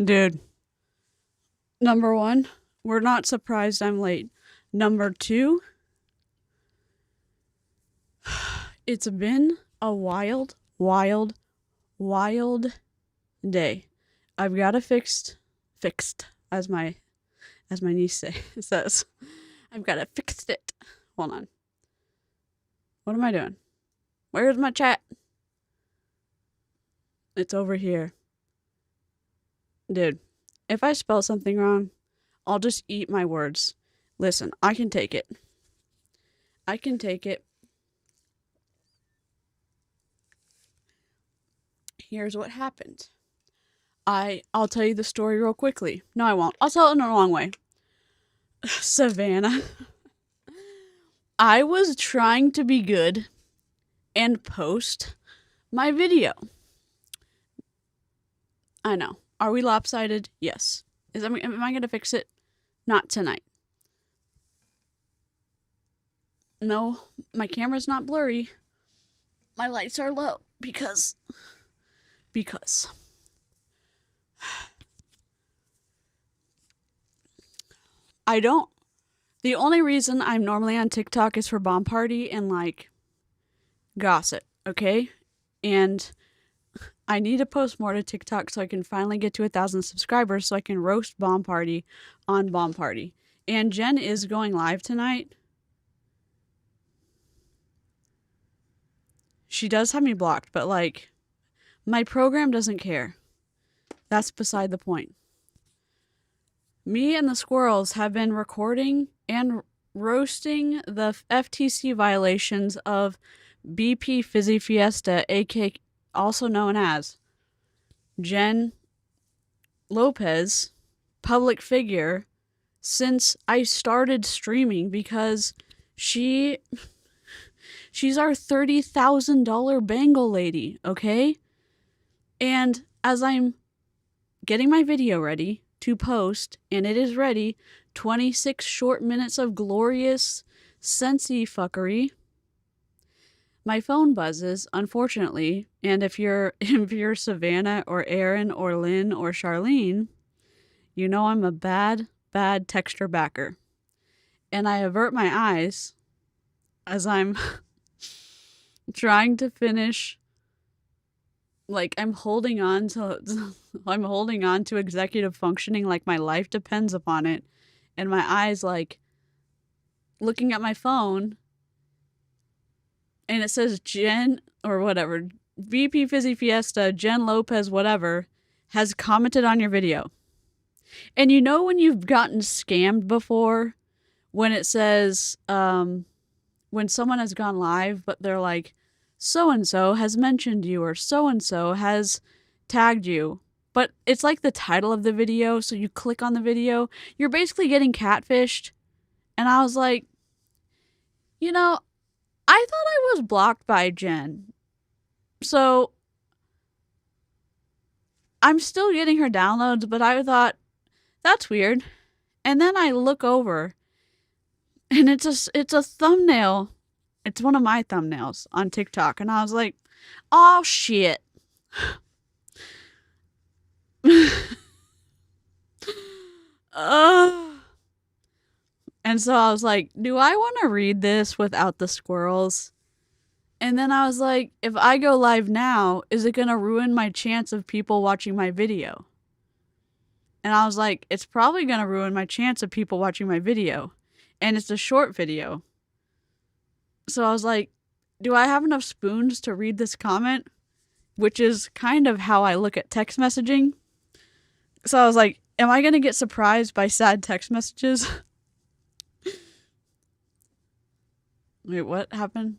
Dude, number one, we're not surprised I'm late. Number two, it's been a wild day. I've got it fixed, as my niece says. I've got it fixed it. Hold on. What am I doing? Where's my chat? It's over here. Dude, if I spell something wrong, I'll just eat my words. Listen, I can take it. Here's what happened. I'll tell you the story real quickly. No, I won't. I'll tell it in the wrong way. Savannah. I was trying to be good and post my video. I know. Are we lopsided? Yes. Am I going to fix it? Not tonight. No, my camera's not blurry. My lights are low because the only reason I'm normally on TikTok is for Bomb Party and like gossip, okay? And I need to post more to TikTok so I can finally get to 1,000 subscribers so I can roast Bomb Party on Bomb Party. And Jen is going live tonight. She does have me blocked, but like my program doesn't care. That's beside the point. Me and the squirrels have been recording and roasting the FTC violations of BP Fizzy Fiesta, aka also known as Jen Lopez, public figure, since I started streaming because she's our $30,000 Bengal lady, okay? And as I'm getting my video ready to post, and it is ready, 26 short minutes of glorious sensey fuckery, my phone buzzes, unfortunately, and if you're Savannah or Aaron or Lynn or Charlene, you know I'm a bad texture backer. And I avert my eyes as I'm trying to finish, like I'm holding on to executive functioning like my life depends upon it, and my eyes like looking at my phone, and it says Jen or whatever, VP Fizzy Fiesta, Jen Lopez whatever, has commented on your video. And you know when you've gotten scammed before, when it says, when someone has gone live, but they're like, so-and-so has mentioned you, or so-and-so has tagged you. But it's like the title of the video, so you click on the video. You're basically getting catfished. And I was like, you know, I thought I was blocked by Jen. So I'm still getting her downloads, but I thought, that's weird. And then I look over, and it's a thumbnail. It's one of my thumbnails on TikTok. And I was like, oh, shit. And so I was like, do I want to read this without the squirrels? And then I was like, if I go live now, is it going to ruin my chance of people watching my video? And I was like, it's probably going to ruin my chance of people watching my video. And it's a short video. So I was like, do I have enough spoons to read this comment? Which is kind of how I look at text messaging. So I was like, am I going to get surprised by sad text messages? Wait, what happened?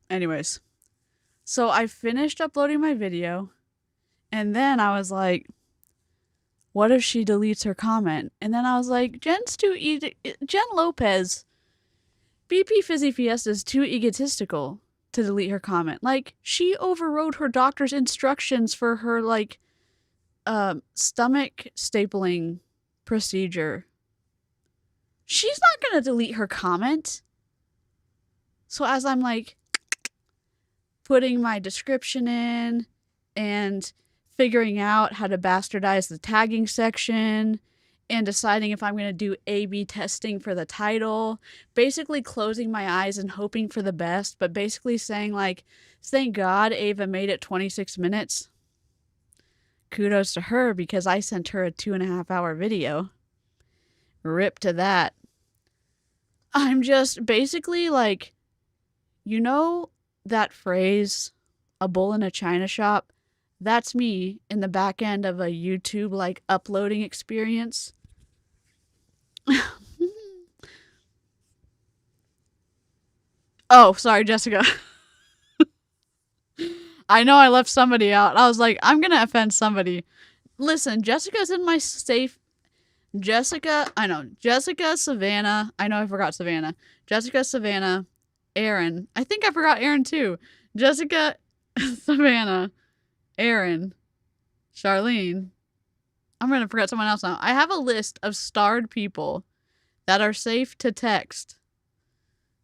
Anyways, so I finished uploading my video, and then I was like, what if she deletes her comment? And then I was like, Jen Lopez, BP Fizzy Fiesta is too egotistical to delete her comment. Like, she overrode her doctor's instructions for her, like, stomach stapling procedure. She's not gonna delete her comment. So as I'm, like, putting my description in and figuring out how to bastardize the tagging section and deciding if I'm going to do A/B testing for the title, basically closing my eyes and hoping for the best, but basically saying like, thank God Ava made it 26 minutes. Kudos to her because I sent her a 2.5-hour video. Rip to that. I'm just basically like, you know that phrase, a bull in a china shop? That's me in the back end of a YouTube like uploading experience. Oh, sorry, Jessica. I know I left somebody out. I was like, I'm going to offend somebody. Listen, Jessica's in my safe. Jessica, Savannah. I know I forgot Savannah. Jessica, Savannah, Aaron. I think I forgot Aaron too. Jessica, Savannah, Aaron, Charlene. I'm going to forget someone else now. I have a list of starred people that are safe to text.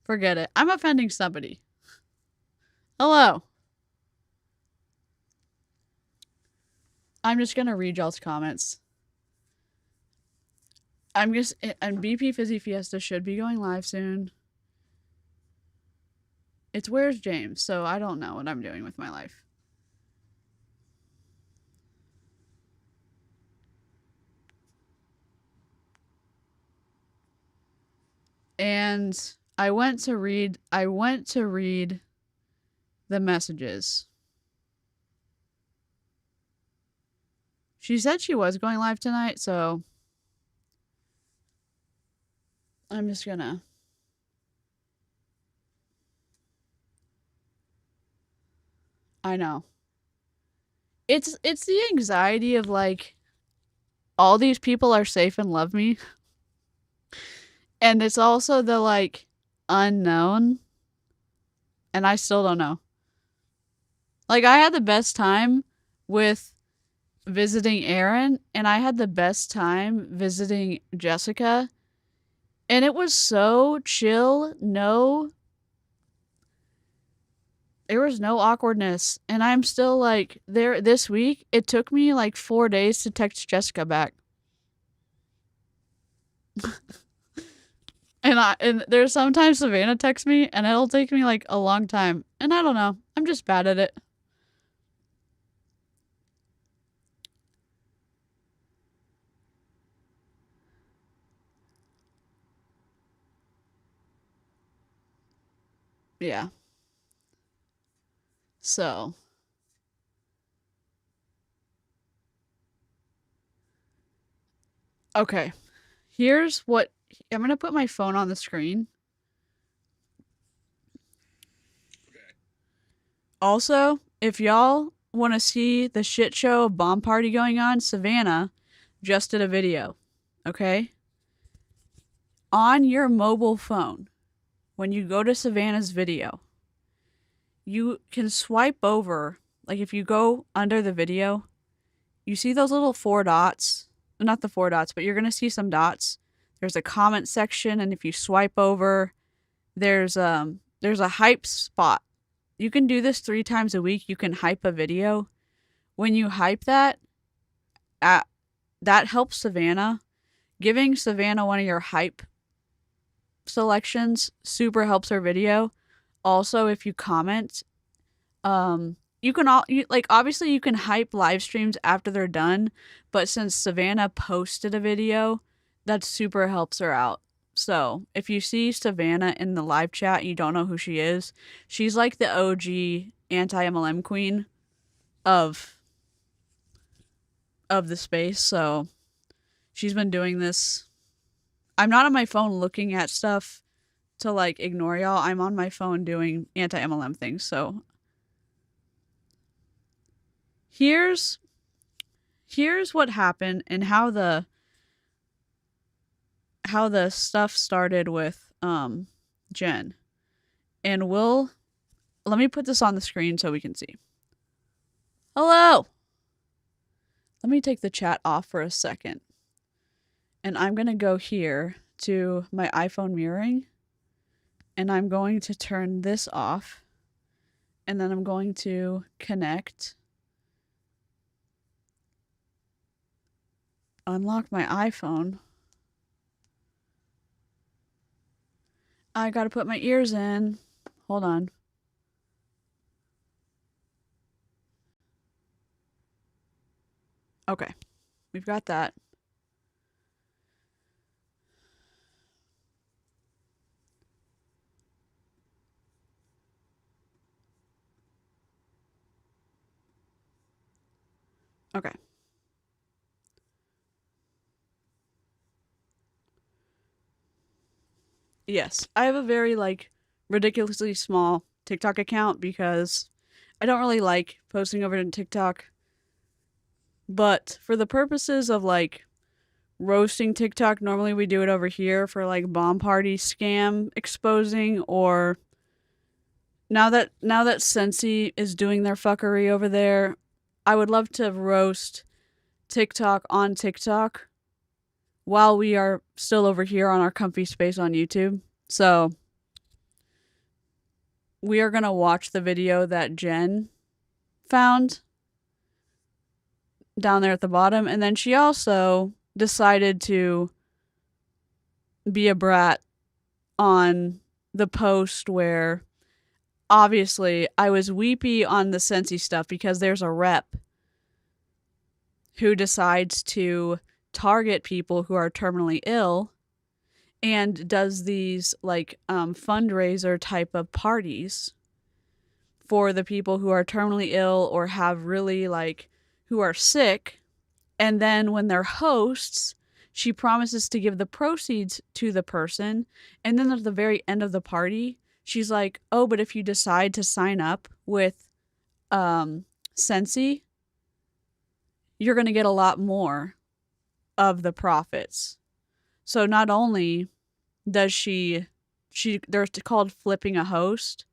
Forget it. I'm offending somebody. Hello. I'm just going to read y'all's comments. And BP Fizzy Fiesta should be going live soon. It's Where's James, so I don't know what I'm doing with my life. And I went to read the messages. She said she was going live tonight, so I'm just gonna. I know. It's the anxiety of like, all these people are safe and love me. And it's also the like unknown. And I still don't know. Like, I had the best time with visiting Aaron, and I had the best time visiting Jessica. And it was so chill. There was no awkwardness. And I'm still like, there this week, it took me like 4 days to text Jessica back. And there's sometimes Savannah texts me, and it'll take me like a long time. And I don't know. I'm just bad at it. Yeah. So. Okay. Here's what. I'm going to put my phone on the screen. Also, if y'all want to see the shit show bomb party going on, Savannah just did a video. Okay? On your mobile phone, when you go to Savannah's video, you can swipe over. Like, if you go under the video, you see those little 4 dots. Not the 4 dots, but you're going to see some dots. There's a comment section, and if you swipe over, there's a hype spot. You can do this 3 times a week. You can hype a video. When you hype that helps Savannah. Giving Savannah one of your hype selections super helps her video. Also, if you comment, you can obviously you can hype live streams after they're done, but since Savannah posted a video, that super helps her out. So, if you see Savannah in the live chat and you don't know who she is, she's like the OG anti-MLM queen of the space. So, she's been doing this. I'm not on my phone looking at stuff to like ignore y'all. I'm on my phone doing anti-MLM things. So, here's what happened and how the stuff started with Jen. And let me put this on the screen so we can see. Hello. Let me take the chat off for a second. And I'm going to go here to my iPhone mirroring. And I'm going to turn this off. And then I'm going to connect unlock my iPhone. I gotta put my ears in. Hold on. Okay, we've got that. Okay. Yes, I have a very, like, ridiculously small TikTok account because I don't really like posting over to TikTok. But for the purposes of, like, roasting TikTok, normally we do it over here for, like, bomb party scam exposing, or now that Sensi is doing their fuckery over there, I would love to roast TikTok on TikTok while we are still over here on our comfy space on YouTube. So we are going to watch the video that Jen found down there at the bottom, and then she also decided to be a brat on the post where obviously I was weepy on the Sensi stuff because there's a rep who decides to target people who are terminally ill and does these like fundraiser type of parties for the people who are terminally ill or have really like who are sick. And then when they're hosts, she promises to give the proceeds to the person. And then at the very end of the party, she's like, oh, but if you decide to sign up with Sensi, you're going to get a lot more of the profits. So not only does she they're called flipping a host.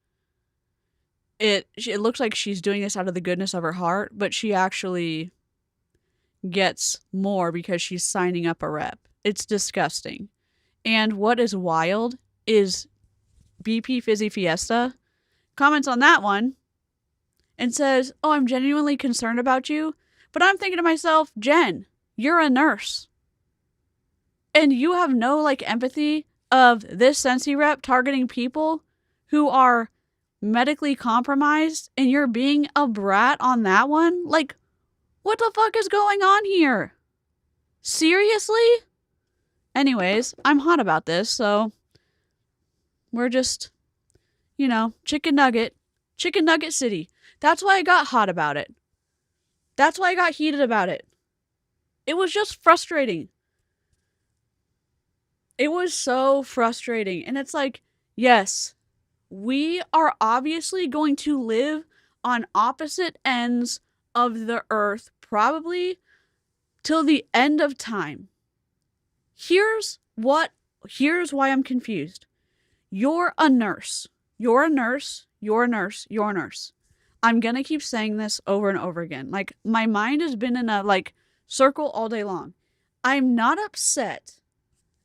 It looks like she's doing this out of the goodness of her heart, but she actually gets more because she's signing up a rep. It's disgusting. And what is wild is BP Fizzy Fiesta comments on that one and says, oh, I'm genuinely concerned about you. But I'm thinking to myself, Jen, you're a nurse. And you have no like empathy of this Sensi rep targeting people who are medically compromised, and you're being a brat on that one? Like, what the fuck is going on here? Seriously? Anyways, I'm hot about this, so we're just, chicken nugget city. That's why I got hot about it. That's why I got heated about it. It was just frustrating. It was so frustrating. And it's like, yes, we are obviously going to live on opposite ends of the earth, probably till the end of time. Here's why I'm confused. You're a nurse. You're a nurse. You're a nurse. You're a nurse. I'm going to keep saying this over and over again. Like, my mind has been in a, circle all day long. I'm not upset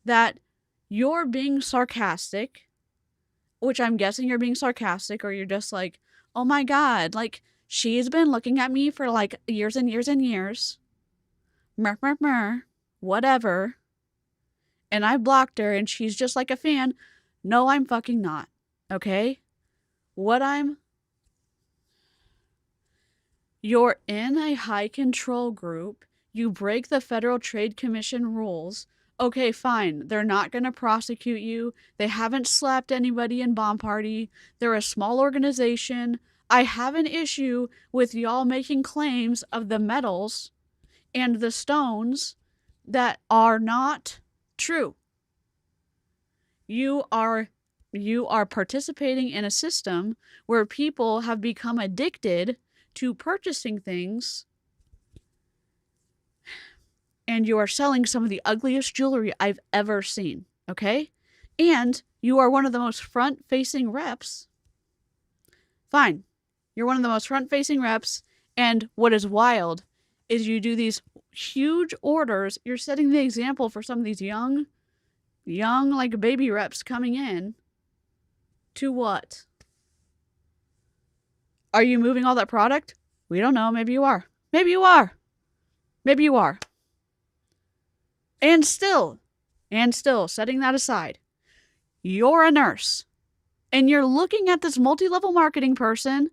that you're being sarcastic, which I'm guessing you're being sarcastic, or you're just like, oh my God, she's been looking at me for, years and years and years. Whatever. And I blocked her, and she's just like a fan. No, I'm fucking not. Okay? You're in a high control group. You break the Federal Trade Commission rules. Okay, fine. They're not going to prosecute you. They haven't slapped anybody in Bomb Party. They're a small organization. I have an issue with y'all making claims of the metals and the stones that are not true. You are participating in a system where people have become addicted to purchasing things, and you are selling some of the ugliest jewelry I've ever seen, okay? And you are one of the most front-facing reps. Fine. You're one of the most front-facing reps, and what is wild is you do these huge orders. You're setting the example for some of these young, baby reps coming in to what? Are you moving all that product? We don't know. Maybe you are. Maybe you are. Maybe you are. And still, setting that aside, you're a nurse and you're looking at this multi-level marketing person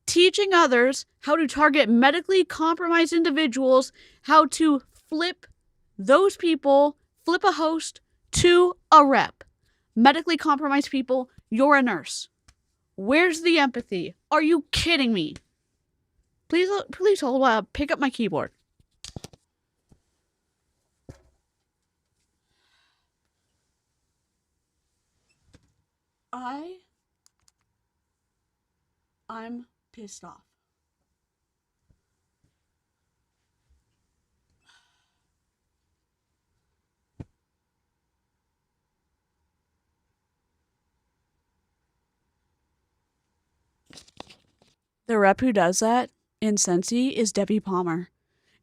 teaching others how to target medically compromised individuals, how to flip those people, flip a host to a rep. Medically compromised people, you're a nurse. Where's the empathy? Are you kidding me? Please hold up. Pick up my keyboard. I'm pissed off. The rep who does that in Sensi is Debbie Palmer.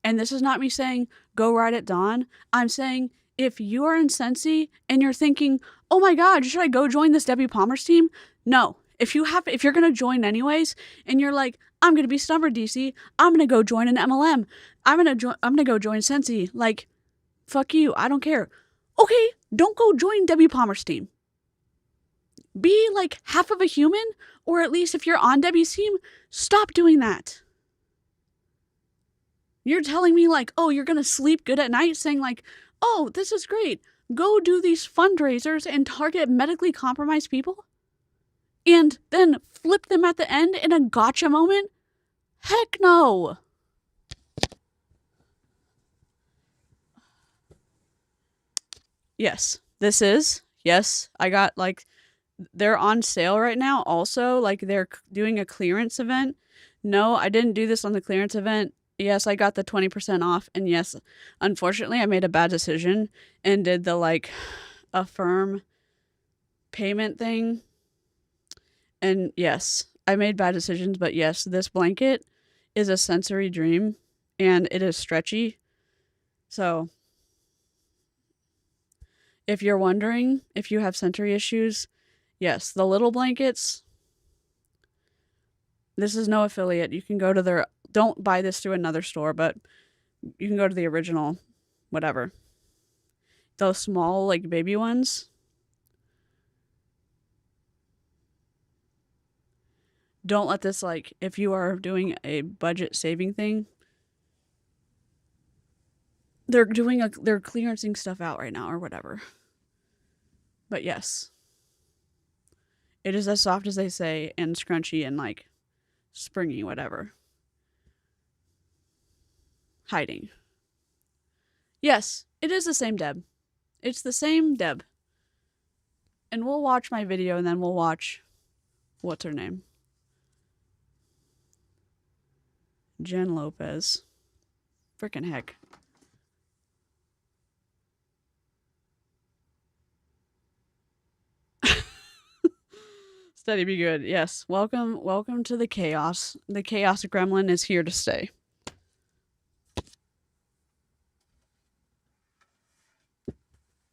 And this is not me saying, go ride at dawn. I'm saying, if you are in Sensi and you're thinking, oh my God, should I go join this Debbie Palmer's team? No. If you're going to join anyways, and you're like, I'm going to be stubborn, DC, I'm going to go join an MLM. I'm going to go join Sensi. Like, fuck you. I don't care. Okay, don't go join Debbie Palmer's team. Be like half of a human, or at least if you're on Debbie's team, stop doing that. You're telling me like, oh, you're going to sleep good at night, saying like, oh, this is great. Go do these fundraisers and target medically compromised people? And then flip them at the end in a gotcha moment? Heck no. Yes, I got like, they're on sale right now also. Like they're doing a clearance event. No, I didn't do this on the clearance event. Yes, I got the 20% off. And yes, unfortunately, I made a bad decision and did the like affirm payment thing. And yes, I made bad decisions. But yes, this blanket is a sensory dream and it is stretchy. So if you're wondering if you have sensory issues, yes, the little blankets, this is no affiliate. You can go to their, don't buy this through another store, but you can go to the original, whatever. Those small, like, baby ones. Don't let this, like, if you are doing a budget saving thing, they're clearancing stuff out right now or whatever. But yes, it is as soft as they say and scrunchy and, like, springy, whatever. Hiding. Yes, it is the same Deb. It's the same Deb. And we'll watch my video and then we'll watch, what's her name? Jen Lopez. Frickin' heck. Steady be good. Yes. Welcome to the chaos. The chaos gremlin is here to stay.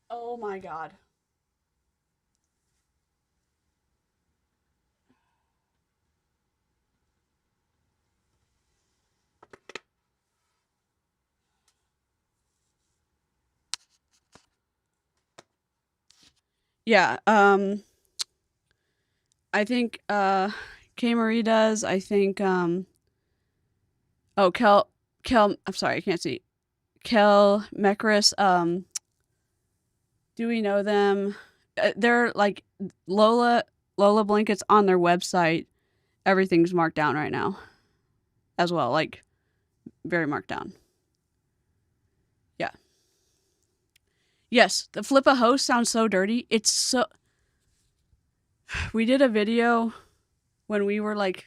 Oh my God. Yeah, I think K Marie does. I think Kel, I'm sorry, I can't see. Kel Mekris, do we know them? They're like Lola blankets on their website. Everything's marked down right now as well, like very marked down. Yeah. Yes, the flip a host sounds so dirty. It's so, we did a video when we were like,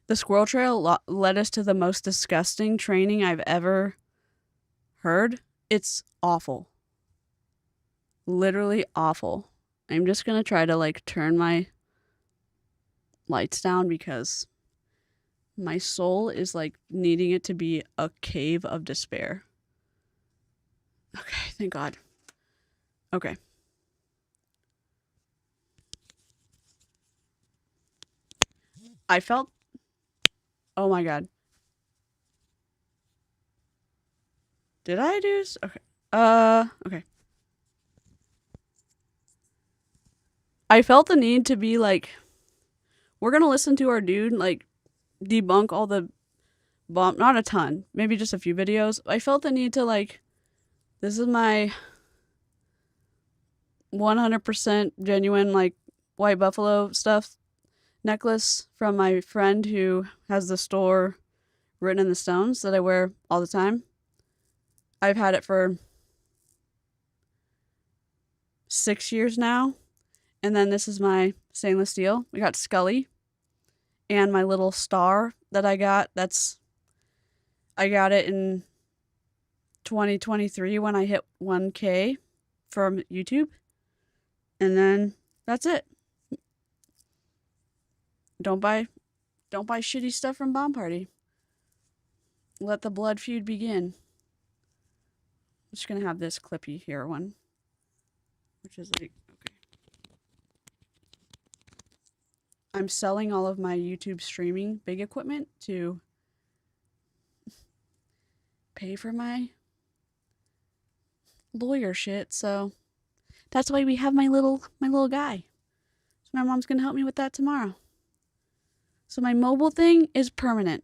the squirrel trail led us to the most disgusting training I've ever heard. It's awful. Literally awful. I'm just gonna try to like turn my lights down because my soul is like needing it to be a cave of despair. Okay, thank God. Okay. I felt, oh my God. Did I do this? Okay. Okay. I felt the need to be like, we're gonna listen to our dude, like, debunk all the bomb, not a ton, maybe just a few videos. I felt the need to, like, this is my 100% genuine, like, white buffalo stuff necklace from my friend who has the store written in the stones that I wear all the time. I've had it for 6 years now. And then this is my stainless steel. We got Scully and my little star that I got. I got it in 2023 when I hit 1K from YouTube. And then that's it. Don't buy shitty stuff from Bomb Party. Let the blood feud begin. I'm just gonna have this clippy here one, which is like, okay. I'm selling all of my YouTube streaming big equipment to pay for my lawyer shit, so that's why we have my little guy. So my mom's gonna help me with that tomorrow. So my mobile thing is permanent,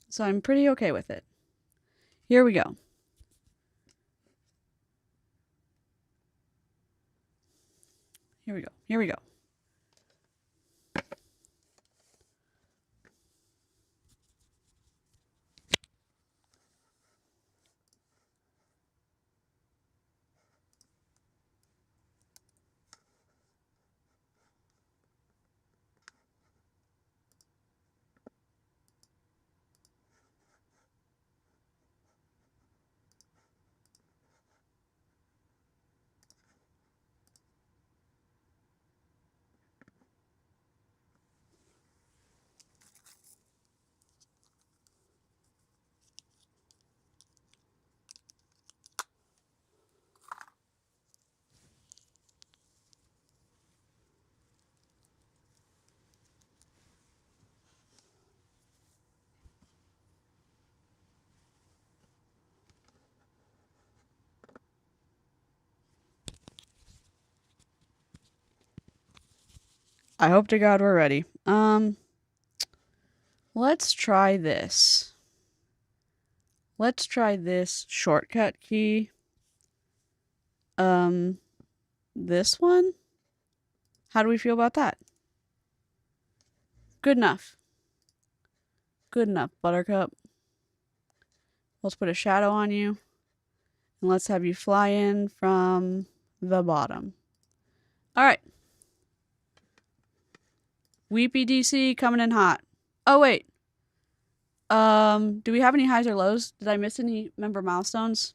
so I'm pretty okay with it. Here we go. Here we go. Here we go. I hope to God we're ready. Let's try this. Let's try this shortcut key. This one? How do we feel about that? Good enough. Good enough, Buttercup. Let's put a shadow on you. And let's have you fly in from the bottom. Alright. Weepy DC coming in hot. Oh, wait. Do we have any highs or lows? Did I miss any member milestones?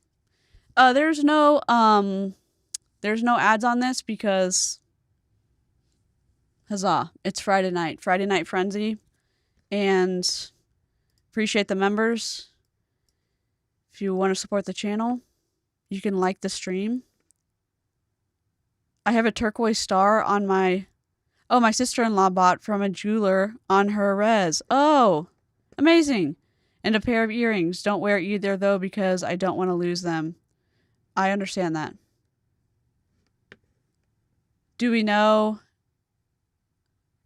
There's no ads on this because, huzzah, it's Friday night. Friday Night Frenzy. And appreciate the members. If you want to support the channel, you can like the stream. I have a turquoise star on my... Oh, my sister-in-law bought from a jeweler on her res. Oh, amazing. And a pair of earrings. Don't wear either, though, because I don't want to lose them. I understand that. Do we know...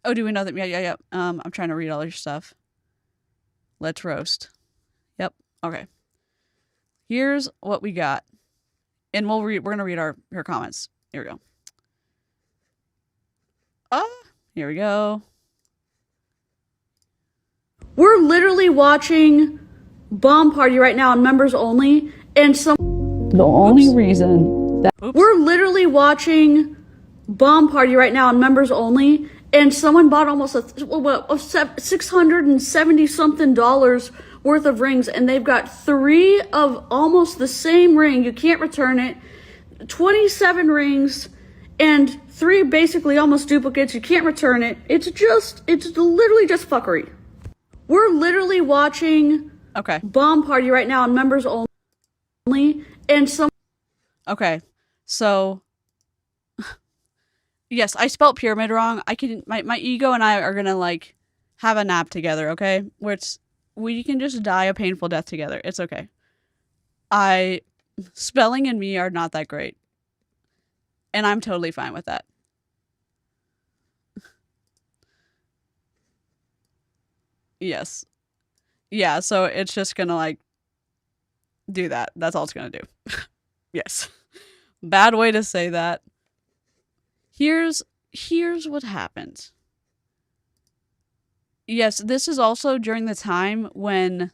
Oh, do we know that... Yeah. I'm trying to read all your stuff. Let's roast. Yep. Okay. Here's what we got. And we're going to read her comments. Here we go. Here we go. We're literally watching Bomb Party right now on members only, and the only reason that we're literally watching Bomb Party right now on members only, and someone bought almost $670 something worth of rings, and they've got 3 of almost the same ring. You can't return it. 27 rings. And 3 basically almost duplicates. You can't return it. It's literally just fuckery. We're literally watching Bomb Party right now on members only. And okay, so yes, I spelled pyramid wrong. My ego and I are gonna like have a nap together, okay? We can just die a painful death together. It's okay. Spelling and me are not that great. And I'm totally fine with that. Yes. Yeah, so it's just gonna like do that. That's all it's gonna do. Yes. Bad way to say that. Here's what happened. Yes, this is also during the time when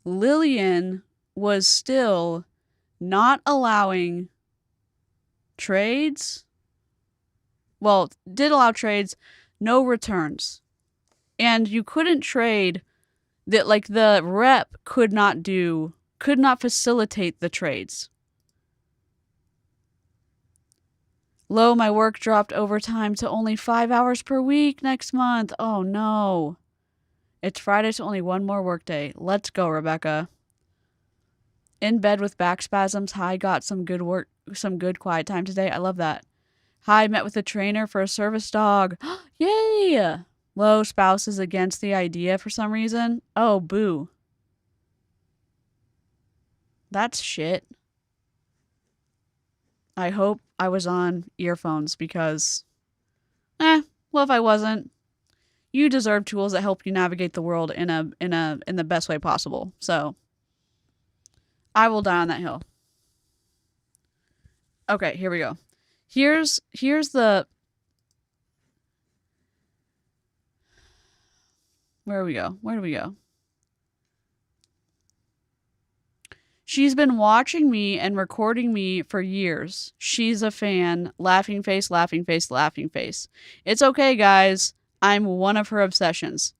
Lillian was still not allowing trades. Well, did allow trades, no returns. And you couldn't trade that, like the rep could not facilitate the trades. Low, my work dropped overtime to only 5 hours per week next month. Oh no. It's Friday, so only one more workday. Let's go, Rebecca. In bed with back spasms. Hi, got some good quiet time today. I love that. Hi, met with a trainer for a service dog. Yay! Low, spouse is against the idea for some reason. Oh, boo. That's shit. I hope I was on earphones because, well, if I wasn't, you deserve tools that help you navigate the world in the best way possible. So, I will die on that hill. Okay, here we go. Here's the where do we go? She's been watching me and recording me for years. She's a fan. Laughing face, laughing face, laughing face. It's okay, guys. I'm one of her obsessions.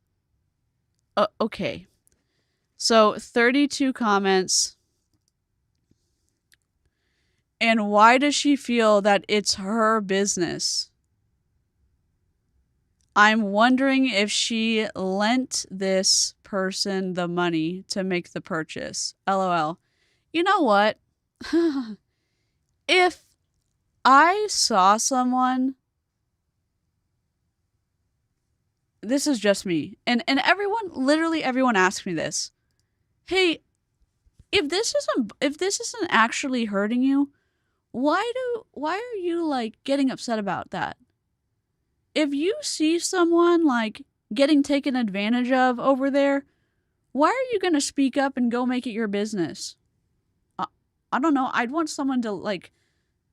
Okay. So, 32 comments. And why does she feel that it's her business? I'm wondering if she lent this person the money to make the purchase. LOL. You know what? If I saw someone, this is just me, and literally everyone asks me this. Hey, if this isn't actually hurting you, why are you like getting upset about that? If you see someone like getting taken advantage of over there, why are you going to speak up and go make it your business? I don't know. I'd want someone to like,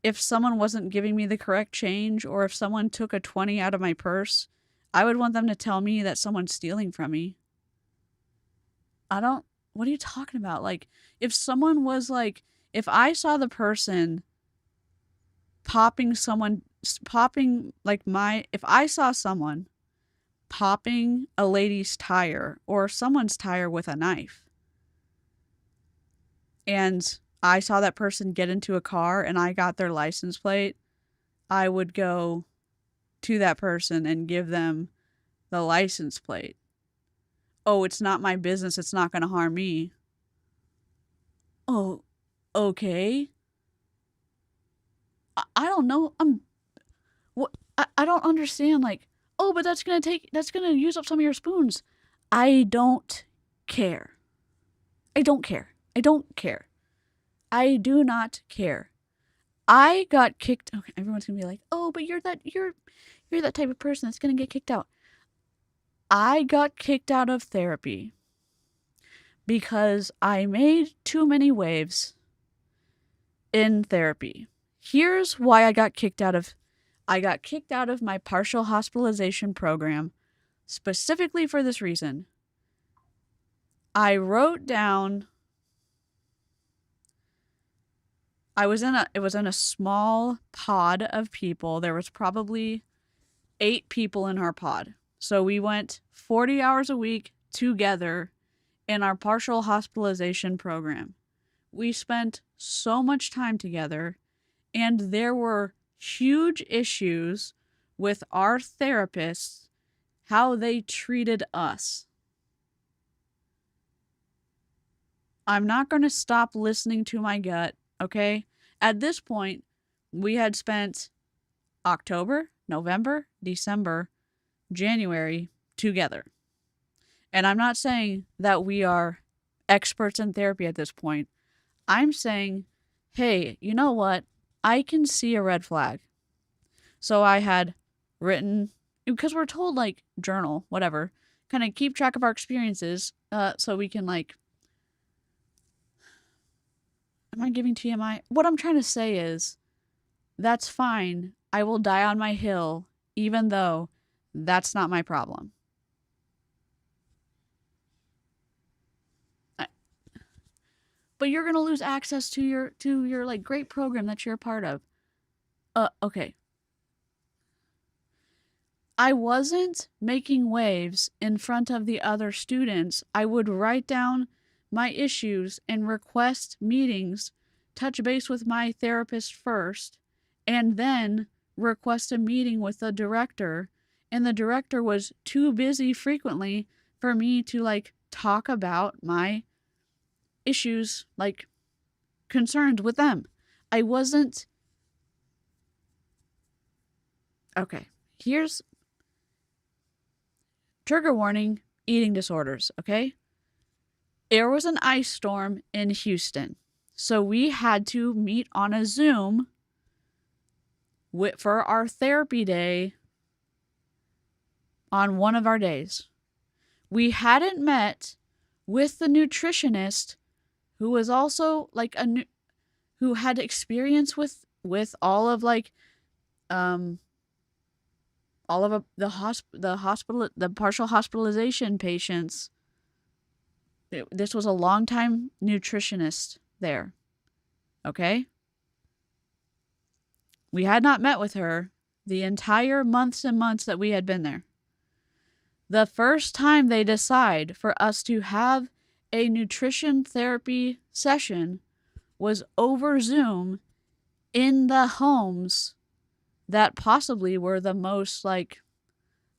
if someone wasn't giving me the correct change or if someone took a 20 out of my purse, I would want them to tell me that someone's stealing from me. What are you talking about? Like, if someone was like, if I saw the person if I saw someone popping a lady's tire or someone's tire with a knife, and I saw that person get into a car and I got their license plate, I would go to that person and give them the license plate. Oh, it's not my business. It's not going to harm me. Oh, okay. I don't know. I don't understand. Like, oh, but that's going to use up some of your spoons. I don't care. I don't care. I don't care. I do not care. I got kicked. Okay, everyone's going to be like, oh, but you're that type of person that's going to get kicked out. I got kicked out of therapy because I made too many waves in therapy. Here's why I got kicked out of my partial hospitalization program specifically for this reason. I wrote down it was in a small pod of people. There was probably 8 people in our pod. So we went 40 hours a week together in our partial hospitalization program. We spent so much time together, and there were huge issues with our therapists, how they treated us. I'm not going to stop listening to my gut, okay? At this point, we had spent October, November, December, January together. And I'm not saying that we are experts in therapy at this point. I'm saying, hey, you know what? I can see a red flag. So I had written, because we're told like journal, whatever, kind of keep track of our experiences, so we can like, am I giving TMI? What I'm trying to say is, that's fine. I will die on my hill, even though that's not my problem. But you're gonna lose access to your like great program that you're a part of. Okay. I wasn't making waves in front of the other students. I would write down my issues and request meetings, touch base with my therapist first, and then request a meeting with the director. And the director was too busy frequently for me to like talk about my issues, like concerns with them. I wasn't. Okay, here's trigger warning: eating disorders, okay? There was an ice storm in Houston. So we had to meet on a Zoom for our therapy day on one of our days. We hadn't met with the nutritionist who was also like who had experience with all of like all of the partial hospitalization patients. This was a longtime nutritionist there. Okay? We had not met with her the entire months and months that we had been there. The first time they decide for us to have a nutrition therapy session was over Zoom in the homes that possibly were the most like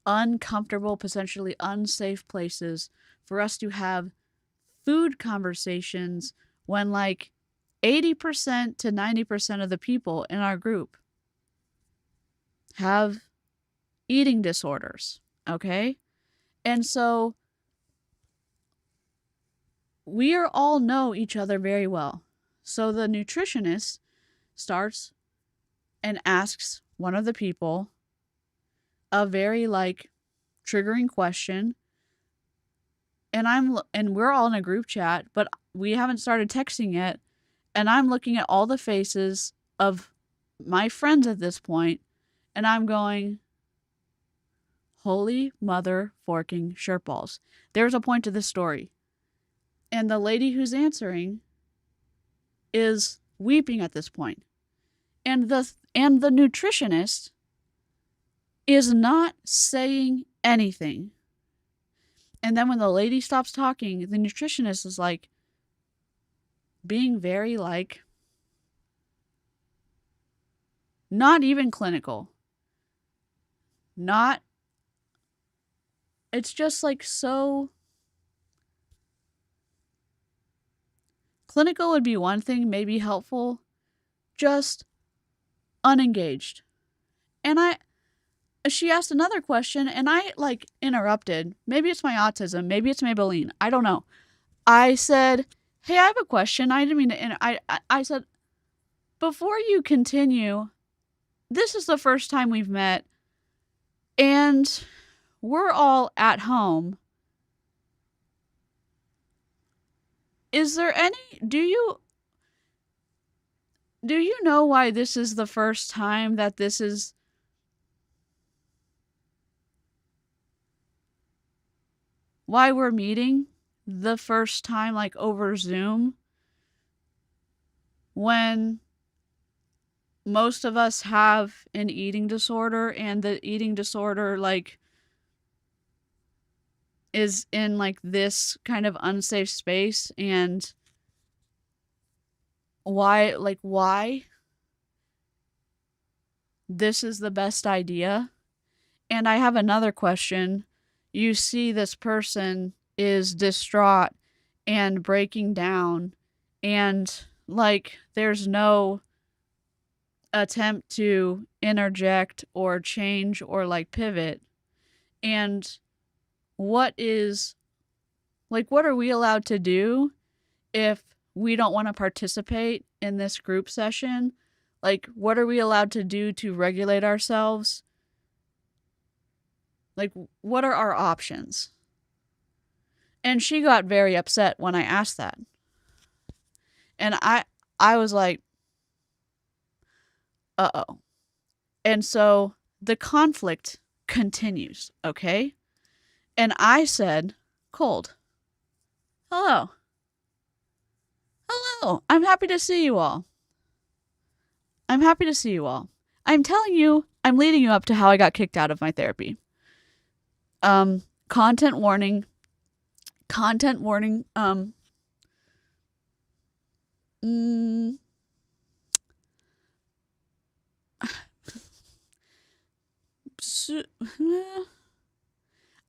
uncomfortable, potentially unsafe places for us to have food conversations when like 80% to 90% of the people in our group have eating disorders, okay? And so we all know each other very well. So the nutritionist starts and asks one of the people a very like triggering question, and we're all in a group chat, but we haven't started texting yet, and I'm looking at all the faces of my friends at this point, and I'm going, holy mother forking shirtballs. There's a point to this story. And the lady who's answering is weeping at this point. And the nutritionist is not saying anything. And then when the lady stops talking, the nutritionist is like being very like not even clinical. Not, it's just like so clinical would be one thing, maybe helpful, just unengaged. And she asked another question and I like interrupted. Maybe it's my autism, maybe it's Maybelline, I don't know. I said, hey, I have a question. I didn't mean to, I said, before you continue, this is the first time we've met and we're all at home. Is there any, do you know why this is the first time that this is, why we're meeting the first time like over Zoom when most of us have an eating disorder and the eating disorder like is in like this kind of unsafe space, and why this is the best idea. And I have another question. You see this person is distraught and breaking down, and like there's no attempt to interject or change or like pivot. And what are we allowed to do if we don't want to participate in this group session. Like, what are we allowed to do to regulate ourselves? Like, what are our options? And she got very upset when I asked that. And I was like, uh-oh. And so the conflict continues, okay? And I said, cold. Hello. Hello. I'm happy to see you all. I'm happy to see you all. I'm telling you, I'm leading you up to how I got kicked out of my therapy. Content warning.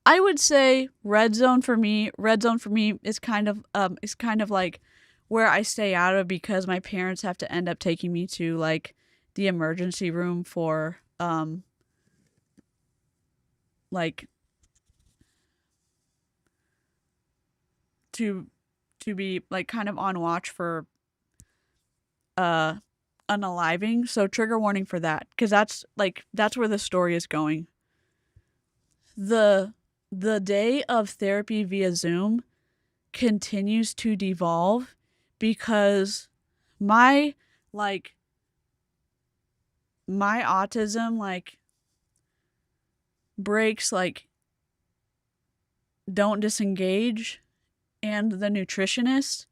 I would say red zone for me is kind of like where I stay out of, because my parents have to end up taking me to like the emergency room for like to be like kind of on watch for unaliving. So trigger warning for that, because that's where the story is going. The day of therapy via Zoom continues to devolve because my autism breaks don't disengage, and the nutritionist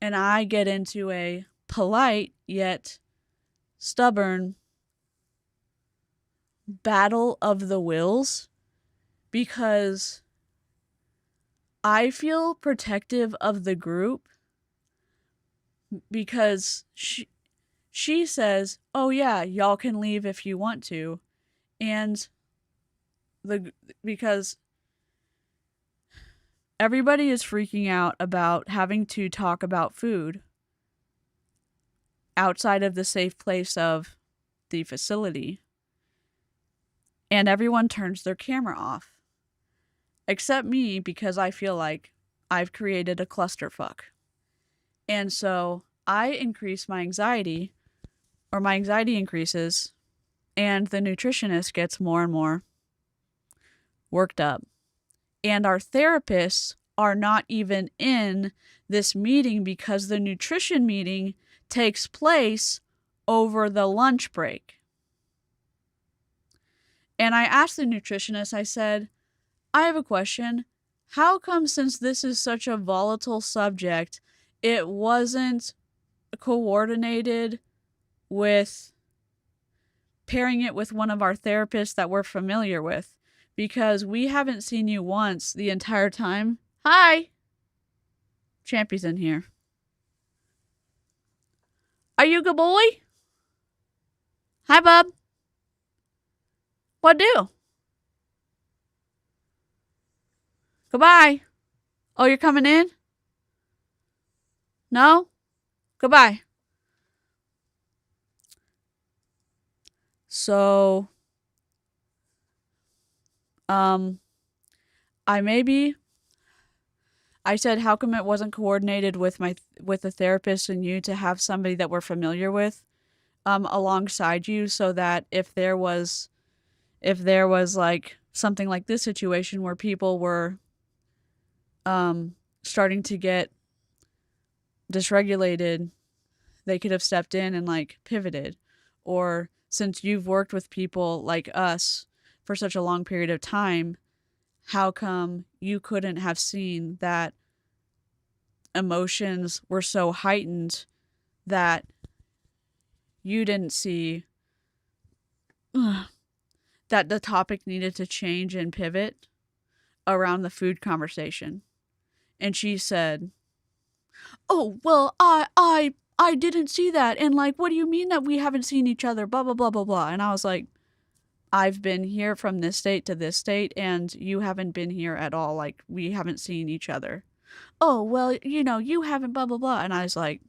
and I get into a polite yet stubborn battle of the wills, because I feel protective of the group, because she says, oh yeah, y'all can leave if you want to, and because everybody is freaking out about having to talk about food outside of the safe place of the facility, and everyone turns their camera off. Except me, because I feel like I've created a clusterfuck. And so I increase my anxiety, or my anxiety increases, and the nutritionist gets more and more worked up. And our therapists are not even in this meeting, because the nutrition meeting takes place over the lunch break. And I asked the nutritionist, I said, I have a question. How come, since this is such a volatile subject, it wasn't coordinated with pairing it with one of our therapists that we're familiar with? Because we haven't seen you once the entire time. Hi! Champy's in here. Are you a good boy? Hi, bub. What do? Goodbye. Oh, you're coming in? No? Goodbye. So, I said, how come it wasn't coordinated with the therapist and you to have somebody that we're familiar with alongside you, so that if there was like something like this situation where people were starting to get dysregulated, they could have stepped in and like pivoted. Or since you've worked with people like us for such a long period of time, how come you couldn't have seen that emotions were so heightened that you didn't see that the topic needed to change and pivot around the food conversation? And she said, oh, well, I didn't see that. And like, what do you mean that we haven't seen each other? Blah, blah, blah, blah, blah. And I was like, I've been here from this state to this state, and you haven't been here at all. Like, we haven't seen each other. Oh, well, you haven't, blah, blah, blah. And I was like,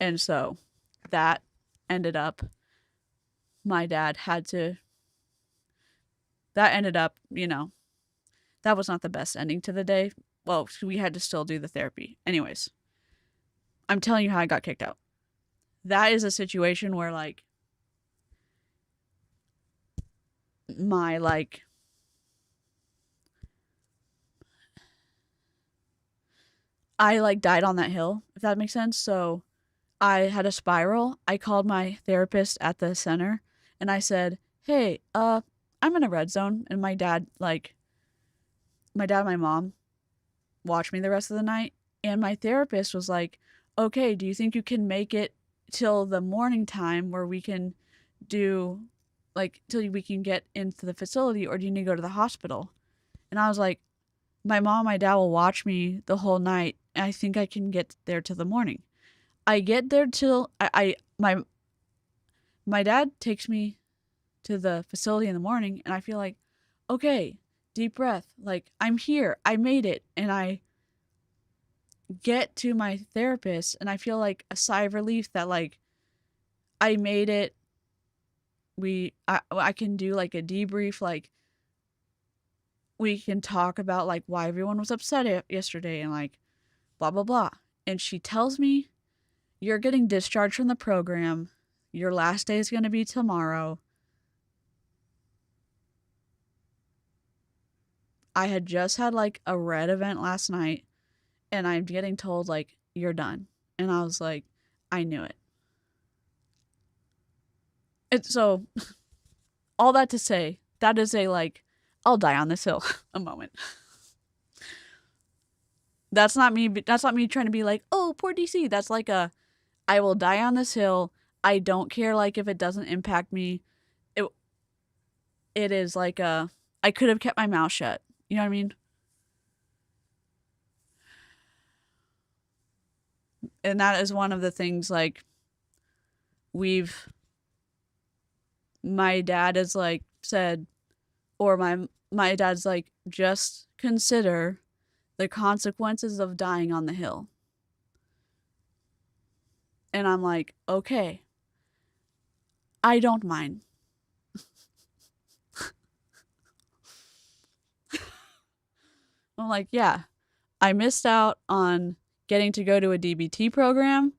and so that ended up, that ended up, that was not the best ending to the day. well, we had to still do the therapy. Anyways, I'm telling you how I got kicked out. That is a situation where, like, my, like, I, like, died on that hill, if that makes sense. So I had a spiral. I called my therapist at the center and I said, hey, I'm in a red zone. And my dad, and my mom watched me the rest of the night. And my therapist was like, okay, do you think you can make it till the morning time where we can do, like, till we can get into the facility, or do you need to go to the hospital? And I was like, my mom and my dad will watch me the whole night, and I think I can get there till the morning. I get there till my dad takes me to the facility in the morning, and I feel like, okay, deep breath, like, I'm here, I made it. And I get to my therapist and I feel like a sigh of relief that, like, I made it. I can do, like, a debrief, like, we can talk about, like, why everyone was upset yesterday and, like, blah blah blah. And she tells me, you're getting discharged from the program, your last day is going to be tomorrow. I had just had, like, a red event last night and I'm getting told, like, you're done. And I was like, I knew it. So all that to say, that is a, like, I'll die on this hill a moment. That's not me trying to be like, oh, poor DC. That's like I will die on this hill. I don't care, like, if it doesn't impact me. It is like I could have kept my mouth shut. You know what I mean? And that is one of the things, like, my dad has, like, said, or my dad's like, just consider the consequences of dying on the hill. And I'm like, okay, I don't mind. I'm like, yeah, I missed out on getting to go to a DBT program.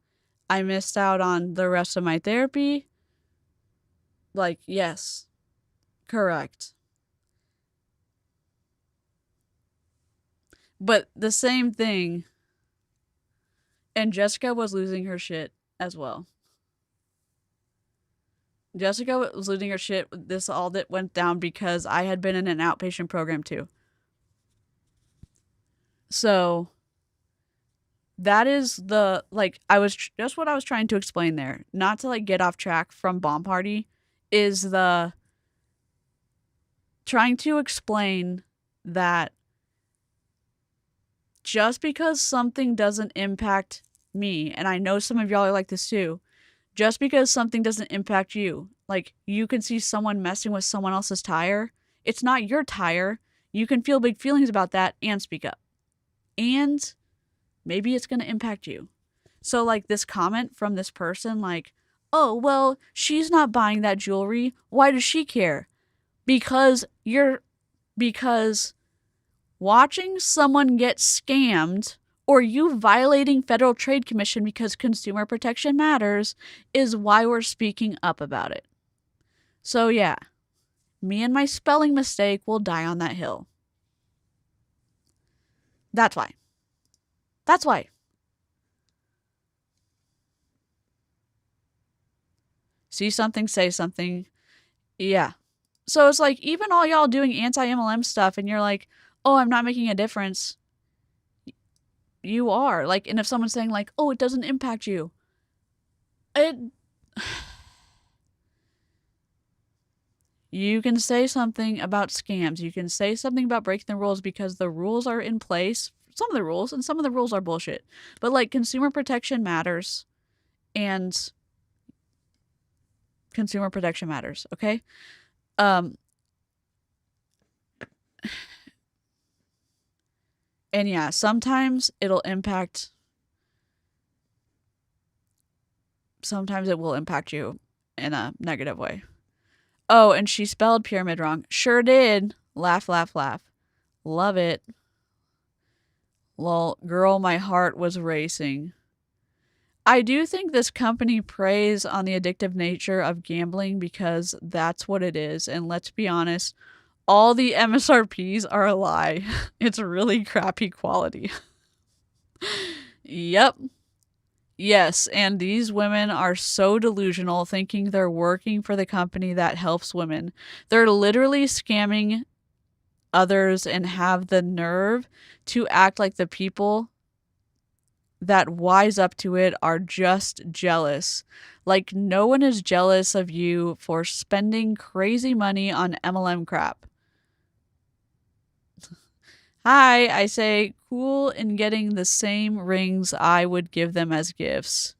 I missed out on the rest of my therapy. Like, yes, correct. But the same thing, and Jessica was losing her shit as well. Jessica was losing her shit. This all that went down because I had been in an outpatient program too. So that is the, like, I was just what I was trying to explain there, not to, like, get off track from Bomb Party, is the trying to explain that just because something doesn't impact me, and I know some of y'all are like this too, just because something doesn't impact you, like, you can see someone messing with someone else's tire, it's not your tire. You can feel big feelings about that and speak up. And maybe it's going to impact you. So, like, this comment from this person, like, oh, well, she's not buying that jewelry. Why does she care? Because watching someone get scammed, or you violating Federal Trade Commission because consumer protection matters, is why we're speaking up about it. So yeah, me and my spelling mistake will die on that hill. That's why. That's why. See something, say something. Yeah. So it's like, even all y'all doing anti-MLM stuff and you're like, oh, I'm not making a difference. You are. Like, and if someone's saying, like, oh, it doesn't impact you. You can say something about scams. You can say something about breaking the rules because the rules are in place. Some of the rules, and some of the rules are bullshit. But, like, consumer protection matters. And consumer protection matters, okay? And yeah, sometimes it'll impact. Sometimes it will impact you in a negative way. Oh, and she spelled pyramid wrong. Sure did. Laugh, laugh, laugh. Love it. Well, girl, my heart was racing. I do think this company preys on the addictive nature of gambling because that's what it is. And let's be honest, all the MSRPs are a lie. It's really crappy quality. Yep. Yes, and these women are so delusional thinking they're working for the company that helps women. They're literally scamming others and have the nerve to act like the people that wise up to it are just jealous. Like, no one is jealous of you for spending crazy money on MLM crap. Hi, I say, cool in getting the same rings I would give them as gifts.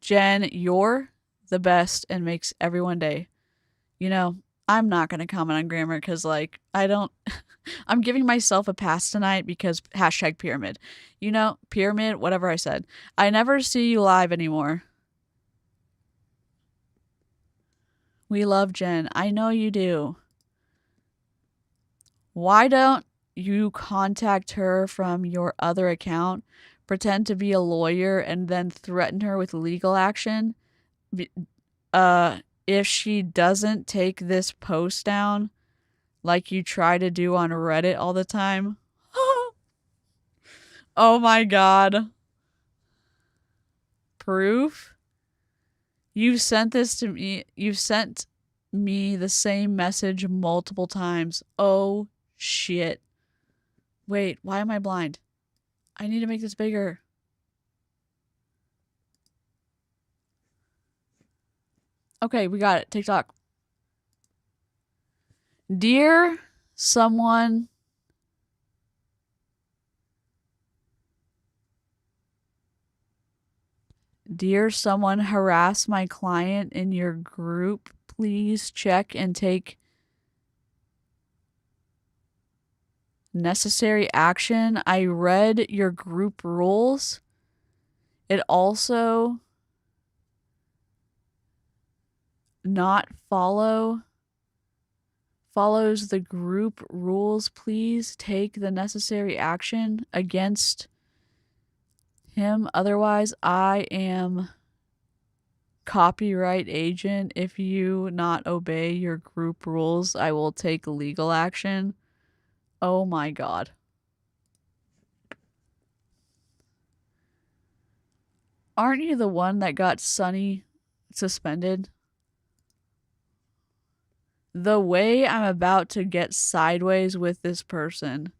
Jen, you're the best and makes everyone day. You know, I'm not going to comment on grammar because, like, I don't. I'm giving myself a pass tonight because hashtag pyramid. You know, pyramid, whatever I said. I never see you live anymore. We love Jen. I know you do. Why don't you contact her from your other account, pretend to be a lawyer, and then threaten her with legal action? If she doesn't take this post down, like you try to do on Reddit all the time. Oh my god. Proof? You've sent this to me. You've sent me the same message multiple times. Oh shit. Wait, why am I blind? I need to make this bigger. Okay, we got it. TikTok. Dear someone. Dear someone, harass my client in your group. Please check and take necessary action. I read your group rules. It also not follows the group rules. Please take the necessary action against him. Otherwise, I am copyright agent. If you not obey your group rules, I will take legal action. Oh my god. Aren't you the one that got Sunny suspended? The way I'm about to get sideways with this person.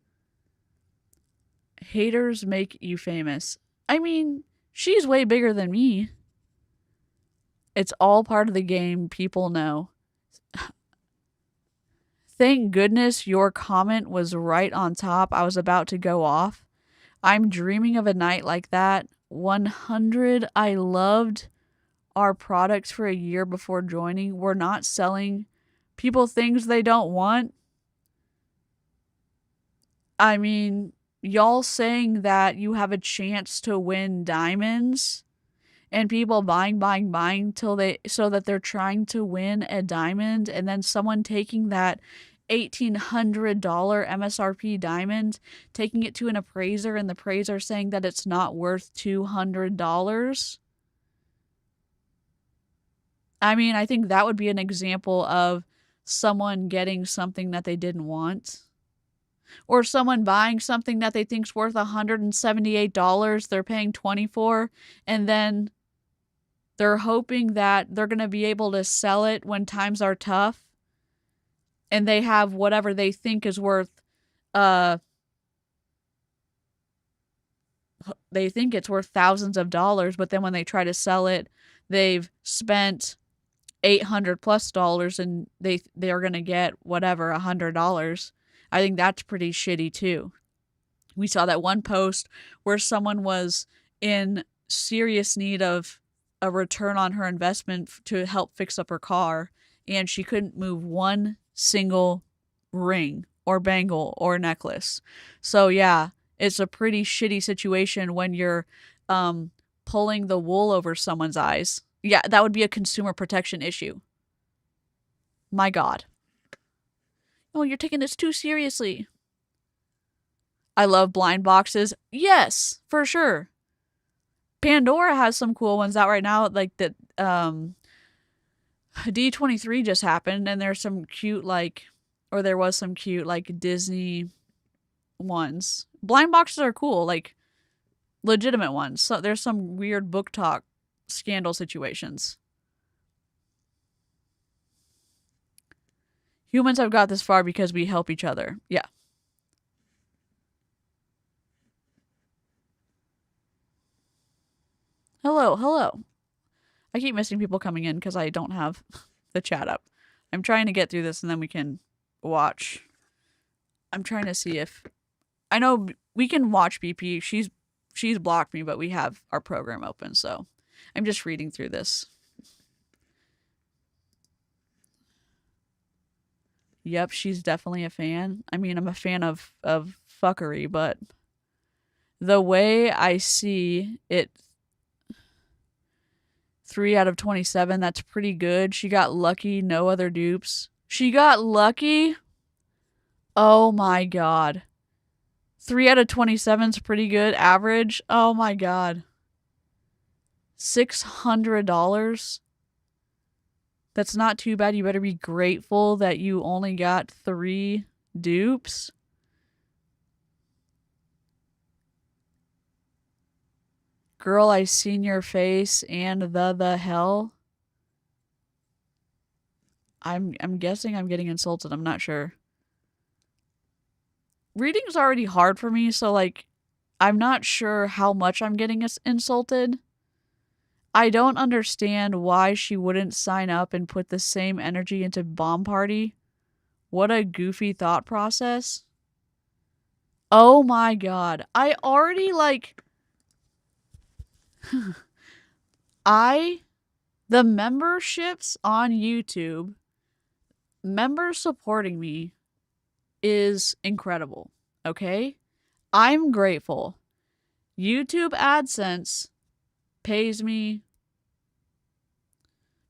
Haters make you famous. I mean, she's way bigger than me. It's all part of the game, people know. Thank goodness your comment was right on top. I was about to go off. I'm dreaming of a night like that. 100. I loved our products for a year before joining. We're not selling people things they don't want. I mean, y'all saying that you have a chance to win diamonds and people buying till so that they're trying to win a diamond, and then someone taking that $1,800 MSRP diamond, taking it to an appraiser, and the appraiser saying that it's not worth $200. I mean, I think that would be an example of someone getting something that they didn't want. Or someone buying something that they think's worth $178, they're paying $20 for, and then they're hoping that they're going to be able to sell it when times are tough, and they have whatever they think is worth, they think it's worth thousands of dollars, but then when they try to sell it, they've spent $800+ and they are going to get whatever, $100. I think that's pretty shitty too. We saw that one post where someone was in serious need of a return on her investment to help fix up her car, and she couldn't move one single ring or bangle or necklace. So yeah, it's a pretty shitty situation when you're pulling the wool over someone's eyes. Yeah, that would be a consumer protection issue. My God. Oh, you're taking this too seriously. I love blind boxes. Yes, for sure. Pandora has some cool ones out right now. Like that D23 just happened, and there's some cute there was some cute Disney ones. Blind boxes are cool, like legitimate ones. So there's some weird book talk scandal situations. Humans have got this far because we help each other. Yeah. Hello, hello. I keep missing people coming in because I don't have the chat up. I'm trying to get through this and then we can watch. I'm trying to see if I know we can watch BP. She's blocked me, but we have our program open, so I'm just reading through this. Yep, she's definitely a fan. I mean, I'm a fan of fuckery, but the way I see it, 3 out of 27, that's pretty good. She got lucky, no other dupes. She got lucky? Oh my God. 3 out of 27 is pretty good. Average? Oh my God. $600? That's not too bad. You better be grateful that you only got 3 dupes. Girl, I seen your face and the hell. I'm guessing I'm getting insulted. I'm not sure. Reading's already hard for me, so I'm not sure how much I'm getting insulted. I don't understand why she wouldn't sign up and put the same energy into Bomb Party. What a goofy thought process. Oh my God. I already the memberships on YouTube, members supporting me is incredible. Okay? I'm grateful. YouTube AdSense pays me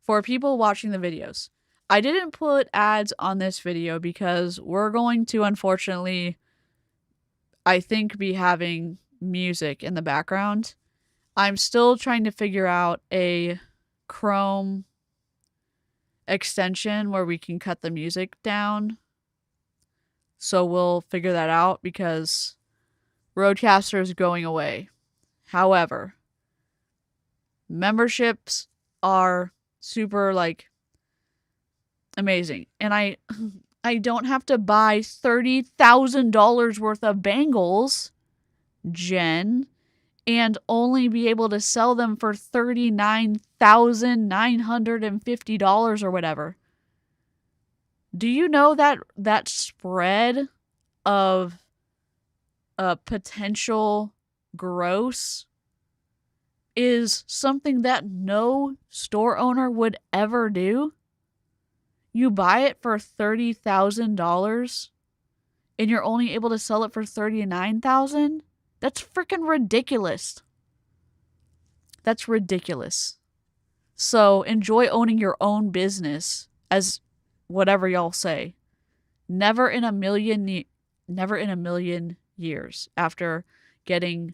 for people watching the videos. I didn't put ads on this video because we're going to, unfortunately, I think, be having music in the background. I'm still trying to figure out a Chrome extension where we can cut the music down. So we'll figure that out because Roadcaster is going away. However, memberships are super amazing. And I don't have to buy $30,000 worth of bangles, Jen, and only be able to sell them for $39,950 or whatever. Do you know that spread of potential gross is something that no store owner would ever do? You buy it for $30,000 and you're only able to sell it for $39,000? That's freaking ridiculous. That's ridiculous. So enjoy owning your own business, as whatever y'all say. Never in a million years after getting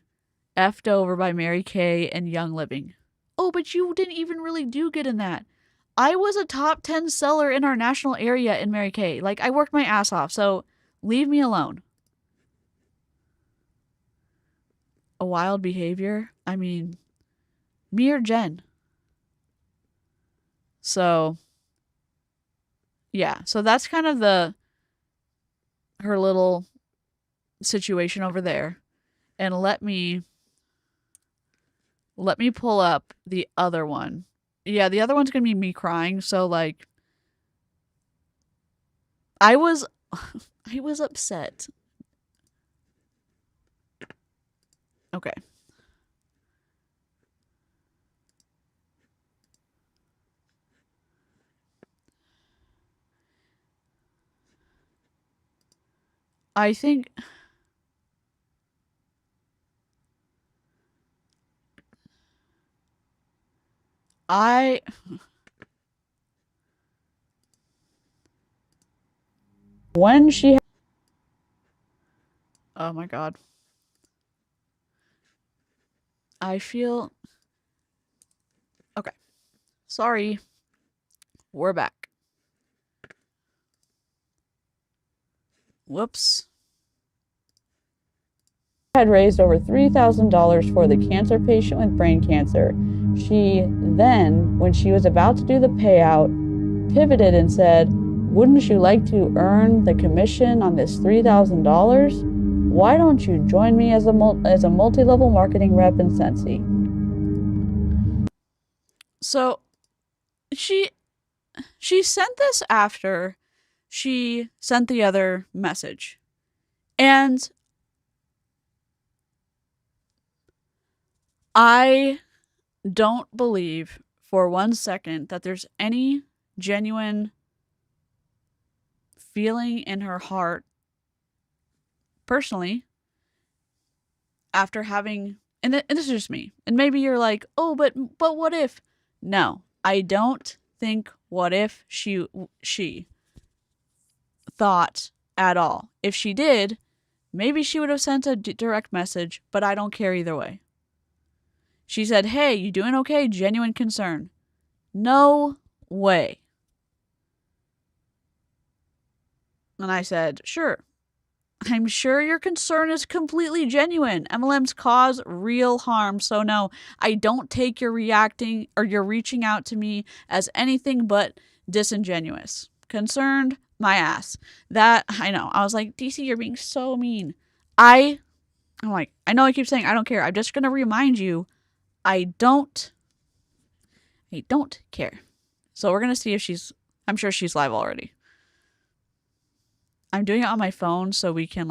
effed over by Mary Kay and Young Living. Oh, but you didn't even really do good in that. I was a top 10 seller in our national area in Mary Kay. I worked my ass off, so leave me alone. A wild behavior? I mean, me or Jen? So, yeah. So that's kind of her little situation over there. And let me pull up the other one. Yeah, the other one's going to be me crying. So I was upset. Okay. I think I when she... Oh my god. I feel... Okay. Sorry. We're back. Whoops. Had raised over $3,000 for the cancer patient with brain cancer. She then, when she was about to do the payout, pivoted and said, "Wouldn't you like to earn the commission on this $3,000? Why don't you join me as a multi-level marketing rep in Sensi?" So she sent this after she sent the other message. And I don't believe for 1 second that there's any genuine feeling in her heart personally after having... and this is just me. And maybe you're like, "Oh, but what if?" No, I don't think what if she thought at all. If she did, maybe she would have sent a direct message, but I don't care either way. She said, "Hey, you doing okay? Genuine concern." No way. And I said, "Sure. I'm sure your concern is completely genuine. MLMs cause real harm, so no, I don't take your reacting or your reaching out to me as anything but disingenuous. Concerned, my ass." That, I know. I was like, "DC, you're being so mean." I'm like, I know I keep saying I don't care. I'm just going to remind you, I don't care. So we're going to see if I'm sure she's live already. I'm doing it on my phone so we can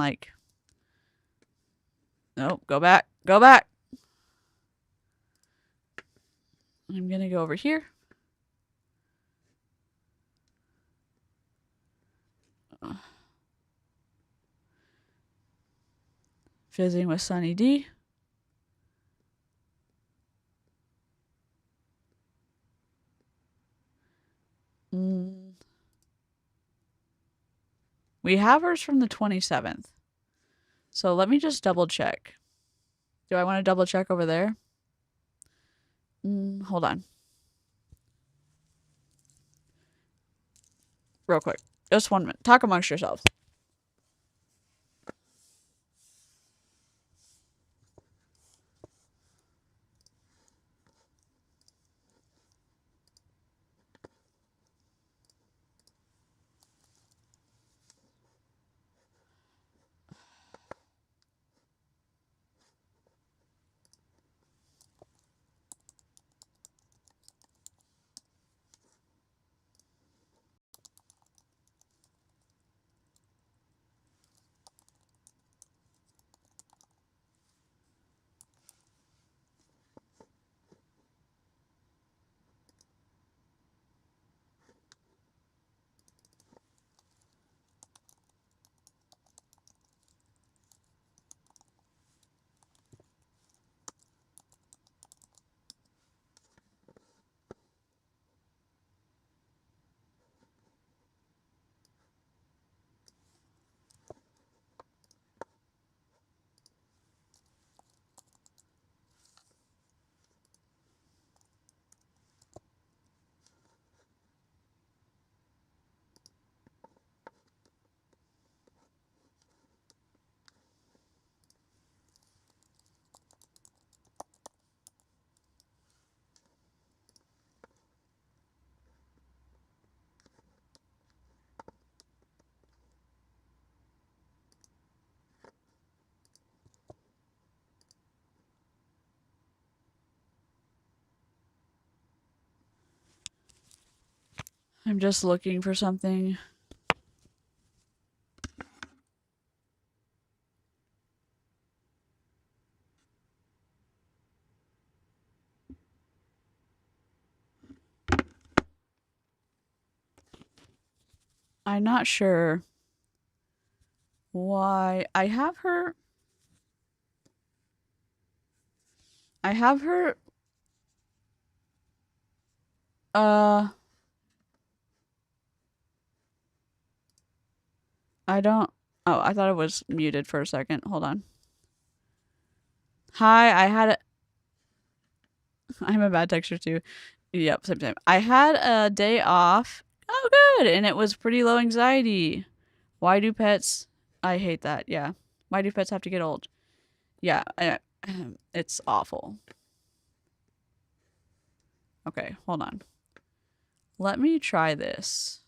no, go back. I'm going to go over here. Fizzing with Sunny D. We have hers from the 27th. So let me just double check. Do I want to double check over there? Hold on. Real quick. Just 1 minute. Talk amongst yourselves. I'm just looking for something. I'm not sure why I have her. Uh I don't. Oh, I thought it was muted for a second. Hold on. Hi, I'm a bad texter too. Yep, same. I had a day off. Oh, good. And it was pretty low anxiety. Why do pets? I hate that. Yeah. Why do pets have to get old? Yeah, it's awful. Okay, hold on. Let me try this.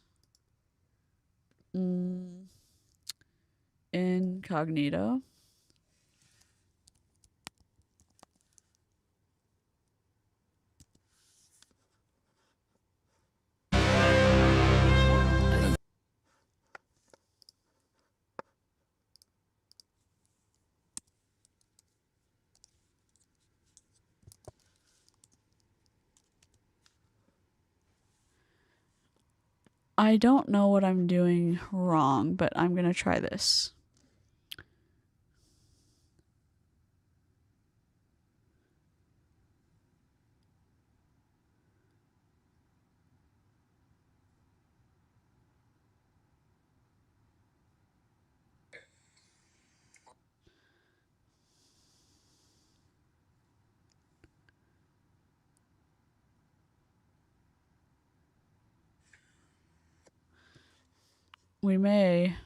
Incognito. I don't know what I'm doing wrong, but I'm gonna try this. We may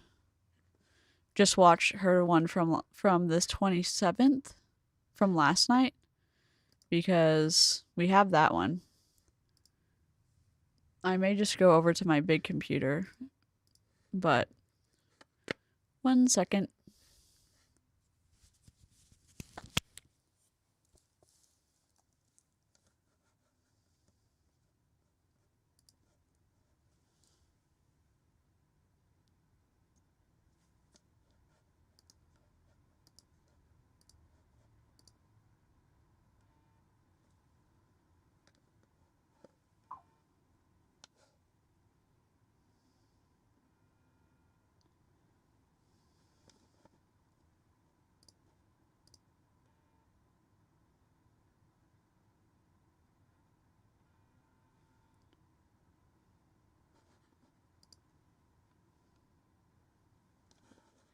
just watch her one from this 27th from last night because we have that one. I may just go over to my big computer, but 1 second.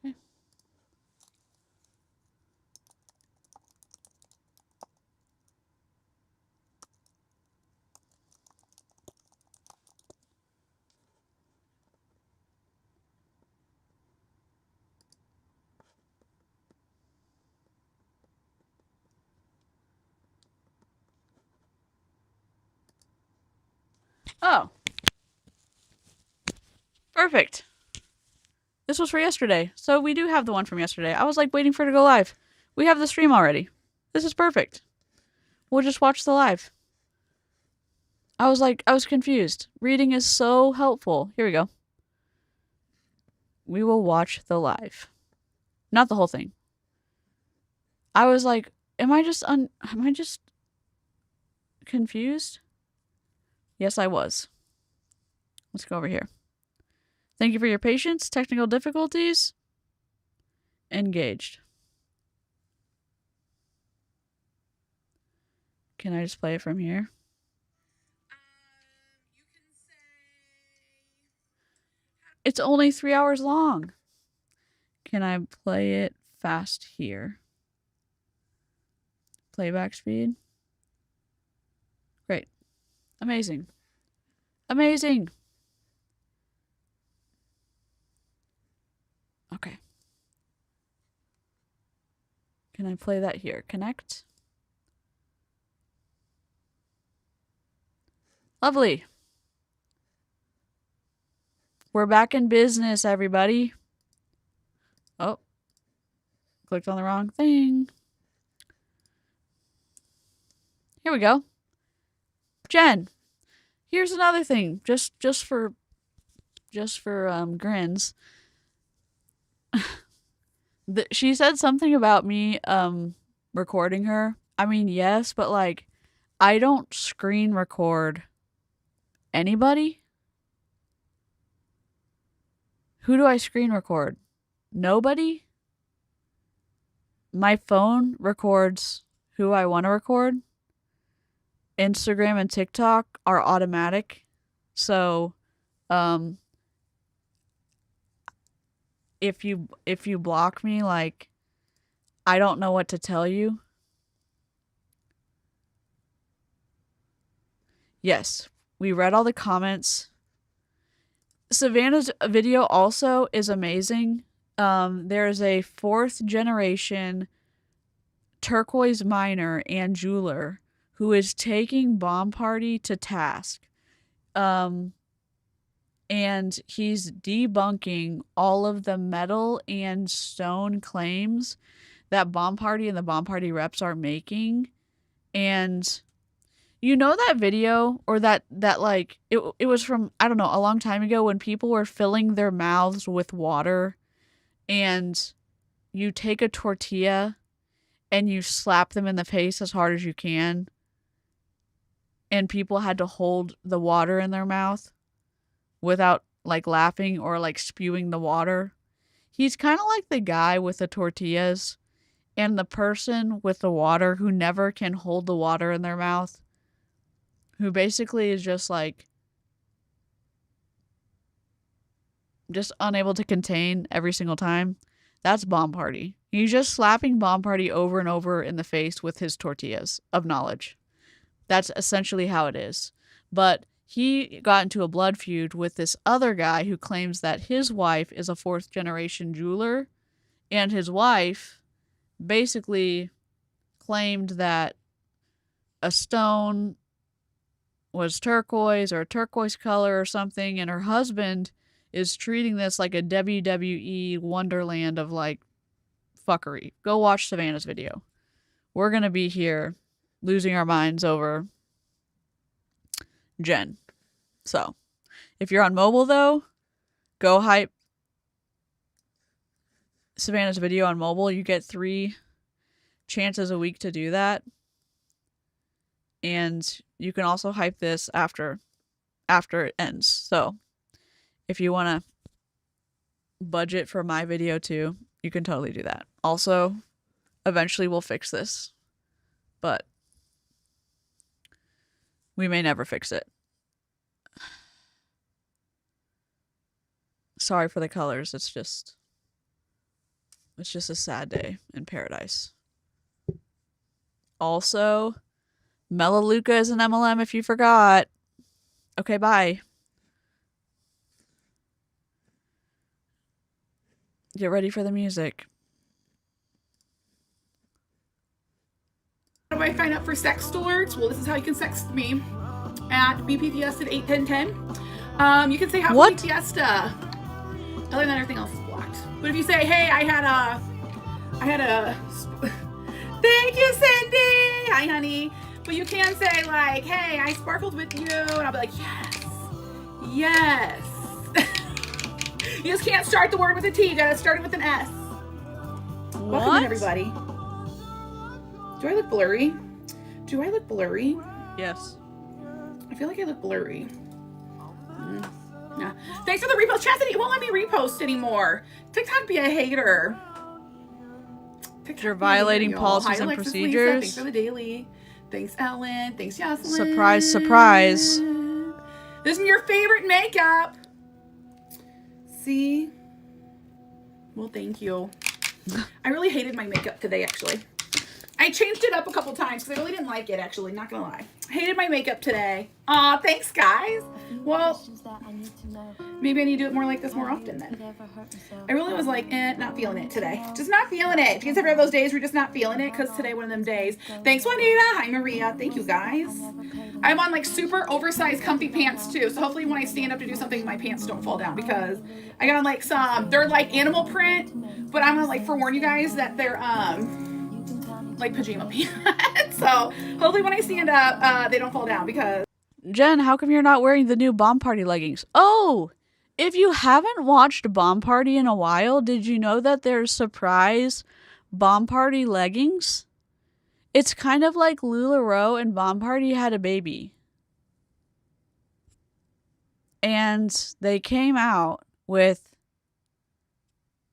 Okay. Oh, perfect. This was for yesterday. So we do have the one from yesterday. I was like waiting for it to go live. We have the stream already. This is perfect. We'll just watch the live. I was confused. Reading is so helpful. Here we go. We will watch the live. Not the whole thing. I was like, am I just confused? Yes, I was. Let's go over here. Thank you for your patience. Technical difficulties. Engaged. Can I just play it from here? It's only 3 hours long. Can I play it fast here? Playback speed. Great. Amazing. Amazing. Okay. Can I play that here? Connect. Lovely. We're back in business, everybody. Oh. Clicked on the wrong thing. Here we go. Jen, here's another thing. Just for grins. She said something about me recording her. I mean, yes, but like I don't screen record anybody. Who do I screen record? Nobody? My phone records who I want to record. Instagram and TikTok are automatic. So, if you block me, like, I don't know what to tell you. Yes, we read all the comments. Savannah's video also is amazing. There is a 4th generation turquoise miner and jeweler who is taking Bomb Party to task. And he's debunking all of the metal and stone claims that Bomb Party and the Bomb Party reps are making. And you know that video, or that like it was from, I don't know, a long time ago, when people were filling their mouths with water, and you take a tortilla and you slap them in the face as hard as you can, and people had to hold the water in their mouth without like laughing or like spewing the water. He's kind of like the guy with the tortillas and the person with the water who never can hold the water in their mouth, who basically is just like just unable to contain every single time. That's Bomb Party. He's just slapping Bomb Party over and over in the face with his tortillas of knowledge. That's essentially how it is. But he got into a blood feud with this other guy who claims that his wife is a 4th generation jeweler, and his wife basically claimed that a stone was turquoise or a turquoise color or something, and her husband is treating this like a WWE wonderland of like fuckery. Go watch Savannah's video. We're gonna be here losing our minds over Jen. So if you're on mobile though, go hype Savannah's video on mobile. You get 3 chances a week to do that. And you can also hype this after it ends. So if you want to budget for my video too, you can totally do that. Also, eventually we'll fix this, but we may never fix it. Sorry for the colors. It's just a sad day in paradise. Also, Melaleuca is an MLM if you forgot. Okay, bye. Get ready for the music. How do I sign up for sext alerts? Well, this is how you can sext me at BPFiesta at 81010. You can say Happy Fiesta. Other than that, everything else is blocked. But if you say, hey, I had a thank you, Cindy. Hi, honey. But you can say like, hey, I sparkled with you, and I'll be like, yes. You just can't start the word with a T. You gotta start it with an S. What? Welcome in, everybody. Do I look blurry? Yes. I feel like I look blurry. Yeah. Thanks for the repost. Chastity, it won't let me repost anymore. TikTok be a hater. You're violating policies and Alexis, procedures. Lisa. Thanks for the daily. Thanks, Ellen. Thanks, Jocelyn. Surprise, surprise. This is your favorite makeup. See? Well, thank you. I really hated my makeup today, actually. I changed it up a couple times because I really didn't like it, actually. Not gonna lie. I hated my makeup today. Aw, thanks, guys. Well, maybe I need to do it more like this more often then. I really was like, not feeling it today. Just not feeling it. Do you guys ever have those days where you're just not feeling it? Because today, one of them days. Thanks, Juanita. Hi, Maria. Thank you, guys. I'm on like super oversized comfy pants too. So hopefully when I stand up to do something, my pants don't fall down because I got on like they're like animal print, but I'm gonna like forewarn you guys that they're like pajama pants. So hopefully when I stand up, they don't fall down because. Jen, how come you're not wearing the new Bomb Party leggings? Oh, if you haven't watched Bomb Party in a while, did you know that there's surprise Bomb Party leggings? It's kind of like LuLaRoe and Bomb Party had a baby. And they came out with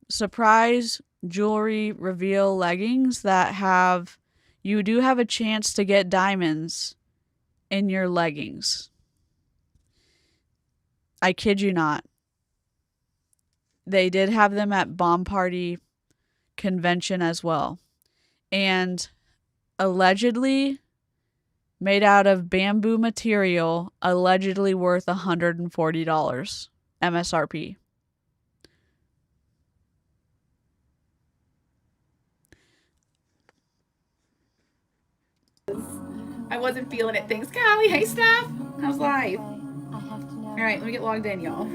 surprise jewelry reveal leggings that you do have a chance to get diamonds in your leggings. I kid you not. they did have them at Bomb Party convention as well. And allegedly made out of bamboo material, allegedly worth $140 MSRP. I wasn't feeling it. Thanks, Callie. Hey, Steph. How's life? All right, let me get logged in, y'all.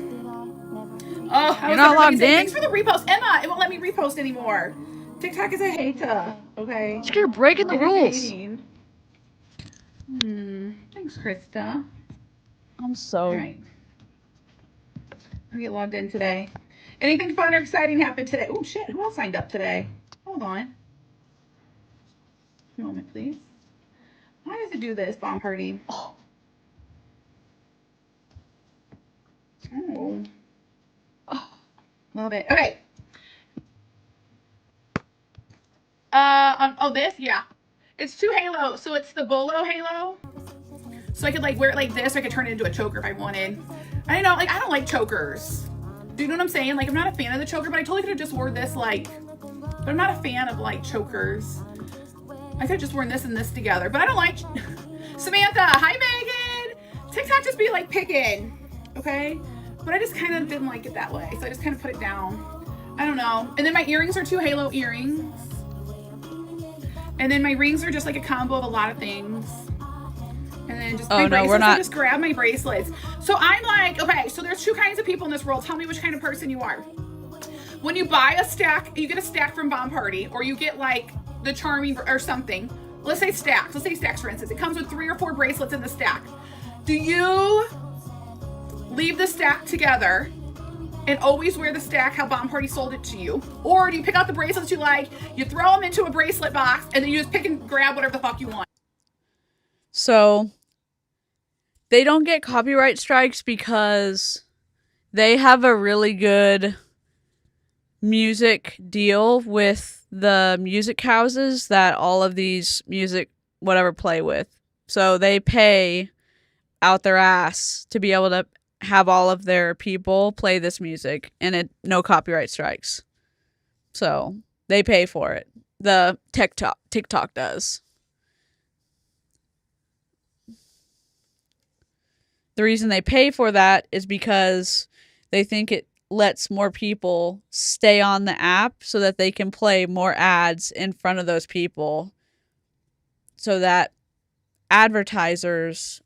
Oh, you're not logged in? Thanks for the repost. Emma, it won't let me repost anymore. TikTok is a hater. Okay. You're breaking the rules. Thanks, Krista. I'm so... All right. Let me get logged in today. Anything fun or exciting happened today? Oh, shit. Who else signed up today? Hold on. A moment, please. Why does it do this, Bomb Party? Oh. Love it. Okay. This? Yeah. It's 2 halos. So it's the Bolo halo. So I could like wear it like this, or I could turn it into a choker if I wanted. I don't know, like I don't like chokers. Do you know what I'm saying? Like I'm not a fan of the choker, but I totally could have just wore this like, but I'm not a fan of like chokers. I could have just worn this and this together, but I don't like Samantha. Hi, Megan. TikTok just be like picking, okay? But I just kind of didn't like it that way, so I just kind of put it down. I don't know. And then my earrings are 2 halo earrings. And then my rings are just like a combo of a lot of things. And then just my bracelets, I just grab my bracelets. So I'm like, okay, so there's 2 kinds of people in this world. Tell me which kind of person you are. When you buy a stack, you get a stack from Bomb Party, or you get like the Charming or something. Let's say stacks. Let's say stacks, for instance. It comes with 3 or 4 bracelets in the stack. Do you leave the stack together and always wear the stack how Bomb Party sold it to you? Or do you pick out the bracelets you like, you throw them into a bracelet box, and then you just pick and grab whatever the fuck you want? So they don't get copyright strikes because they have a really good music deal with the music houses that all of these music whatever play with. So they pay out their ass to be able to have all of their people play this music, and no copyright strikes. So they pay for it. The TikTok does. The reason they pay for that is because they think it lets more people stay on the app so that they can play more ads in front of those people, so that advertisers,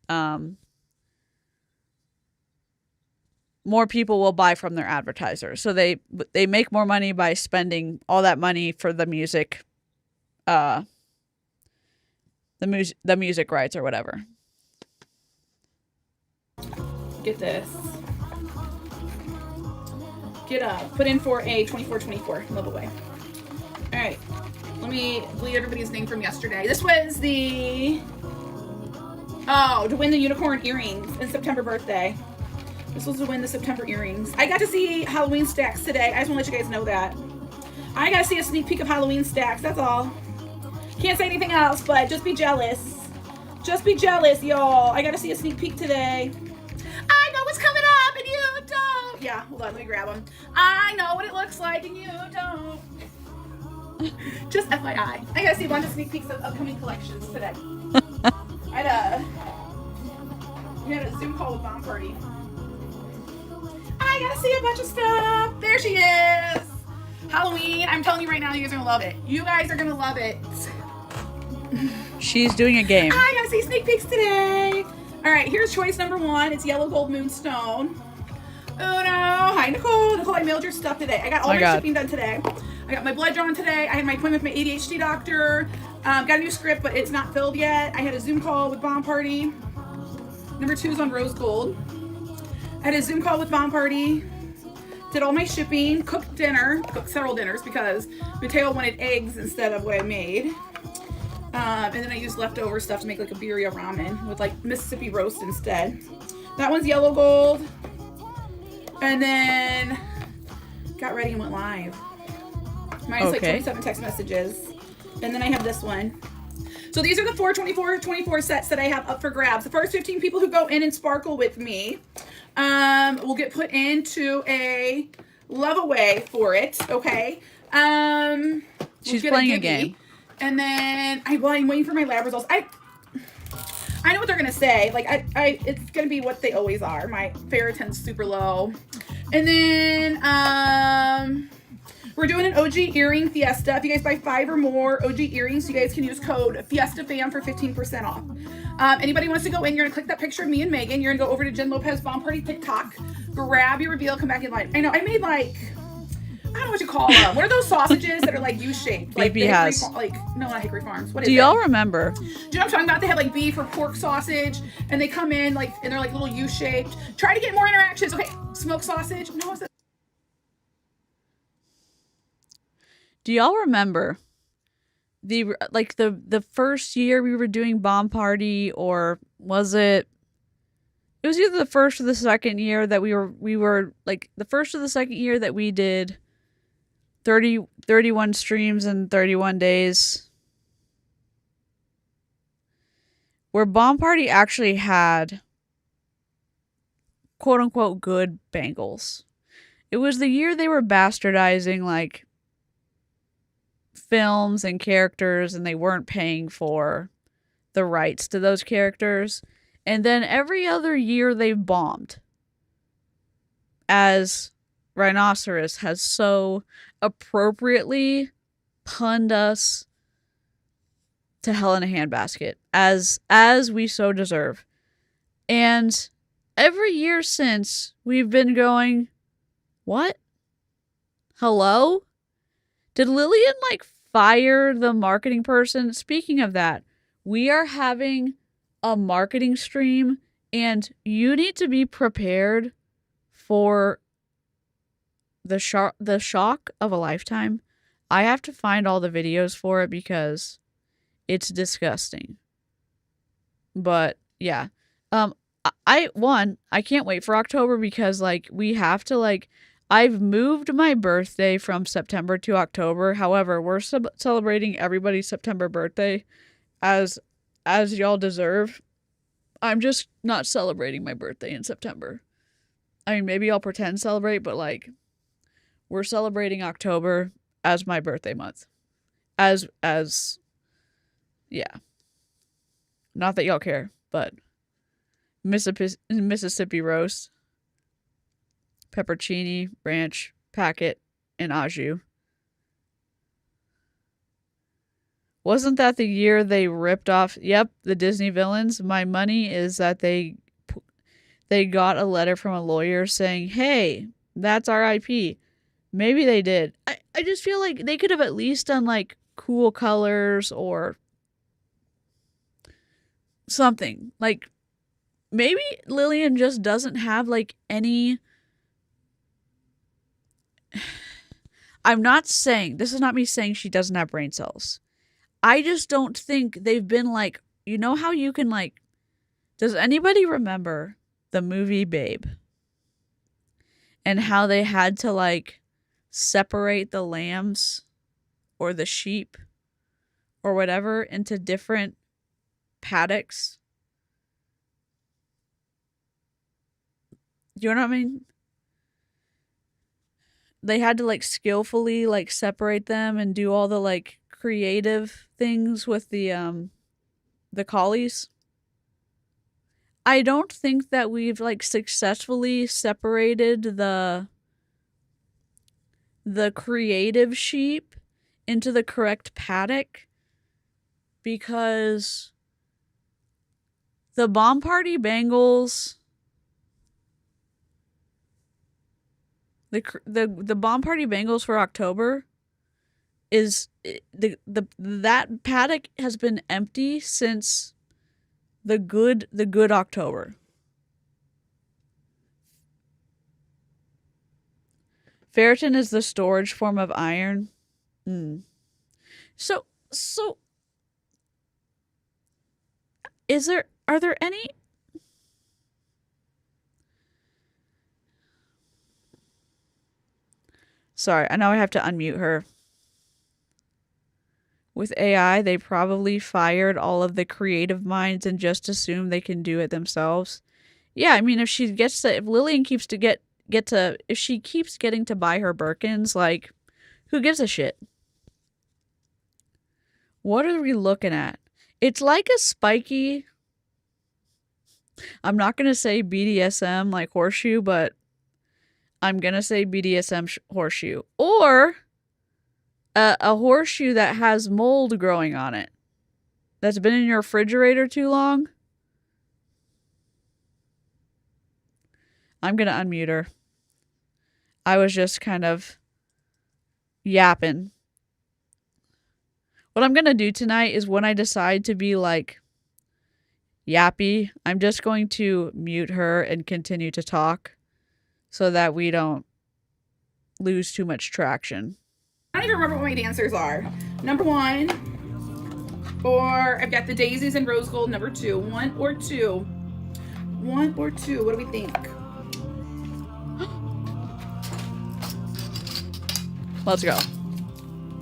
more people will buy from their advertisers. So they make more money by spending all that money for the music, the music rights or whatever. Get this. Get up. Put in for a 2424 love away. All right. Let me delete everybody's name from yesterday. This was the... Oh, to win the unicorn earrings in September birthday. This was to win the September earrings. I got to see Halloween stacks today. I just want to let you guys know that. I got to see a sneak peek of Halloween stacks. That's all. Can't say anything else, but just be jealous. Just be jealous, y'all. I got to see a sneak peek today. I know what's coming up and you don't. Yeah, hold on. Let me grab them. I know what it looks like and you don't. Just FYI. I got to see a bunch of sneak peeks of upcoming collections today. We had a Zoom call with Bomb Party. I gotta see a bunch of stuff. There she is. Halloween. I'm telling you right now, you guys are gonna love it. You guys are gonna love it. She's doing a game. I gotta see sneak peeks today. All right, here's choice number 1. It's yellow gold moonstone. Oh no. Hi, Nicole. Nicole, I mailed your stuff today. I got all my shipping done today. I got my blood drawn today. I had my appointment with my ADHD doctor. Got a new script, but it's not filled yet. I had a Zoom call with Bomb Party. Number 2 is on rose gold. I had a Zoom call with Bomb Party. Did all my shipping. Cooked dinner. Cooked several dinners because Mateo wanted eggs instead of what I made. And then I used leftover stuff to make like a birria ramen with like Mississippi roast instead. That one's yellow gold. And then got ready and went live. Mine's like 27 text messages. And then I have this one. So these are the 424 sets that I have up for grabs. The first 15 people who go in and sparkle with me will get put into a love away for it. Okay. She's playing a game. And then I'm waiting for my lab results. I know what they're gonna say. Like it's gonna be what they always are. My ferritin's super low. And then we're doing an OG earring fiesta. If you guys buy 5 or more OG earrings, you guys can use code FIESTAFAM for 15% off. Anybody wants to go in, you're gonna click that picture of me and Megan. You're gonna go over to Jen Lopez Bomb Party TikTok, grab your reveal, come back in line. I know I made like, I don't know what you call them. What are those sausages that are like U-shaped? Like BB has. No, not Hickory Farms. What is Do it? y'all remember? Do you know what I'm talking about? They have like beef or pork sausage, and they come in like, and they're like little U-shaped. Try to get more interactions. Okay, smoked sausage. No, is it? Do y'all remember the first year we were doing Bomb Party, or was it? It was either the first or the second year that we were like the first or the second year that we did 31 streams in 31 days. Where Bomb Party actually had quote unquote good bangles. It was the year they were bastardizing like films and characters, and they weren't paying for the rights to those characters. And then every other year they've bombed, as Rhinoceros has so appropriately punned us to hell in a handbasket, as we so deserve. And every year since, we've been going, what? Hello? Did Lillian like fire the marketing person? Speaking of that, we are having a marketing stream, and you need to be prepared for the shock of a lifetime. I have to find all the videos for it because it's disgusting. But yeah, I can't wait for October because like we have to like. I've moved my birthday from September to October. However, we're celebrating everybody's September birthday as y'all deserve. I'm just not celebrating my birthday in September. I mean, maybe I'll pretend celebrate, but like we're celebrating October as my birthday month. As yeah. Not that y'all care, but Mississippi roast, peppercini, ranch, packet, and au jus. Wasn't that the year they ripped off, yep, the Disney villains? My money is that they got a letter from a lawyer saying, hey, that's our IP. Maybe they did. I just feel like they could have at least done like cool colors or something. Like maybe Lillian just doesn't have like any... I'm not saying, this is not me saying she doesn't have brain cells. I just don't think they've been like, you know how you can like, does anybody remember the movie Babe? And how they had to like separate the lambs or the sheep or whatever into different paddocks? You know what I mean? They had to like skillfully like separate them and do all the like creative things with the collies. I don't think that we've like successfully separated the creative sheep into the correct paddock, because the Bomb Party Bengals, the Bomb Party Bengals for October is that paddock has been empty since the good October. Ferritin is the storage form of iron. So are there any... Sorry, I know I have to unmute her. With AI, they probably fired all of the creative minds and just assume they can do it themselves. Yeah, I mean, if Lillian keeps she keeps getting to buy her Birkins, like, who gives a shit? What are we looking at? It's like a spiky, I'm not going to say BDSM like horseshoe, but I'm going to say BDSM horseshoe. Or a horseshoe that has mold growing on it. That's been in your refrigerator too long. I'm going to unmute her. I was just kind of yapping. What I'm going to do tonight is when I decide to be like yappy, I'm just going to mute her and continue to talk so that we don't lose too much traction. I don't even remember what my dancers are. Number 1, or I've got the daisies and rose gold. Number 2, 1 or 2. 1 or 2. What do we think? Let's go.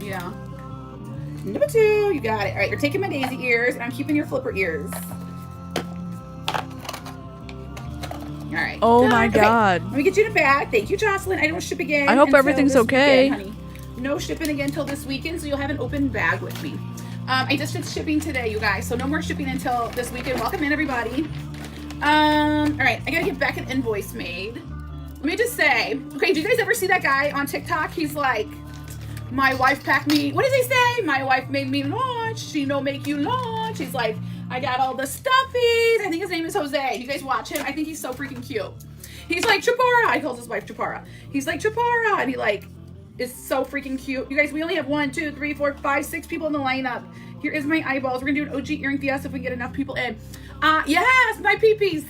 Yeah. Number 2, you got it. All right, you're taking my daisy ears, and I'm keeping your flipper ears. All right. Oh my God. Let me get you in a bag. Thank you, Jocelyn. I don't ship again. I hope everything's okay. Weekend, honey. No shipping again until this weekend, so you'll have an open bag with me. I just did shipping today, you guys, so no more shipping until this weekend. Welcome in, everybody. All right, I gotta get back an invoice made. Let me just say, okay, do you guys ever see that guy on TikTok? He's like, my wife packed me, what does he say? My wife made me lunch. She no make you lunch. He's like, I got all the stuffies. I think his name is Jose. You guys watch him? I think he's so freaking cute. He's like Chapara. He calls his wife Chapara. He's like Chapara, and he like is so freaking cute. You guys, we only have 1, 2, 3, 4, 5, 6 people in the lineup. Here is my eyeballs. We're gonna do an OG earring fiesta if we can get enough people in. Yes, my peepees.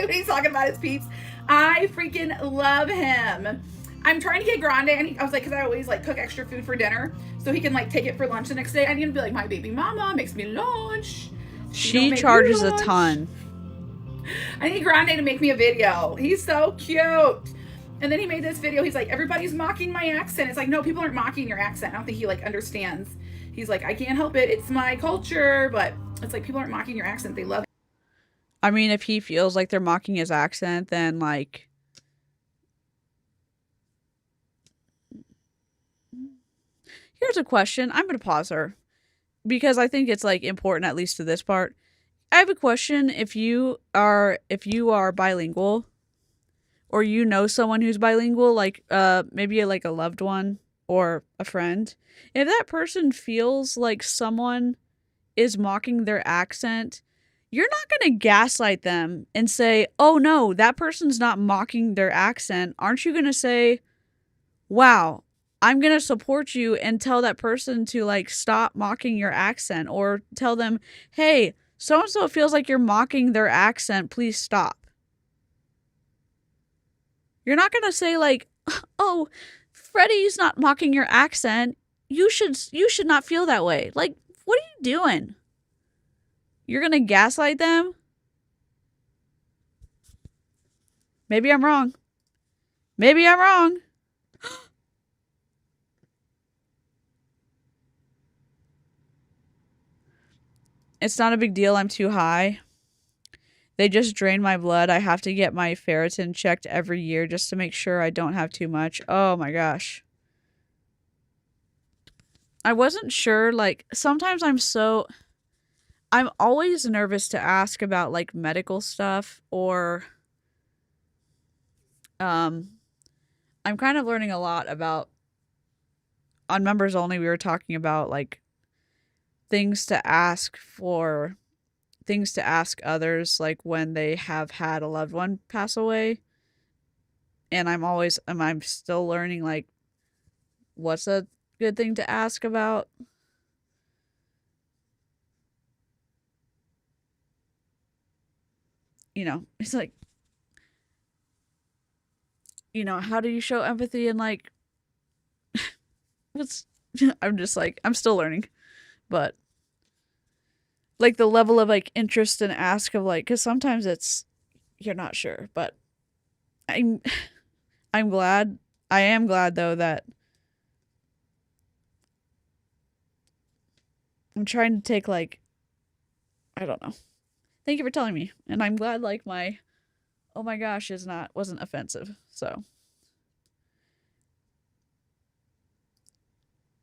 He's talking about his peeps. I freaking love him. I'm trying to get Grande, and I was like, because I always like cook extra food for dinner, so he can like take it for lunch the next day. I need to be like, my baby mama makes me lunch. She charges a ton. I need Grande to make me a video. He's so cute. And then he made this video. He's like, everybody's mocking my accent. It's like, no, people aren't mocking your accent. I don't think he like understands. He's like, I can't help it. It's my culture. But it's like, people aren't mocking your accent. They love it. I mean, if he feels like they're mocking his accent, then like, here's a question. I'm going to pause her because I think it's like important, at least to this part. I have a question. If you are bilingual, or you know someone who's bilingual, like maybe like a loved one or a friend, if that person feels like someone is mocking their accent, you're not going to gaslight them and say, oh no, that person's not mocking their accent. Aren't you going to say, wow, I'm going to support you and tell that person to like stop mocking your accent, or tell them, hey, so-and-so feels like you're mocking their accent. Please stop. You're not going to say like, oh, Freddie's not mocking your accent. You should not feel that way. Like, what are you doing? You're going to gaslight them? Maybe I'm wrong. Maybe I'm wrong. It's not a big deal. I'm too high. They just drain my blood. I have to get my ferritin checked every year just to make sure I don't have too much. Oh my gosh. I wasn't sure. Like, sometimes I'm always nervous to ask about like medical stuff, or I'm kind of learning a lot about, on members only, we were talking about like things to ask others, like when they have had a loved one pass away. And I'm still learning like what's a good thing to ask about. You know, it's like, you know, how do you show empathy, and like I'm just like, I'm still learning, but like the level of like interest and ask of like, because sometimes you're not sure, but I am glad though that I'm trying to take like, I don't know. Thank you for telling me. And I'm glad like my oh my gosh wasn't offensive. So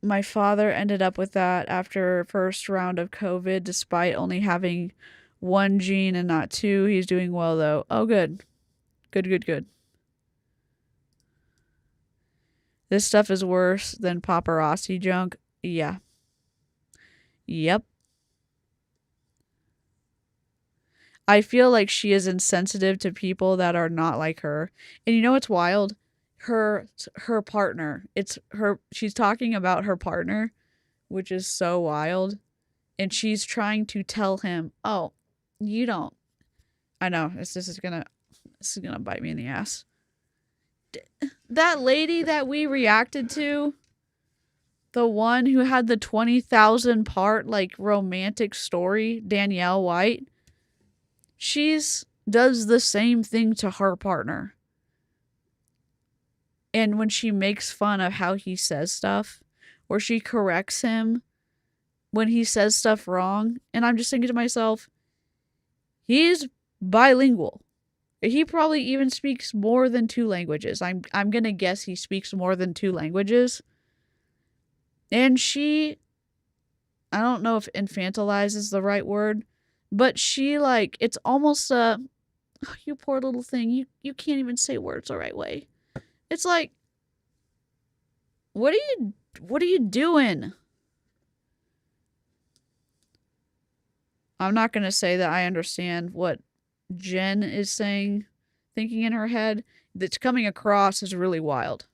my father ended up with that after first round of COVID, despite only having one gene and not two. He's doing well though. Oh, good. Good. This stuff is worse than paparazzi junk. Yeah. Yep. I feel like she is insensitive to people that are not like her. And you know what's wild? Her partner. She's talking about her partner, which is so wild. And she's trying to tell him, "Oh, you don't." I know. This is going to bite me in the ass. That lady that we reacted to, the one who had the 20,000 part like romantic story, Danielle White, does the same thing to her partner. And when she makes fun of how he says stuff, or she corrects him when he says stuff wrong, and I'm just thinking to myself, he's bilingual. He probably even speaks more than 2 languages. I'm going to guess he speaks more than 2 languages. And she, I don't know if infantilize is the right word, but she like, it's almost oh, you poor little thing. You can't even say words the right way. It's like, what are you doing? I'm not going to say that I understand what Jen is saying, thinking in her head. That's coming across is really wild.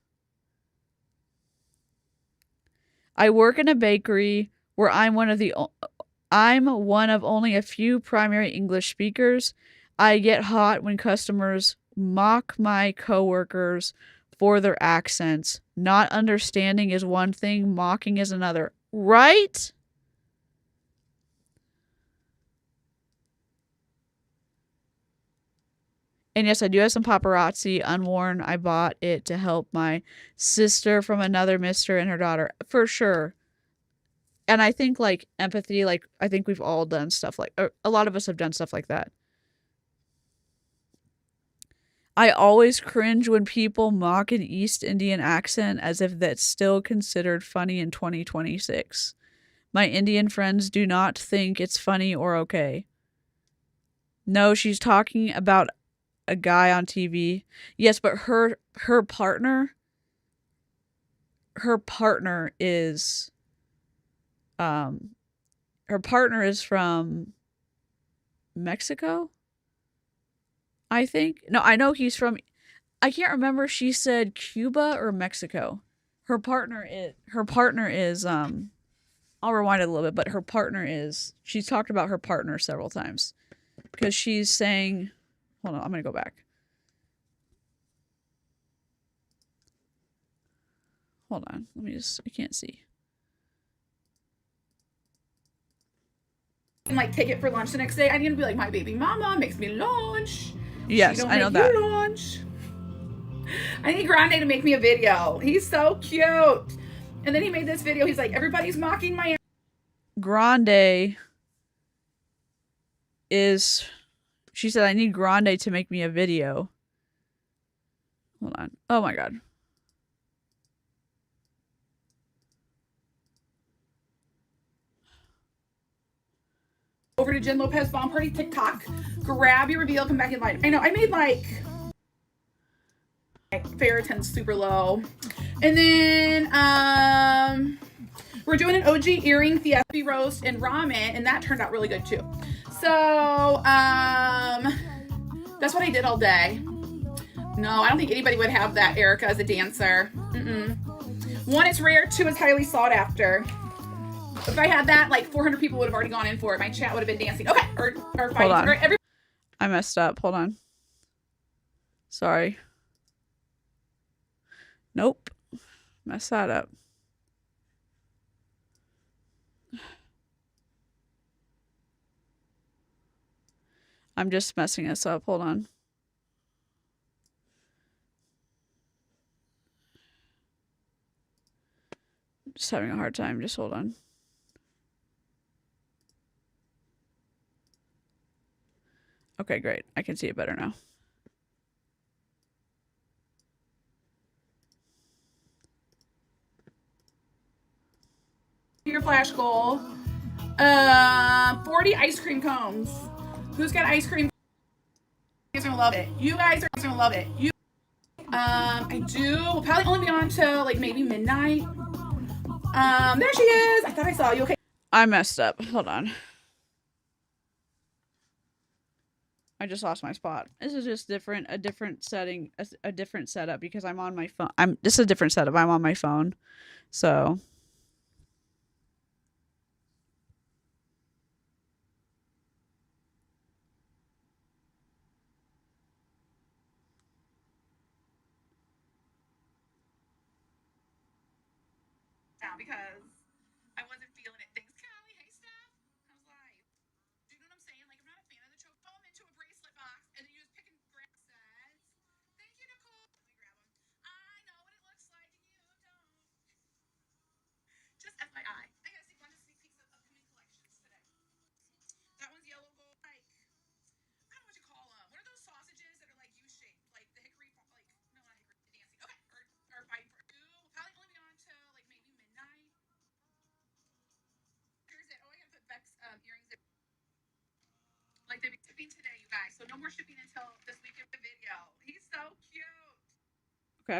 I work in a bakery where I'm one of only a few primary English speakers. I get hot when customers mock my coworkers for their accents. Not understanding is one thing, mocking is another. Right? And yes, I do have some paparazzi unworn. I bought it to help my sister from another mister and her daughter. For sure. And I think like empathy, like I think we've all done stuff like, or a lot of us have done stuff like that. I always cringe when people mock an East Indian accent as if that's still considered funny in 2026. My Indian friends do not think it's funny or okay. No, she's talking about a guy on TV. Yes, but her partner is her partner is from Mexico, I think. No, I know he's from, I can't remember if she said Cuba or Mexico. Her partner is I'll rewind it a little bit, but she's talked about her partner several times. Because she's saying, hold on, I'm going to go back. Hold on, I can't see. And like take it for lunch the next day. I'm gonna be like, my baby mama makes me lunch. Yes, I know that. Lunch. I need Grande to make me a video. He's so cute. And then he made this video. He's like, everybody's mocking my. Grande is. She said, I need Grande to make me a video. Hold on. Oh my god. Over to Jen Lopez Bomb Party TikTok. Grab your reveal, come back in line. I know, I made like ferritin's super low. And then we're doing an OG earring theaspy roast and ramen, and that turned out really good too. So that's what I did all day. No, I don't think anybody would have that, Erica, as a dancer. One, it's rare. 2, it's highly sought after. If I had that, like 400 people would have already gone in for it. My chat would have been dancing. Okay, or fighting. Hold on. Or I messed up. Hold on. Sorry. Nope. Messed that up. I'm just messing this up. Hold on. Just having a hard time. Just hold on. Okay, great. I can see it better now. flash goal. 40 ice cream cones. Who's got ice cream? You guys are gonna love it. You guys are gonna love it. I do. We'll probably only be on till like maybe midnight. There she is. I thought I saw you. Okay. I messed up. Hold on. I just lost my spot. This is just a different setting, a different setup because I'm on my phone. This is a different setup. I'm on my phone. So. Because I wasn't feeling it. Thanks, Callie. Hey, Steph. How's life? Do you know what I'm saying? Like, I'm not a fan of the choke. Throw them into a bracelet box, and then you just pick and grab sets. Thank you, Nicole. Let me grab them. I know what it looks like, and you don't. Just FYI. I gotta see one of the sneak peeks of upcoming collections today. That one's yellow gold. Like, I don't know what you call them. What are those sausages that are like U-shaped? Like the hickory, like, no, not hickory, dancing. Okay, or fighting for two. We'll probably only be on till like maybe midnight. Here's it. Oh, I gotta put Beck's earrings in. Like, they'll be shipping today, you guys. So no more shipping until this week of the video. He's so cute. Okay,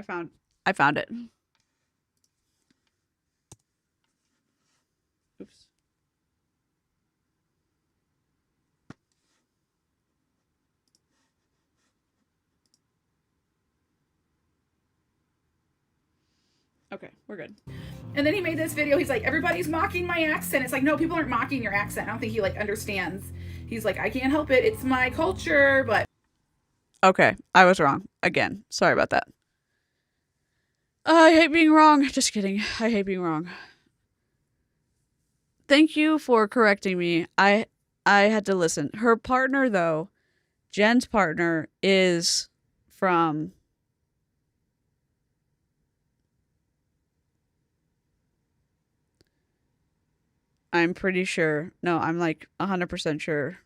I found it. Oops. Okay, we're good. And then he made this video. He's like, everybody's mocking my accent. It's like, no, people aren't mocking your accent. I don't think he like understands. He's like, I can't help it. It's my culture. But Okay, I was wrong again. Sorry about that. I hate being wrong. Just kidding. I hate being wrong. Thank you for correcting me. I had to listen. Her partner, though, Jen's partner, is from... I'm pretty sure. No, I'm like 100% sure.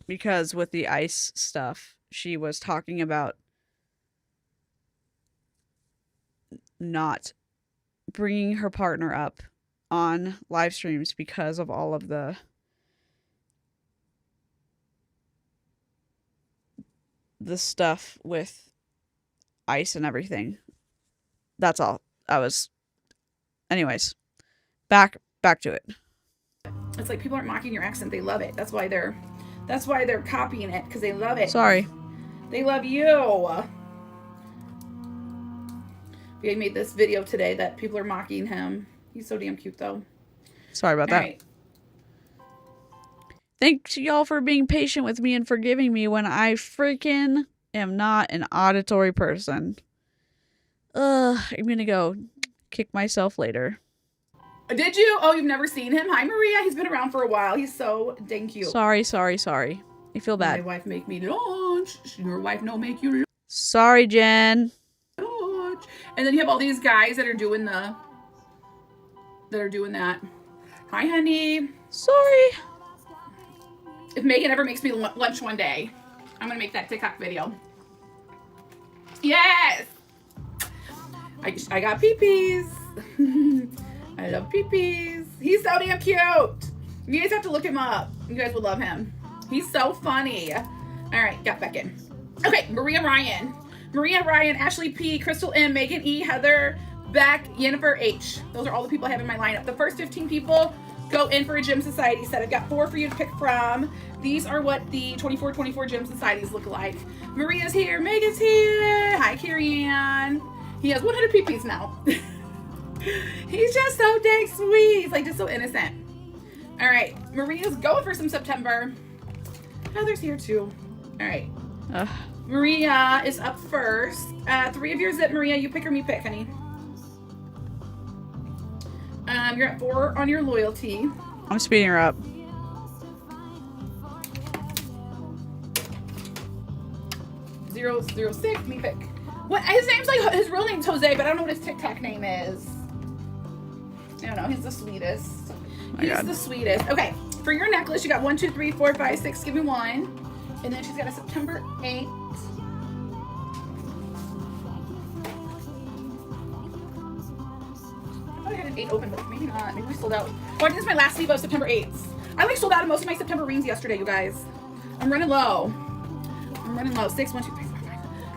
Because with the ice stuff, she was talking about not bringing her partner up on live streams because of all of the stuff with ice and everything. That's all. Anyways, back to it. It's like people aren't mocking your accent. They love it. That's why they're copying it, because they love it. Sorry. They love you. We made this video today that people are mocking him. He's so damn cute, though. Sorry about that. Right. Thanks y'all for being patient with me and forgiving me when I freaking am not an auditory person. I'm gonna go kick myself later. Did you? Oh, you've never seen him? Hi, Maria. He's been around for a while. He's so dang cute. Sorry. I feel bad. My wife make me lunch. Your wife no make you lunch. Sorry, Jen. And then you have all these guys that are doing that. Hi, honey. Sorry. If Megan ever makes me lunch one day, I'm gonna make that TikTok video. Yes. I got peepees. I love peepees. He's so damn cute. You guys have to look him up. You guys would love him. He's so funny. All right, got back in. Okay, Maria Ryan, Ashley P, Crystal M, Megan E, Heather, Beck, Yennefer H. Those are all the people I have in my lineup. The first 15 people go in for a Gym Society set. I've got 4 for you to pick from. These are what the 24 Gym Societies look like. Maria's here. Megan's here. Hi, Carrie Ann. He has 100 peepees now. He's just so dang sweet. He's like just so innocent. All right, Maria's going for some September. Heather's here too. All right. Maria is up first. 3 of your zip, Maria. You pick or me pick, honey. You're at 4 on your loyalty. I'm speeding her up. 006, me pick. What? His name's like, his real name's Jose, but I don't know what his TikTok name is. I don't know. He's the sweetest. He's the sweetest. Okay, for your necklace, you got 1, 2, 3, 4, 5, 6. Give me 1. And then she's got a September 8th. 8 open, but maybe not. Maybe we sold out. Oh, I think this is my last sleeve of September 8th. I like sold out of most of my September rings yesterday, you guys. I'm running low. 6, 1, 2, 3, 4,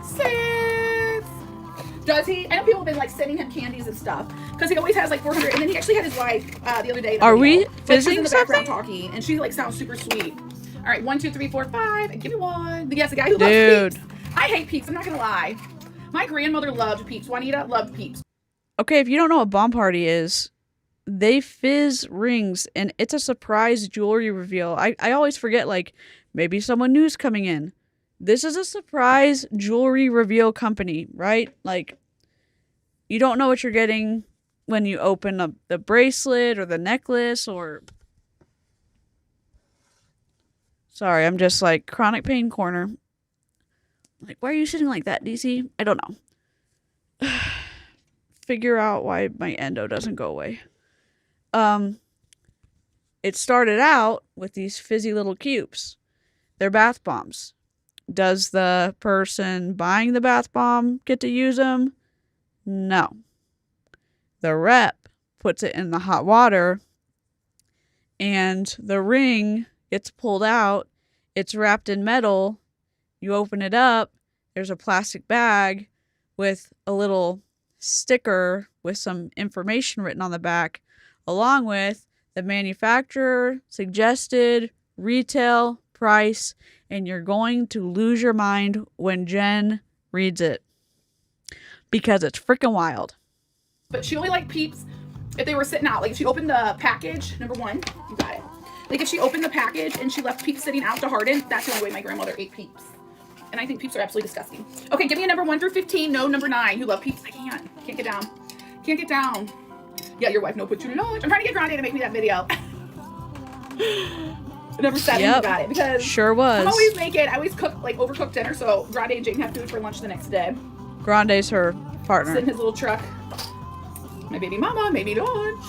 5, 6. Does he? I know people have been like sending him candies and stuff because he always has like 400. And then he actually had his wife the other day. Are we fizzing in the background talking, and she like sounds super sweet. All right, 1, 2, 3, 4, 5. Give me one. Yes, the guy who loves Peeps. I hate Peeps. I'm not gonna lie. My grandmother loved Peeps. Juanita loved Peeps. Okay, if you don't know what Bomb Party is, they fizz rings, and it's a surprise jewelry reveal. I always forget, like, maybe someone new's coming in. This is a surprise jewelry reveal company, right? Like, you don't know what you're getting when you open up the bracelet or the necklace or... Sorry, I'm just like, chronic pain corner. Like, why are you sitting like that, DC? I don't know. Figure out why my endo doesn't go away. It started out with these fizzy little cubes. They're bath bombs. Does the person buying the bath bomb get to use them? No. The rep puts it in the hot water, and the ring gets pulled out. It's wrapped in metal. You open it up. There's a plastic bag with a little sticker with some information written on the back, along with the manufacturer, suggested, retail, price, and you're going to lose your mind when Jen reads it. Because it's freaking wild. But she only liked Peeps if they were sitting out. Like if she opened the package, number one, you got it. Like if she opened the package and she left Peeps sitting out to harden, that's the only way my grandmother ate Peeps. And I think Peeps are absolutely disgusting. Okay, give me a number 1 through 15. No, number 9. Who love Peeps? I can't. Can't get down. Can't get down. Yeah, your wife no put you to lunch. I'm trying to get Grande to make me that video. Number 7, you got it. Because sure was. I always cook like overcooked dinner, so Grande and Jane have food for lunch the next day. Grande's her partner. Sit in his little truck. My baby mama made me lunch.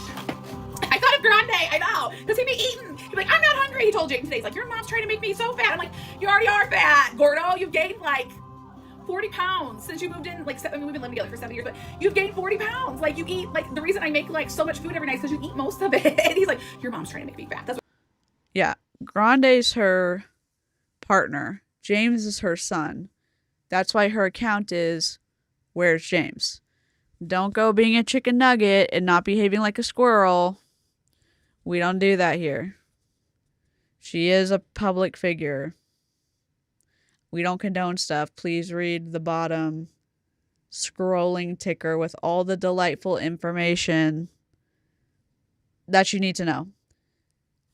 I thought of Grande, I know, because he'd be eating. He'd be like, I'm not hungry. He told Jane today, he's like, your mom's trying to make me so fat. I'm like, you already are fat, Gordo. You've gained like 40 pounds since you moved in. Like, I mean, we've been living together for 7 years, but you've gained 40 pounds. Like, you eat, like, the reason I make like so much food every night is because you eat most of it. And he's like, your mom's trying to make me fat. That's what. Yeah, Grande's her partner. James is her son. That's why her account is, where's James? Don't go being a chicken nugget and not behaving like a squirrel. We don't do that here. She is a public figure. We don't condone stuff. Please read the bottom scrolling ticker with all the delightful information that you need to know.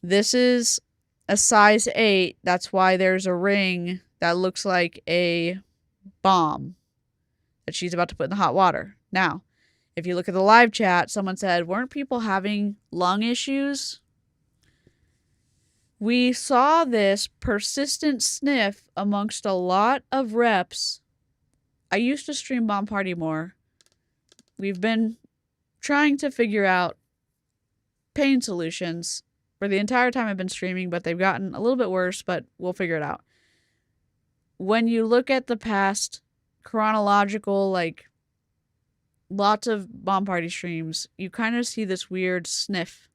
This is a size 8. That's why there's a ring that looks like a bomb that she's about to put in the hot water. Now, if you look at the live chat, someone said, weren't people having lung issues? We saw this persistent sniff amongst a lot of reps. I used to stream Bomb Party more. We've been trying to figure out pain solutions for the entire time I've been streaming, but they've gotten a little bit worse, but we'll figure it out. When you look at the past chronological, like, lots of Bomb Party streams, you kind of see this weird sniff.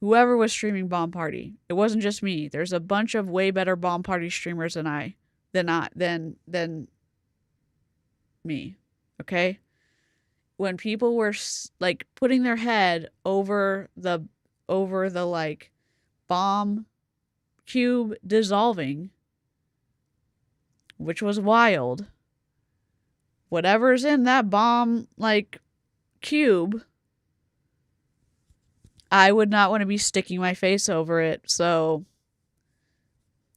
Whoever was streaming Bomb Party, it wasn't just me. There's a bunch of way better Bomb Party streamers than me. Okay? When people were like putting their head over the like bomb cube dissolving, which was wild. Whatever's in that bomb, like, cube, I would not want to be sticking my face over it. So,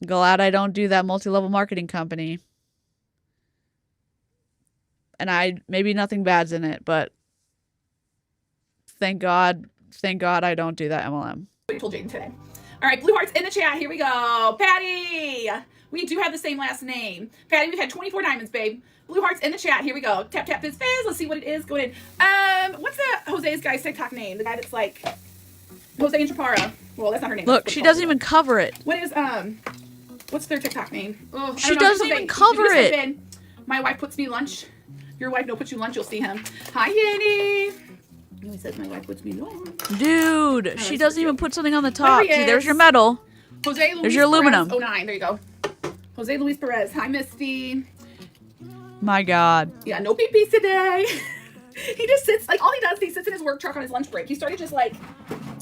glad I don't do that multi-level marketing company. And maybe nothing bad's in it, but thank God I don't do that MLM. I told Jaden today. All right, blue hearts in the chat. Here we go. Patty. We do have the same last name. Patty, we've had 24 diamonds, babe. Blue hearts in the chat. Here we go. Tap, tap, fizz, fizz. Let's see what it is. Go in. What's that Jose's guy's TikTok name? The guy that's like Jose and Chaparra. Well, that's not her name. Look, she doesn't even cover it. What is, what's their TikTok name? Oh, she doesn't even cover it. My wife puts me lunch. Your wife no puts you lunch. You'll see him. Hi, Yanny. He always says my wife puts me low. Dude, she doesn't even put something on the top. There he See, there's is. your metal. Jose Luis There's your aluminum. Perez 09. There you go. Jose Luis Perez. Hi, Misty. My God. Yeah, no pee-pees today. He just sits, like, all he does is he sits in his work truck on his lunch break. He started just, like,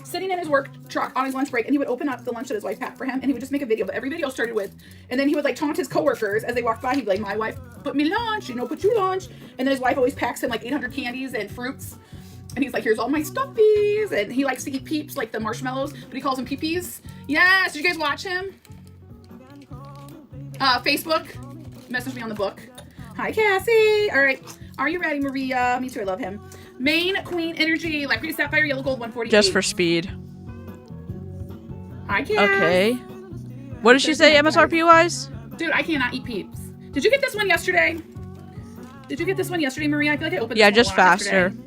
sitting in his work truck on his lunch break, and he would open up the lunch that his wife packed for him, and he would just make a video. But every video started with, and then he would, like, taunt his coworkers as they walked by. He'd be like, my wife put me lunch, put you lunch. And then his wife always packs him, like, 800 candies and fruits. And he's like, here's all my stuffies. And he likes to eat peeps, like the marshmallows, but he calls them pee-pees. Yes, did you guys watch him? Facebook, message me on the book. Hi, Cassie. All right. Are you ready, Maria? Me too. I love him. Main Queen Energy. Light Pretty Sapphire, Yellow Gold 148. Just for speed. Hi, Cass. Okay. What did she say MSRP-wise? Dude, I cannot eat peeps. Did you get this one yesterday? Did you get this one yesterday, Maria? I feel like I opened this Yeah, one just a lot faster. yesterday.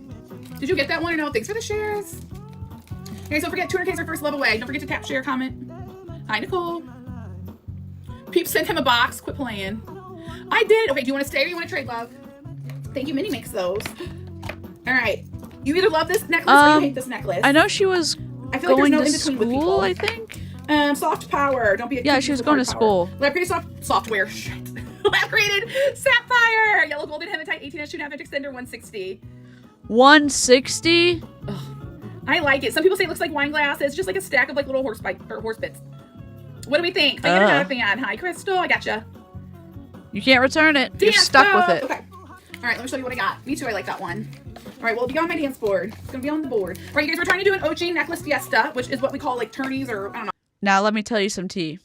Did you get that one or no? Thanks for the shares. Guys, don't forget 200K is our first level away. Don't forget to tap, share, comment. Hi, Nicole. Peeps sent him a box. Quit playing. I did. Okay, do you want to stay or you want to trade, love? Thank you. Minnie makes those. All right. You either love this necklace or you hate this necklace. I know she was I feel like going there's no to in-between with people. school, I think. Soft power. Don't be a Yeah, she was going to school. Lab created software. Shit. Lab created sapphire. Yellow golden hematite 18-inch 2.5 inch extender 160. 160? I like it. Some people say it looks like wine glass. It's just like a stack of like little horse bits. What do we think? Fan or not a fan? Hi, Crystal. I gotcha. You can't return it. You're stuck with it. Okay. All right, let me show you what I got. Me too, I like that one. All right, well, it'll be on my dance board. It's going to be on the board. All right, you guys, we're trying to do an OG necklace fiesta, which is what we call like tourneys or I don't know. Now let me tell you some tea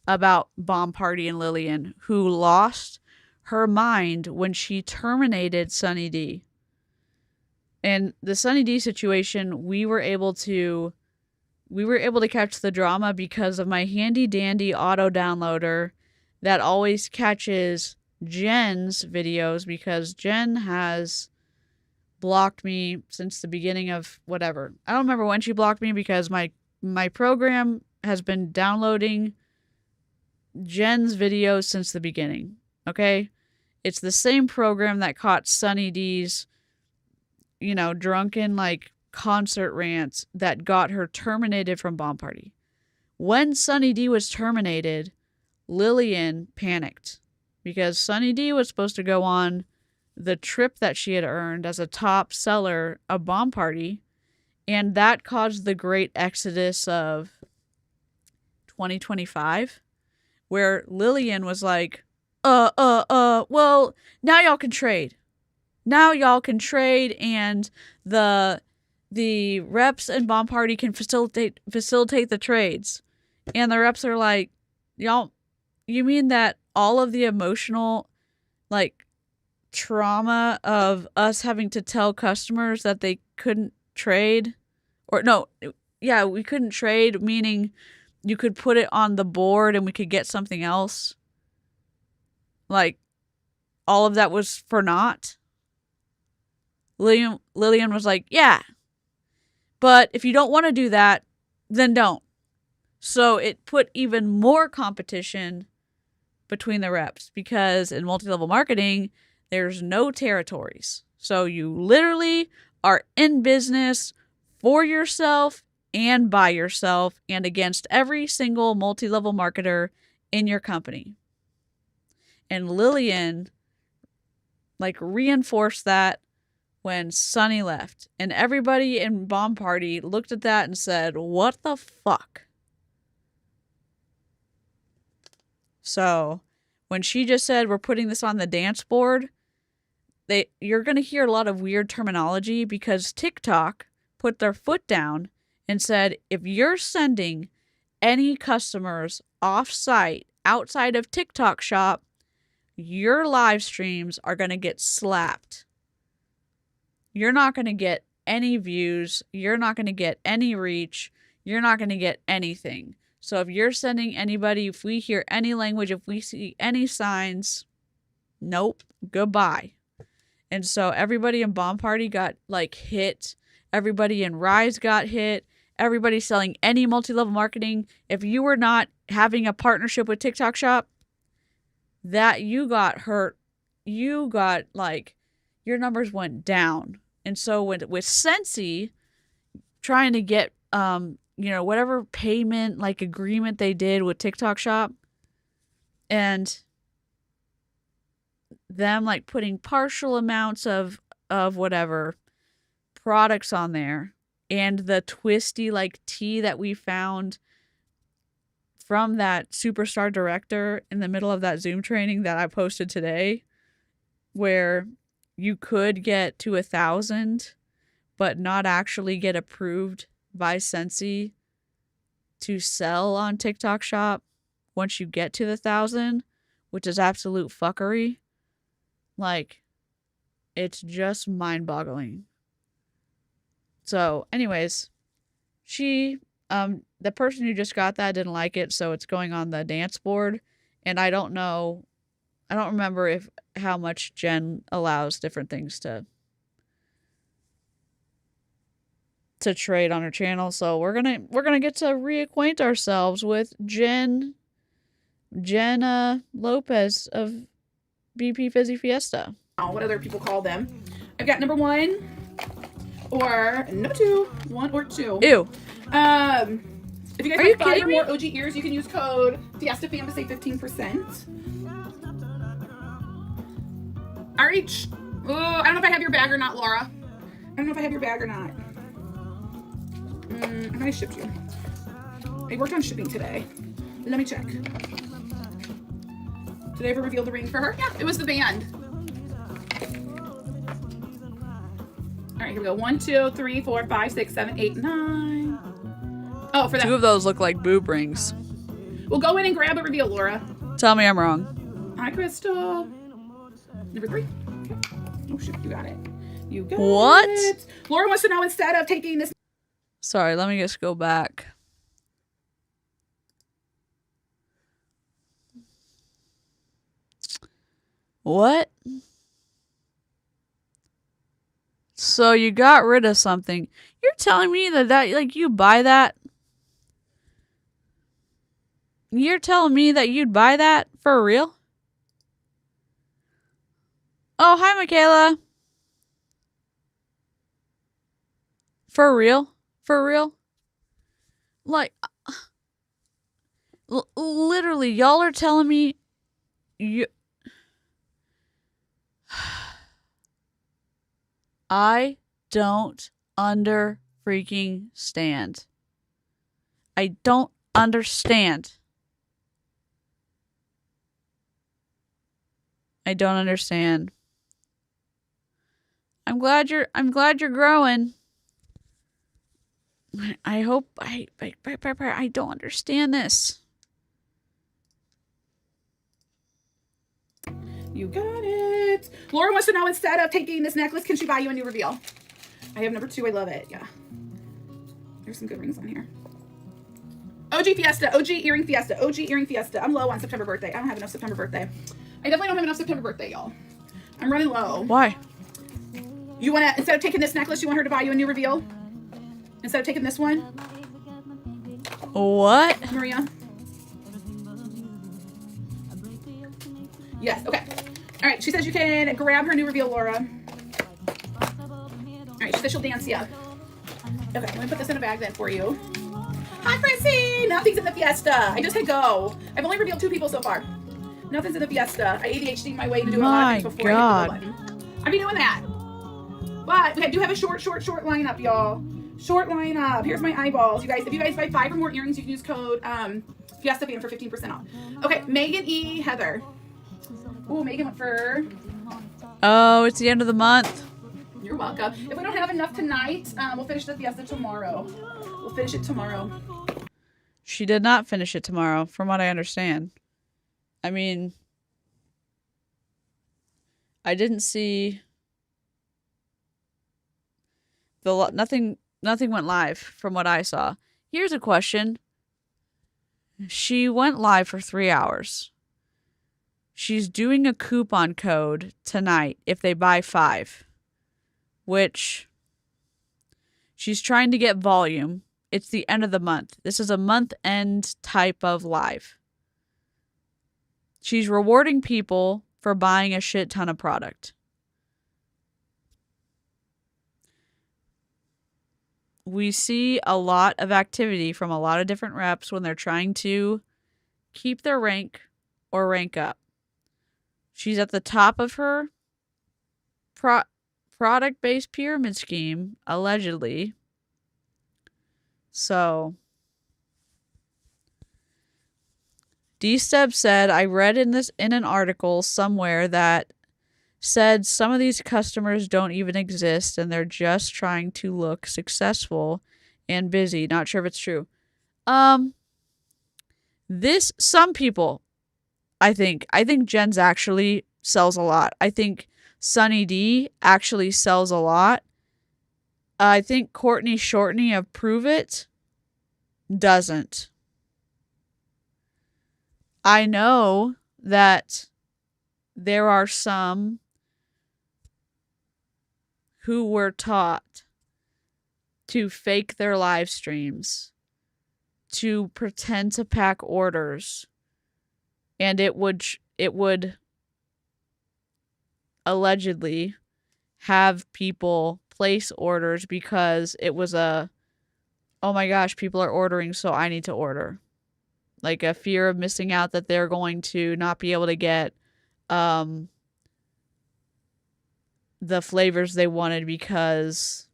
about Bomb Party and Lillian, who lost her mind when she terminated Sunny D. And the Sunny D situation, we were able to catch the drama because of my handy dandy auto downloader that always catches Jen's videos, because Jen has blocked me since the beginning of whatever. I don't remember when she blocked me because my program has been downloading Jen's videos since the beginning. Okay? It's the same program that caught Sunny D's, drunken like concert rants that got her terminated from Bomb Party. When Sunny D was terminated, Lillian panicked because Sunny D was supposed to go on the trip that she had earned as a top seller of Bomb Party, and that caused the great exodus of 2025, where Lillian was like, well, now y'all can trade. Now y'all can trade, and the reps and Bomb Party can facilitate the trades. And the reps are like, y'all, you mean that all of the emotional, like, trauma of us having to tell customers that they couldn't trade? Or no, yeah, we couldn't trade, meaning you could put it on the board and we could get something else. Like, all of that was for naught. Lillian was like, yeah, but if you don't want to do that, then don't. So it put even more competition between the reps, because in multi-level marketing, there's no territories. So you literally are in business for yourself and by yourself and against every single multi-level marketer in your company. And Lillian reinforced that when Sunny left. And everybody in Bomb Party looked at that and said, what the fuck? So when she just said, we're putting this on the dance board, you're going to hear a lot of weird terminology, because TikTok put their foot down and said, if you're sending any customers off-site outside of TikTok shop, your live streams are going to get slapped. You're not going to get any views. You're not going to get any reach. You're not going to get anything. So if you're sending anybody, if we hear any language, if we see any signs, nope, goodbye. And so everybody in Bomb Party got hit. Everybody in Rise got hit. Everybody selling any multi-level marketing. If you were not having a partnership with TikTok Shop, that you got hurt. You got your numbers went down And so with Sensi trying to get, whatever payment, like, agreement they did with TikTok Shop, and them, like, putting partial amounts of whatever products on there, and the twisty, like, tea that we found from that superstar director in the middle of that Zoom training that I posted today, where you could get to 1,000 but not actually get approved by Sensi to sell on TikTok Shop once you get to the 1,000, which is absolute fuckery. Like, it's just mind-boggling. So, anyways, the person who just got that didn't like it, so it's going on the dance board, and I don't remember how much Jen allows different things to trade on her channel. So we're gonna get to reacquaint ourselves with Jenna Lopez of BP Fizzy Fiesta. What other people call them? I've got number 1 or number 2, 1 or 2. Ew. If you guys buy 5 or more OG ears, you can use code FiestaFam to save 15%. RH. Oh, I don't know if I have your bag or not, Laura. I don't know if I have your bag or not. I might have shipped you. I worked on shipping today. Let me check. Did I ever reveal the ring for her? Yeah, it was the band. All right, here we go. 1, 2, 3, 4, 5, 6, 7, 8, 9. Oh, for that. 2 of those look like boob rings. We'll go in and grab a reveal, Laura. Tell me I'm wrong. Hi, Crystal. Number 3. Okay. Oh, shit, you got it. You got what? it. Laura wants to know, instead of taking this... Sorry, let me just go back. What? So you got rid of something. You're telling me that like, you buy that? You're telling me that you'd buy that for real? Oh, hi, Michaela. For real? For real? Like, literally, y'all are telling me I don't freaking stand. I don't understand. I don't understand. I'm glad you're growing. I hope I don't understand this. You got it. Laura wants to know, instead of taking this necklace, can she buy you a new reveal? I have number 2. I love it. Yeah. There's some good rings on here. OG Fiesta. OG Earring Fiesta. OG Earring Fiesta. I'm low on September birthday. I don't have enough September birthday. I definitely don't have enough September birthday, y'all. I'm running low. Why? You want to, instead of taking this necklace, you want her to buy you a new reveal? Instead of taking this one? What? Maria? Yes, okay. All right, she says you can grab her new reveal, Laura. All right, she says she'll dance you. Okay, let me put this in a bag then for you. Hi, Chrissy! Nothing's in the Fiesta. I just hit go. I've only revealed 2 people so far. Nothing's in the Fiesta. I ADHD'd my way to do a lot of things before I hit the button. I've been doing that. But I do have a short lineup, y'all. Short lineup. Here's my eyeballs. You guys, if you guys buy 5 or more earrings, you can use code FiestaFam for 15% off. Okay, Megan E. Heather. Ooh, Megan went for... Oh, it's the end of the month. You're welcome. If we don't have enough tonight, we'll finish the Fiesta tomorrow. We'll finish it tomorrow. She did not finish it tomorrow, from what I understand. I mean, I didn't see nothing went live from what I saw. Here's a question. She went live for 3 hours. She's doing a coupon code tonight if they buy 5, which she's trying to get volume. It's the end of the month. This is a month-end type of live. She's rewarding people for buying a shit ton of product. we see a lot of activity from a lot of different reps when they're trying to keep their rank or rank up. She's at the top of her product-based pyramid scheme, allegedly. So, D-Step said, I read in an article somewhere that said some of these customers don't even exist and they're just trying to look successful and busy. Not sure if it's true. Some people, I think Jen's actually sells a lot. I think Sunny D actually sells a lot. I think Courtney Shortney of Prove It doesn't. I know that there are some who were taught to fake their live streams, to pretend to pack orders, and it would allegedly have people place orders because it was oh my gosh, people are ordering, so I need to order. Like a fear of missing out, that they're going to not be able to get the flavors they wanted because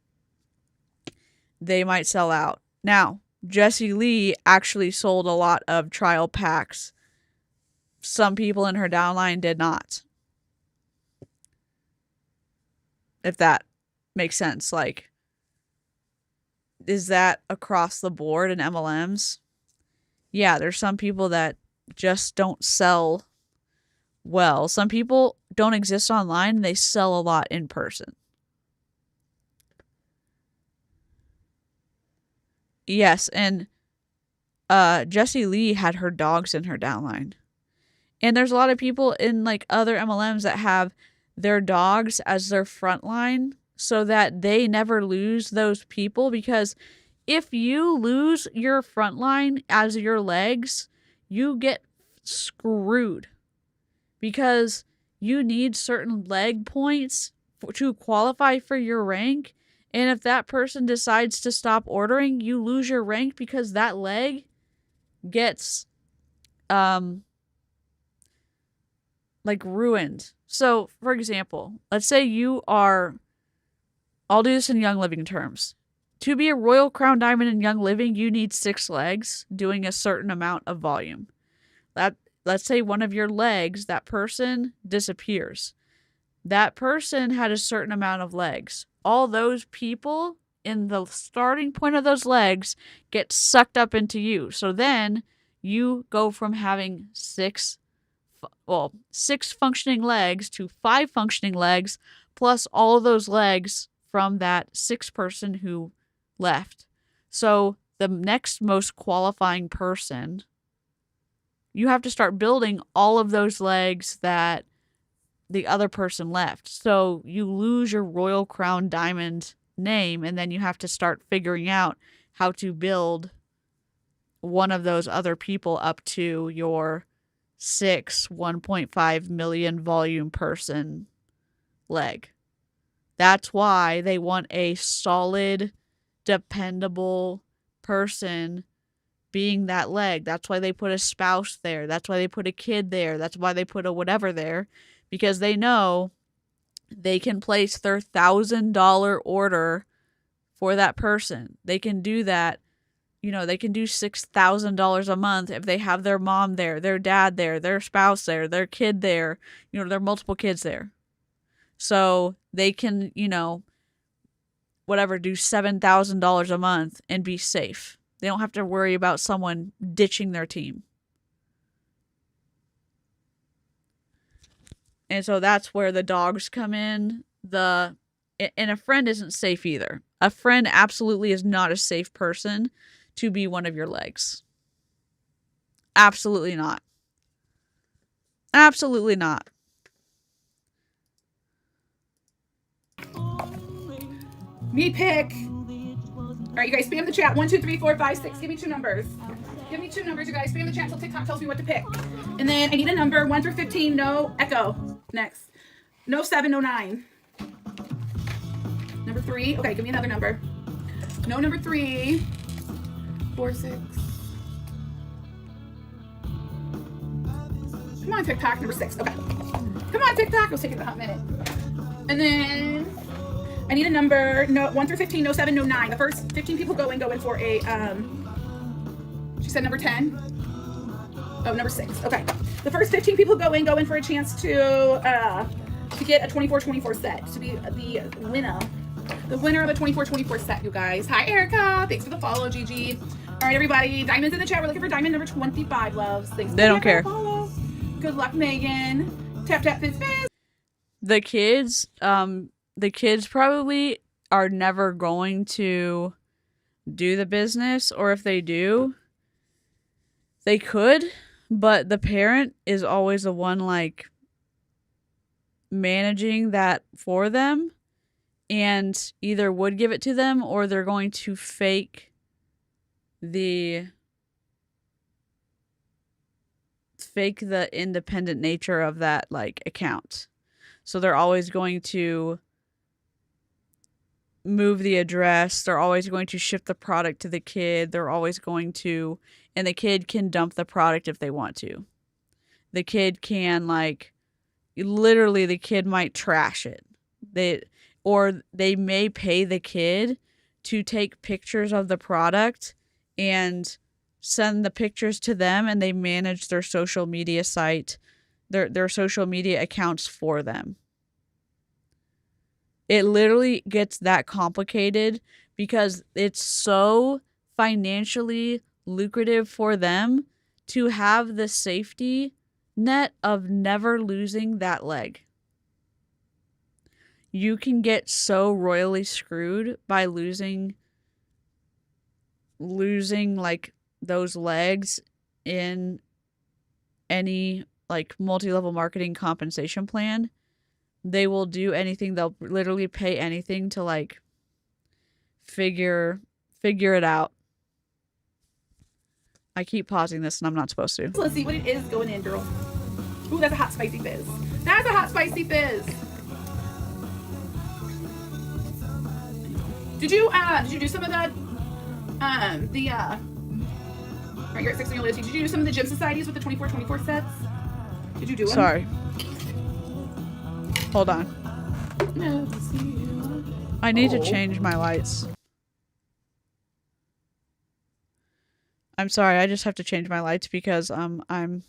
they might sell out. Now, Jessie Lee actually sold a lot of trial packs. Some people in her downline did not. If that makes sense. Like, is that across the board in MLMs? Yeah, there's some people that just don't sell well. Some people don't exist online and they sell a lot in person. Yes, and Jessie Lee had her dogs in her downline. And there's a lot of people in like other MLMs that have their dogs as their front line so that they never lose those people, because if you lose your front line as your legs, you get screwed, because you need certain leg points to qualify for your rank. And if that person decides to stop ordering, you lose your rank because that leg gets like ruined. So, for example, let's say I'll do this in Young Living terms. To be a Royal Crown Diamond in Young Living, you need 6 legs doing a certain amount of volume. Let's say one of your legs, that person disappears. That person had a certain amount of legs. All those people in the starting point of those legs get sucked up into you. So then you go from having 6 functioning legs to 5 functioning legs, plus all of those legs from that 6th person who left. So the next most qualifying person, you have to start building all of those legs that the other person left. So you lose your Royal Crown Diamond name, and then you have to start figuring out how to build one of those other people up to your 1.5 million volume person leg. That's why they want a solid, dependable person being that leg. That's why they put a spouse there. That's why they put a kid there. That's why they put a whatever there, because they know they can place their $1,000 order for that person. They can do that. You know, they can do $6,000 a month if they have their mom there, their dad there, their spouse there, their kid there, their multiple kids there. So they can, do $7,000 a month and be safe. They don't have to worry about someone ditching their team. And so that's where the dogs come in. And a friend isn't safe either. A friend absolutely is not a safe person to be one of your legs. Absolutely not. Absolutely not. Me pick. All right, you guys, spam the chat. 1, 2, 3, 4, 5, 6. Give me 2 numbers. Give me 2 numbers, you guys. Spam the chat until TikTok tells me what to pick. And then I need a number 1 through 15. No echo. Next. No 7, no 9. Number 3. Okay, give me another number. No number 3. 4, 6. Come on, TikTok. Number 6. Okay. Come on, TikTok. It was taking a hot minute. And then I need a number. No, 1 through 15. No 7. No 9. The first 15 people go in for a. She said number 10. Oh, number 6. Okay. The first 15 people go in for a chance to get a 24-24 set, to be the winner. The winner of a 24-24 set, you guys. Hi, Erica. Thanks for the follow, Gigi. All right, everybody. Diamonds in the chat. We're looking for diamond number 25, loves. Thanks for They don't care. Follow. Good luck, Megan. Tap, tap, fizz, fizz. The kids probably are never going to do the business, or if they do, they could, but the parent is always the one like managing that for them, and either would give it to them or they're going to fake the independent nature of that like account. So they're always going to move the address. They're always going to ship the product to the kid. They're always going to, and the kid can dump the product if they want to. The kid can like, literally the kid might trash it. They may pay the kid to take pictures of the product and send the pictures to them, and they manage their social media site, their social media accounts for them. It literally gets that complicated because it's so financially lucrative for them to have the safety net of never losing that leg. You can get so royally screwed by losing like those legs in any like multi-level marketing compensation plan. They will do anything. They'll literally pay anything to like figure it out. I keep pausing this and I'm not supposed to. So let's see what it is going in, girl. Ooh, that's a hot spicy fizz. That's a hot spicy fizz. Did you do some of the right, you're at 6 on your list. Did you do some of the gym societies with the 24-24 sets? Did you do them? Sorry. Hold on. I need to change my lights. I'm sorry, I just have to change my lights because I'm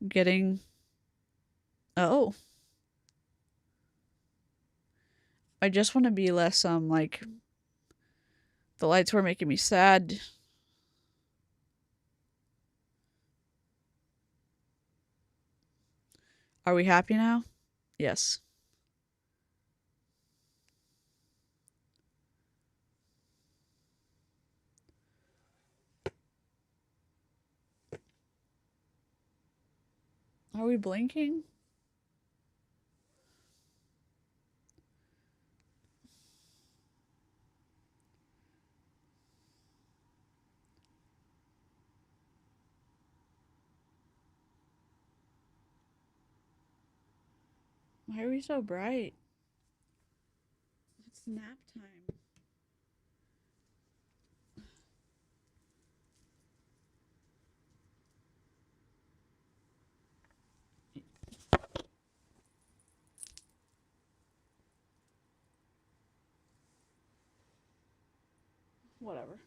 getting I just want to be less like the lights were making me sad. Are we happy now? Yes. Are we blinking? Why are we so bright? It's nap time. Whatever.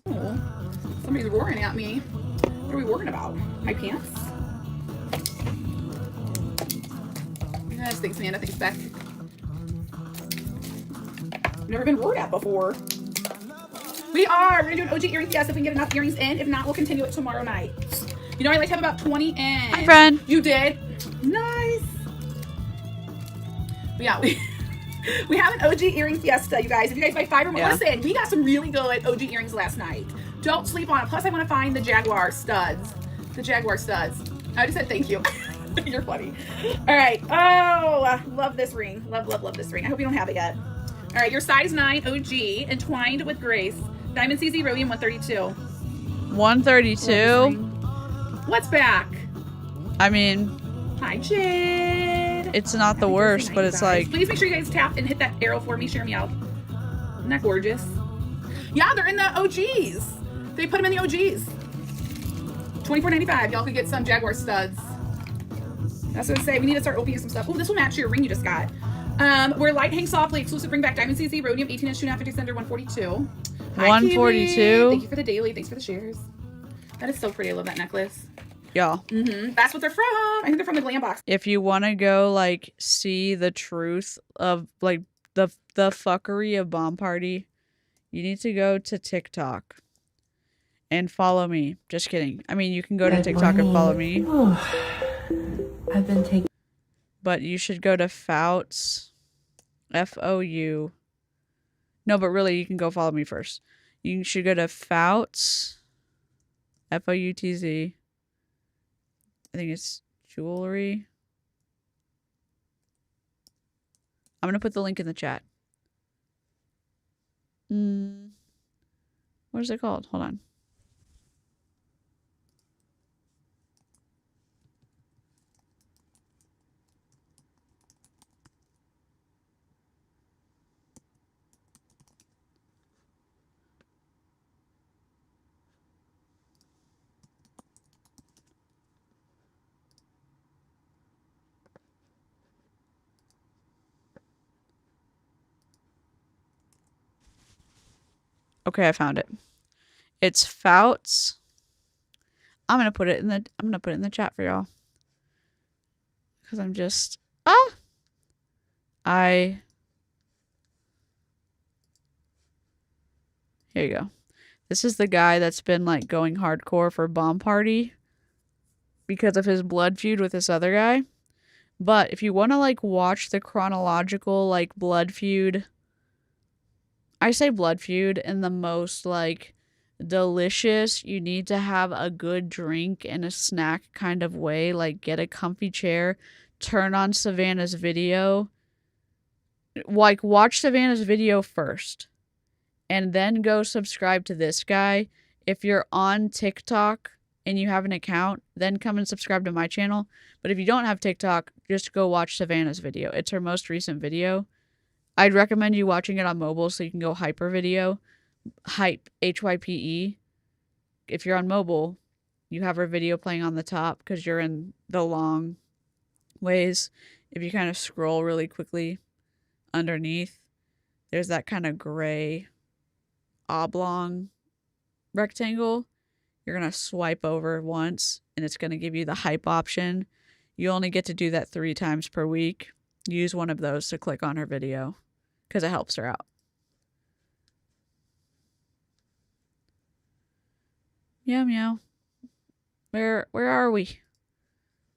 Oh, somebody's roaring at me. What are we roaring about? My pants? Yes, thanks, Amanda. Thanks, Beck. I've never been roared at before. We're gonna do an OG earring fiesta if we can get enough earrings in. If not, we'll continue it tomorrow night. You know, I like to have about 20 in. Hi, friend. You did? Nice. But yeah, we have an OG earring fiesta, you guys. If you guys buy 5 or more, listen, we got some really good OG earrings last night. Don't sleep on it. Plus, I want to find the Jaguar studs. The Jaguar studs. I just said thank you. You're funny. All right. Oh, love this ring. Love, love, love this ring. I hope you don't have it yet. All right, your size 9 OG entwined with grace. Diamond CZ, rhodium 132. 132. What's back? I mean, Hi, Jade. it's not the Happy worst, Thursday but night, it's guys. like, Please make sure you guys tap and hit that arrow for me. Share me out. Isn't that gorgeous? Yeah, they're in the OGs. They put them in the OGs. $24.95. Y'all could get some Jaguar studs. That's what I say. We need to start opening some stuff. Oh, this will match your ring you just got. We're light hang softly exclusive bring back Diamond CZ rhodium 18-inch 2.5 extender 142. Hi, 142. Kiwi. Thank you for the daily. Thanks for the shares. That is so pretty. I love that necklace. y'all. That's what they're from. I think they're from the Glam Box. If you want to go like see the truth of like the fuckery of Bomb Party, you need to go to TikTok and follow me. Just kidding. I mean, you can go to TikTok and follow me. I've been taking. But you should go to Fouts, F-O-U. No, but really, you can go follow me first. You should go to Fouts, F-O-U-T-Z. I think it's jewelry. I'm going to put the link in the chat. What is it called? Hold on. Okay, I found it. It's Fouts. I'm gonna put it in the chat for y'all. Cause I'm just here you go. This is the guy that's been like going hardcore for Bomb Party because of his blood feud with this other guy. But if you want to like watch the chronological like blood feud, I say blood feud in the most like delicious, you need to have a good drink and a snack kind of way, like get a comfy chair, turn on Savannah's video, like watch Savannah's video first and then go subscribe to this guy. If you're on TikTok and you have an account, then come and subscribe to my channel. But if you don't have TikTok, just go watch Savannah's video. It's her most recent video. I'd recommend you watching it on mobile so you can go hyper video. Hype, H-Y-P-E. If you're on mobile, you have her video playing on the top because you're in the long ways. If you kind of scroll really quickly underneath, there's that kind of gray oblong rectangle. You're going to swipe over once and it's going to give you the hype option. You only get to do that 3 times per week. Use one of those to click on her video because it helps her out. Meow meow. Where are we?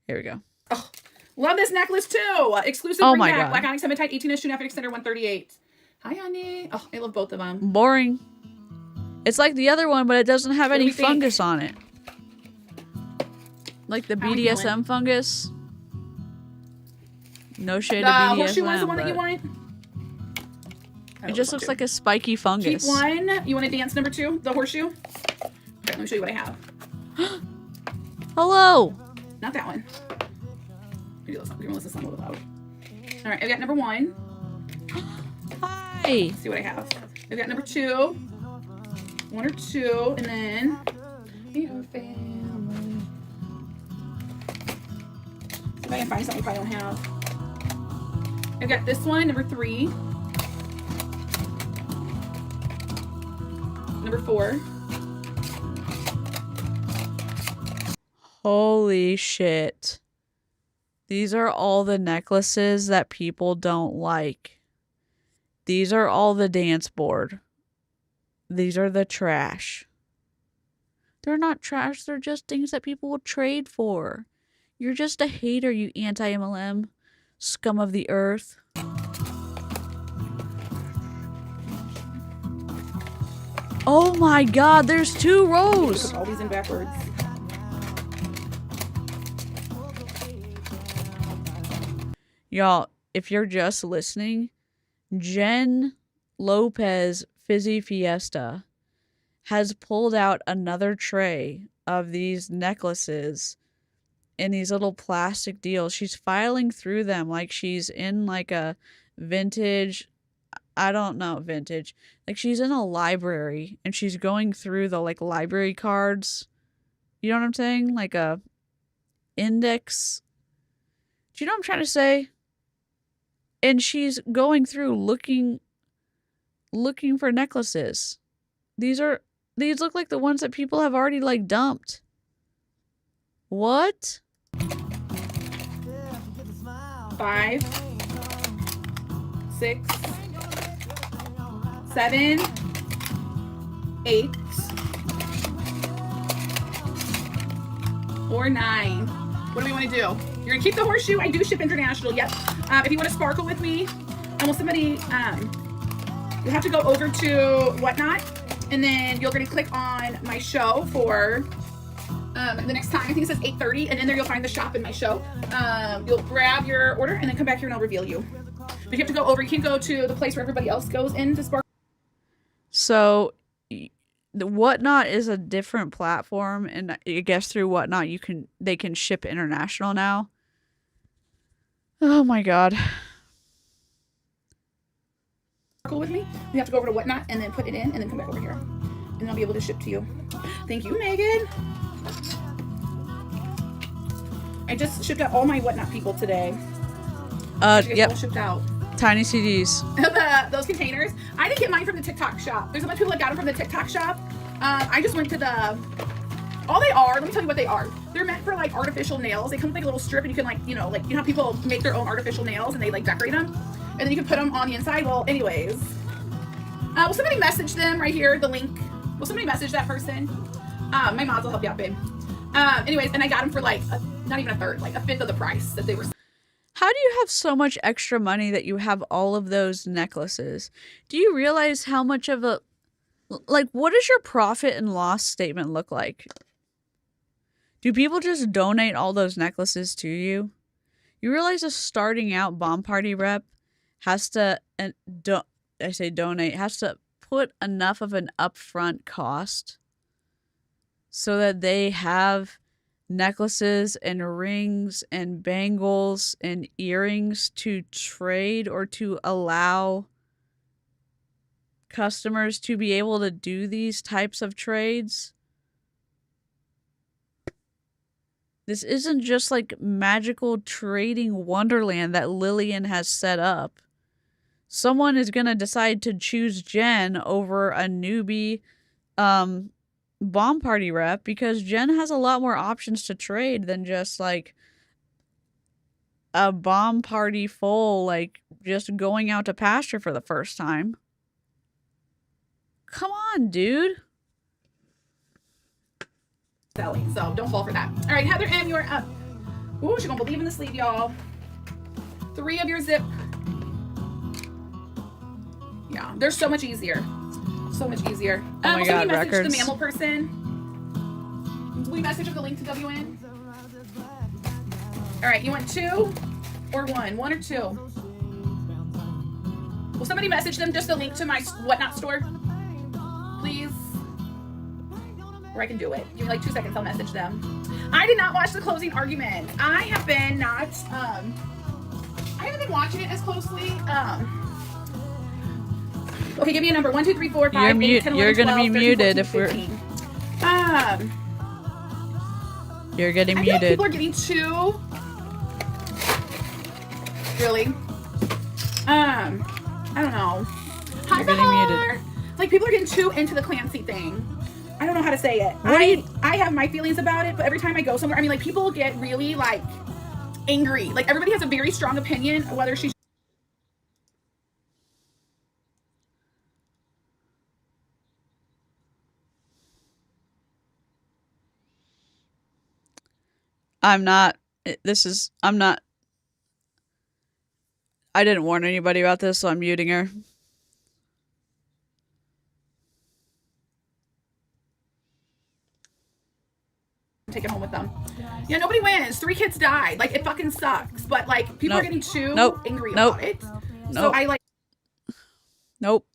Here we go. Oh, love this necklace too. Exclusive. Oh bring my back. God. Black Onyx Hematite 18-inch 2.5 extender 138. Hi, honey. Oh, I love both of them. Boring. It's like the other one, but it doesn't have What do any we think? fungus on it. Like the How we feeling? BDSM fungus. No shade The of BDSM. horseshoe one's the one that you but want? It just looks like a spiky fungus. Keep one. You want to dance number 2? The horseshoe? Okay, let me show you what I have. Hello. Not that one. Maybe listen to this one a little loud. All right, I've got number 1. Hi. Let's see what I have. I've got number 2. 1 or 2, and then your family. See if I can find something we probably don't have. I've got this one, number 3. Number 4. Holy shit. These are all the necklaces that people don't like. These are all the dance board. These are the trash. They're not trash, they're just things that people will trade for. You're just a hater, you anti-MLM scum of the earth. Oh my god, there's 2 rows! Put all these in backwards. Y'all, if you're just listening, Jen Lopez Fizzy Fiesta has pulled out another tray of these necklaces in these little plastic deals. She's filing through them like she's in like a vintage, I don't know, vintage. Like she's in a library and she's going through the like library cards. You know what I'm saying? Like a index. Do you know what I'm trying to say? And she's going through looking for necklaces. These look like the ones that people have already like dumped. What? 5, 6, 7, 8, or 9. What do we want to do? You're gonna keep the horseshoe. I do ship international. Yep. If you want to sparkle with me, will somebody? You have to go over to Whatnot, and then you're gonna click on my show for the next time. I think it says 8:30, and in there you'll find the shop in my show. You'll grab your order and then come back here and I'll reveal you. But you have to go over. You can't go to the place where everybody else goes in to sparkle. So the Whatnot is a different platform, and I guess through Whatnot they can ship international now. Oh my god. With me, you have to go over to Whatnot and then put it in and then come back over here, and then I'll be able to ship to you. Thank you, Megan. I just shipped out all my Whatnot people today. Yep. All shipped out. Tiny CDs. Those containers. I didn't get mine from the TikTok shop. There's a bunch of people that got them from the TikTok shop. I just went to the. All they are. Let me tell you what they are. They're meant for like artificial nails. They come with like a little strip, and you can like you know how people make their own artificial nails and they like decorate them, and then you can put them on the inside. Well, anyways, will somebody message them right here? The link. Will somebody message that person? My mods will help you out, babe. Anyways, and I got them for like not even a third, like a fifth of the price that they were. How do you have so much extra money that you have all of those necklaces? Do you realize how much of a, like, what does your profit and loss statement look like? Do people just donate all those necklaces to you? You realize a starting out bomb party rep has to, has to put enough of an upfront cost so that they have necklaces and rings and bangles and earrings to trade or to allow customers to be able to do these types of trades. This isn't just like magical trading wonderland that Lillian has set up. Someone is going to decide to choose Jen over a newbie bomb party rep because Jen has a lot more options to trade than just like a bomb party full, like just going out to pasture for the first time. Come on, dude. Selling, so don't fall for that. All right, Heather M, you're up. Ooh, she's gonna believe in the sleeve, y'all. 3 of your zip. Yeah, they're so much easier. So much easier. Oh my God, message records. the mammal person. We message the link to WN. All right, you want 2 or 1? 1 or 2? Will somebody message them just a link to my Whatnot store, please? Or I can do it. Give me like 2 seconds. I'll message them. I did not watch the closing argument. I have been not. I haven't been watching it as closely. Okay, give me a number. 1, 2, 3, 4, 5, 8, 10, 11, You're gonna 12, be 13, muted 14, if 15. You're getting I feel like muted. people are getting too. Really? I don't know. Hi, You're getting Bahar. muted. Like people are getting too into the Clancy thing. I don't know how to say it. What do you- I have my feelings about it, but every time I go somewhere, I mean, like people get really like angry. Like everybody has a very strong opinion whether she's. I'm not. I didn't warn anybody about this, so I'm muting her. Take it home with them. Yeah, nobody wins. 3 kids died. Like it fucking sucks. But like people are getting too angry about it. So I like. Nope.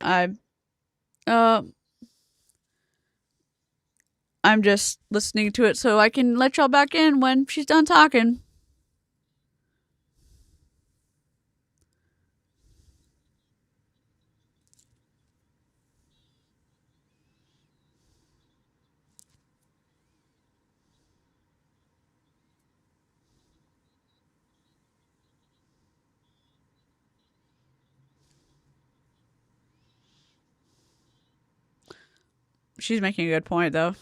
I uh I'm just listening to it so I can let y'all back in when she's done talking. She's making a good point, though.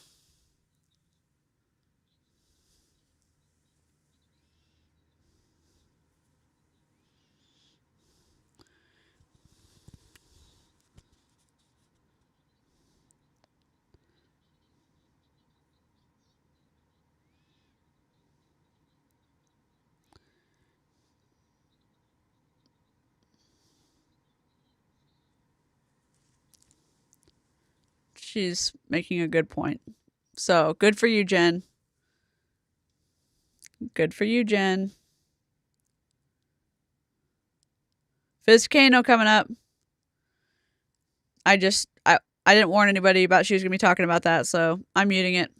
She's making a good point. So, good for you, Jen. Good for you, Jen. Fizzcano coming up. I didn't warn anybody about she was going to be talking about that, so I'm muting it.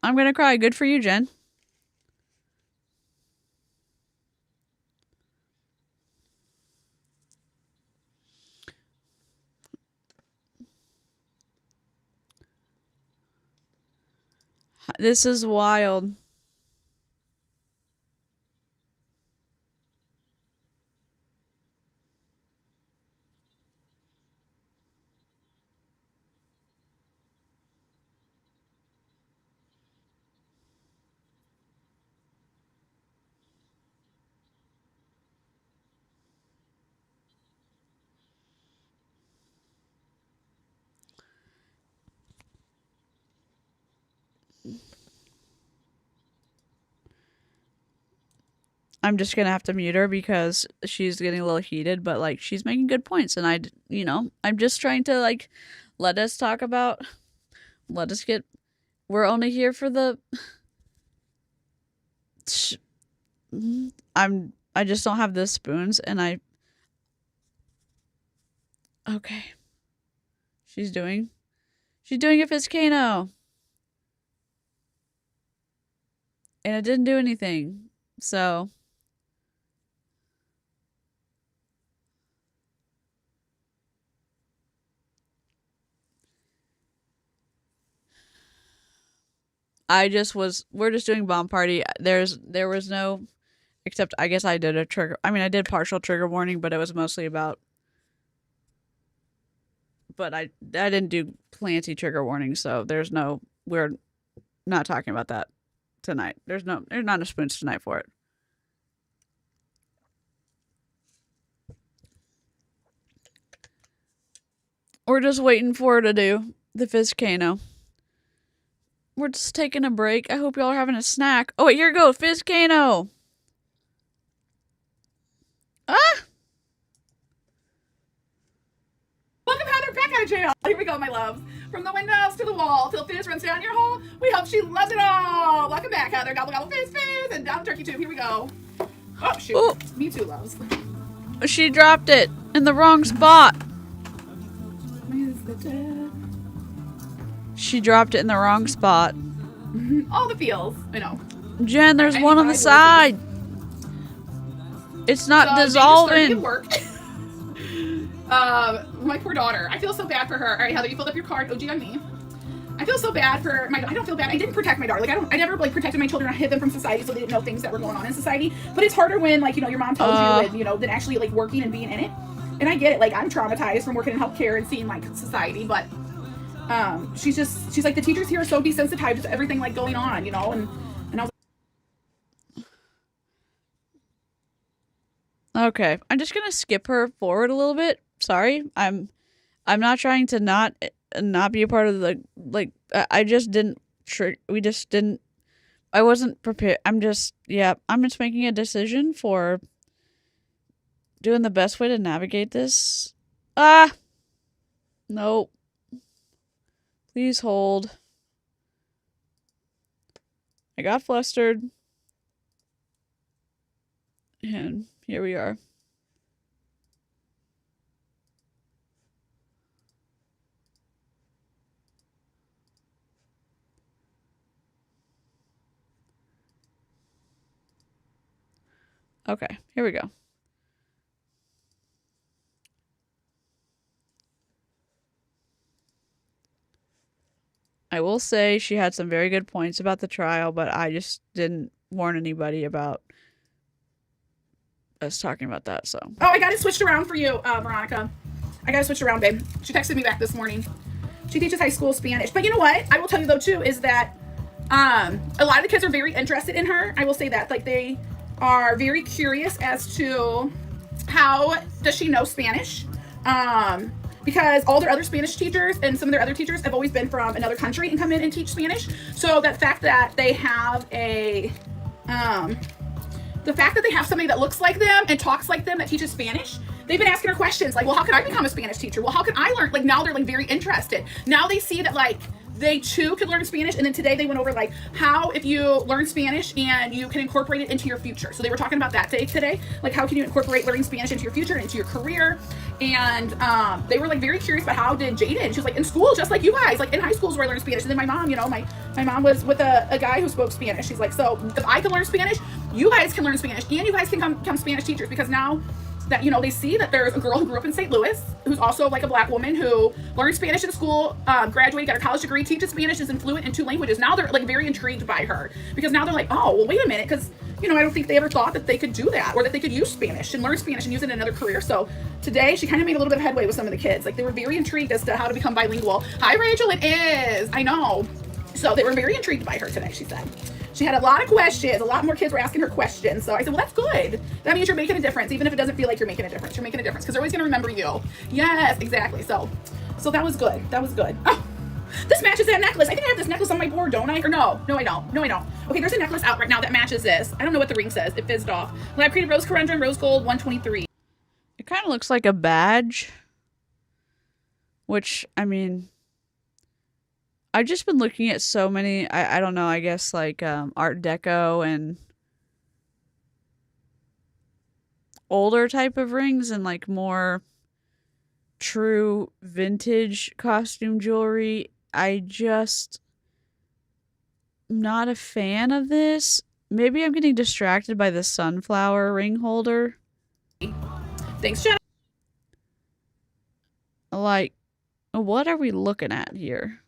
I'm going to cry. Good for you, Jen. This is wild. I'm just going to have to mute her because she's getting a little heated, but like she's making good points. And I'm just trying to like let us talk about, we're only here for the, I just don't have the spoons and okay. She's doing a Fizzcano. And it didn't do anything. So we're just doing bomb party. There was no, except I guess I did a trigger. I mean, I did partial trigger warning, but it was mostly about, but I didn't do plenty trigger warning. So we're not talking about that tonight. There's not a spoons tonight for it. We're just waiting for her to do the Fizzcano. We're just taking a break. I hope y'all are having a snack. Oh, wait, here we go. Fizzcano. Ah! Welcome Heather back out of jail. Here we go, my loves. From the windows to the wall, till fizz runs down your hole. We hope she loves it all. Welcome back, Heather. Gobble, gobble, fizz, fizz. And down the turkey tube. Here we go. Oh, shoot. Ooh. Me too, loves. She dropped it in the wrong spot. She dropped it in the wrong spot. All the feels. I know. Jen, there's one on the side. It's not dissolving. My poor daughter. I feel so bad for her. All right, Heather, you filled up your card. OG on me. I feel so bad for I don't feel bad. I didn't protect my daughter. Like I never like protected my children. I hid them from society so they didn't know things that were going on in society. But it's harder when like, your mom tells you and, than actually like working and being in it. And I get it. Like I'm traumatized from working in healthcare and seeing like society, but she's like the teachers here are so desensitized to everything like going on, and I was Okay, I'm just gonna skip her forward a little bit. Sorry, I'm not trying to not be a part of the like. I just didn't. We just didn't. I wasn't prepared. I'm just making a decision for doing the best way to navigate this. Nope. Please hold. I got flustered. And here we are. Okay, here we go. I will say she had some very good points about the trial, but I just didn't warn anybody about us talking about that, so. Oh, I got it switched around for you, Veronica. I got it switched around, babe. She texted me back this morning. She teaches high school Spanish. But you know what? I will tell you, though, too, is that a lot of the kids are very interested in her. I will say that. Like, they are very curious as to how does she know Spanish. Because all their other Spanish teachers and some of their other teachers have always been from another country and come in and teach Spanish. So that fact that they have somebody that looks like them and talks like them that teaches Spanish, they've been asking her questions like, well, how can I become a Spanish teacher? Well, how can I learn? Like, now they're like very interested. Now they see that like they too could learn Spanish. And then today they went over like how if you learn Spanish and you can incorporate it into your future. So they were talking about that day today. Like, how can you incorporate learning Spanish into your future and into your career? And they were like very curious about how did Jaden. She was like, in school, just like you guys, like in high schools where I learned Spanish. And then my mom, you know, my mom was with a guy who spoke Spanish. She's like, so if I can learn Spanish, you guys can learn Spanish and you guys can become Spanish teachers, because now that, you know, they see that there's a girl who grew up in St. Louis who's also like a black woman who learned Spanish in school, graduated, got a college degree, teaches Spanish, is fluent in 2 languages. Now they're like very intrigued by her, because now they're like, oh, well, wait a minute, because, you know, I don't think they ever thought that they could do that, or that they could use Spanish and learn Spanish and use it in another career. So today she kind of made a little bit of headway with some of the kids. Like, they were very intrigued as to how to become bilingual. Hi, Rachel, it is. I know. So they were very intrigued by her today, she said. She had a lot of questions. A lot more kids were asking her questions. So I said, well, that's good. That means you're making a difference. Even if it doesn't feel like you're making a difference, you're making a difference, because they're always going to remember you. Yes, exactly. So that was good. That was good. Oh, this matches that necklace. I think I have this necklace on my board, don't I? Or no, I don't. No, I don't. Okay, there's a necklace out right now that matches this. I don't know what the ring says. It fizzed off. Lab created rose corundum, rose gold, 123. It kind of looks like a badge. Which, I mean, I've just been looking at so many, I don't know, I guess like Art Deco and older type of rings and like more true vintage costume jewelry. I just not a fan of this. Maybe I'm getting distracted by the sunflower ring holder. Thanks, Jen. Like, what are we looking at here?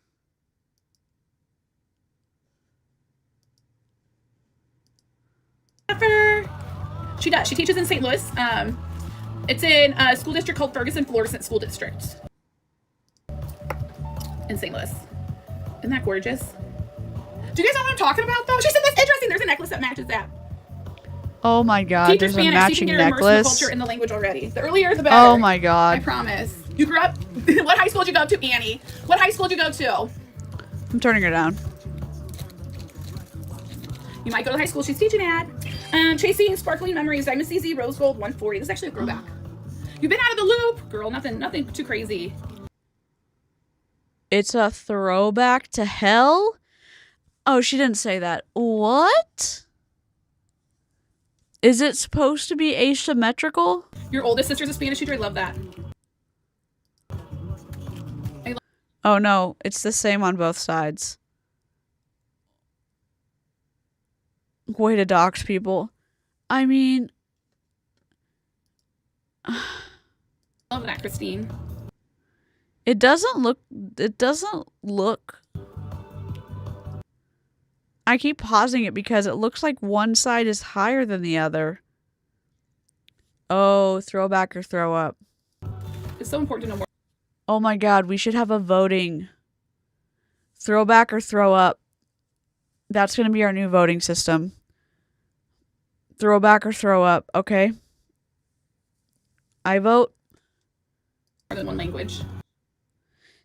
She does. She teaches in St. Louis. It's in a school district called Ferguson Florissant School District in St. Louis. Isn't that gorgeous? Do you guys know what I'm talking about, though? She said that's interesting. There's a necklace that matches that. Oh my god, Teach there's Spanish, a matching so you can get immersed in the necklace. culture and the language already. The earlier, the better. Oh my god. I promise. You grew up... What high school did you go to, Annie? What high school did you go to? I'm turning her down. You might go to the high school she's teaching at. Chasing Sparkling Memories, Diamond CZ, Rose Gold, 140. This is actually a throwback. You've been out of the loop, girl. Nothing too crazy. It's a throwback to hell? Oh, she didn't say that. What? Is it supposed to be asymmetrical? Your oldest sister's a Spanish teacher. I love that. Oh no, it's the same on both sides. Way to dox people. I mean... Love that, Christine. It doesn't look... I keep pausing it because it looks like one side is higher than the other. Oh, throwback or throw up. It's so important to know more. Oh my god, we should have a voting. Throwback or throw up. That's going to be our new voting system. Throwback or throw up, okay? I vote. More than one language.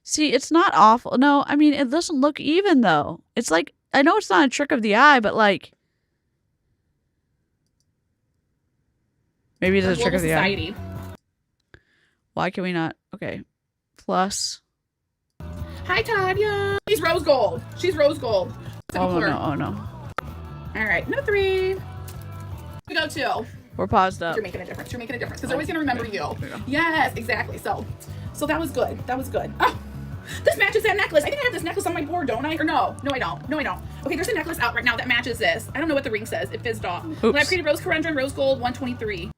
See, it's not awful. No, I mean, it doesn't look even, though. It's like, I know it's not a trick of the eye, but like... Maybe it's a trick of the eye. Why can we not? Okay. Plus. Hi, Tanya. She's rose gold. She's rose gold. Oh no, oh no. All right, no 3. We go 2. We're paused up. You're making a difference. You're making a difference because they're always gonna remember you. Yes, exactly. So that was good. That was good. Oh, this matches that necklace. I think I have this necklace on my board, don't I? Or no, I don't. No, I don't. Okay, there's a necklace out right now that matches this. I don't know what the ring says. It fizzed off. Lab created rose corundum, rose gold, 123.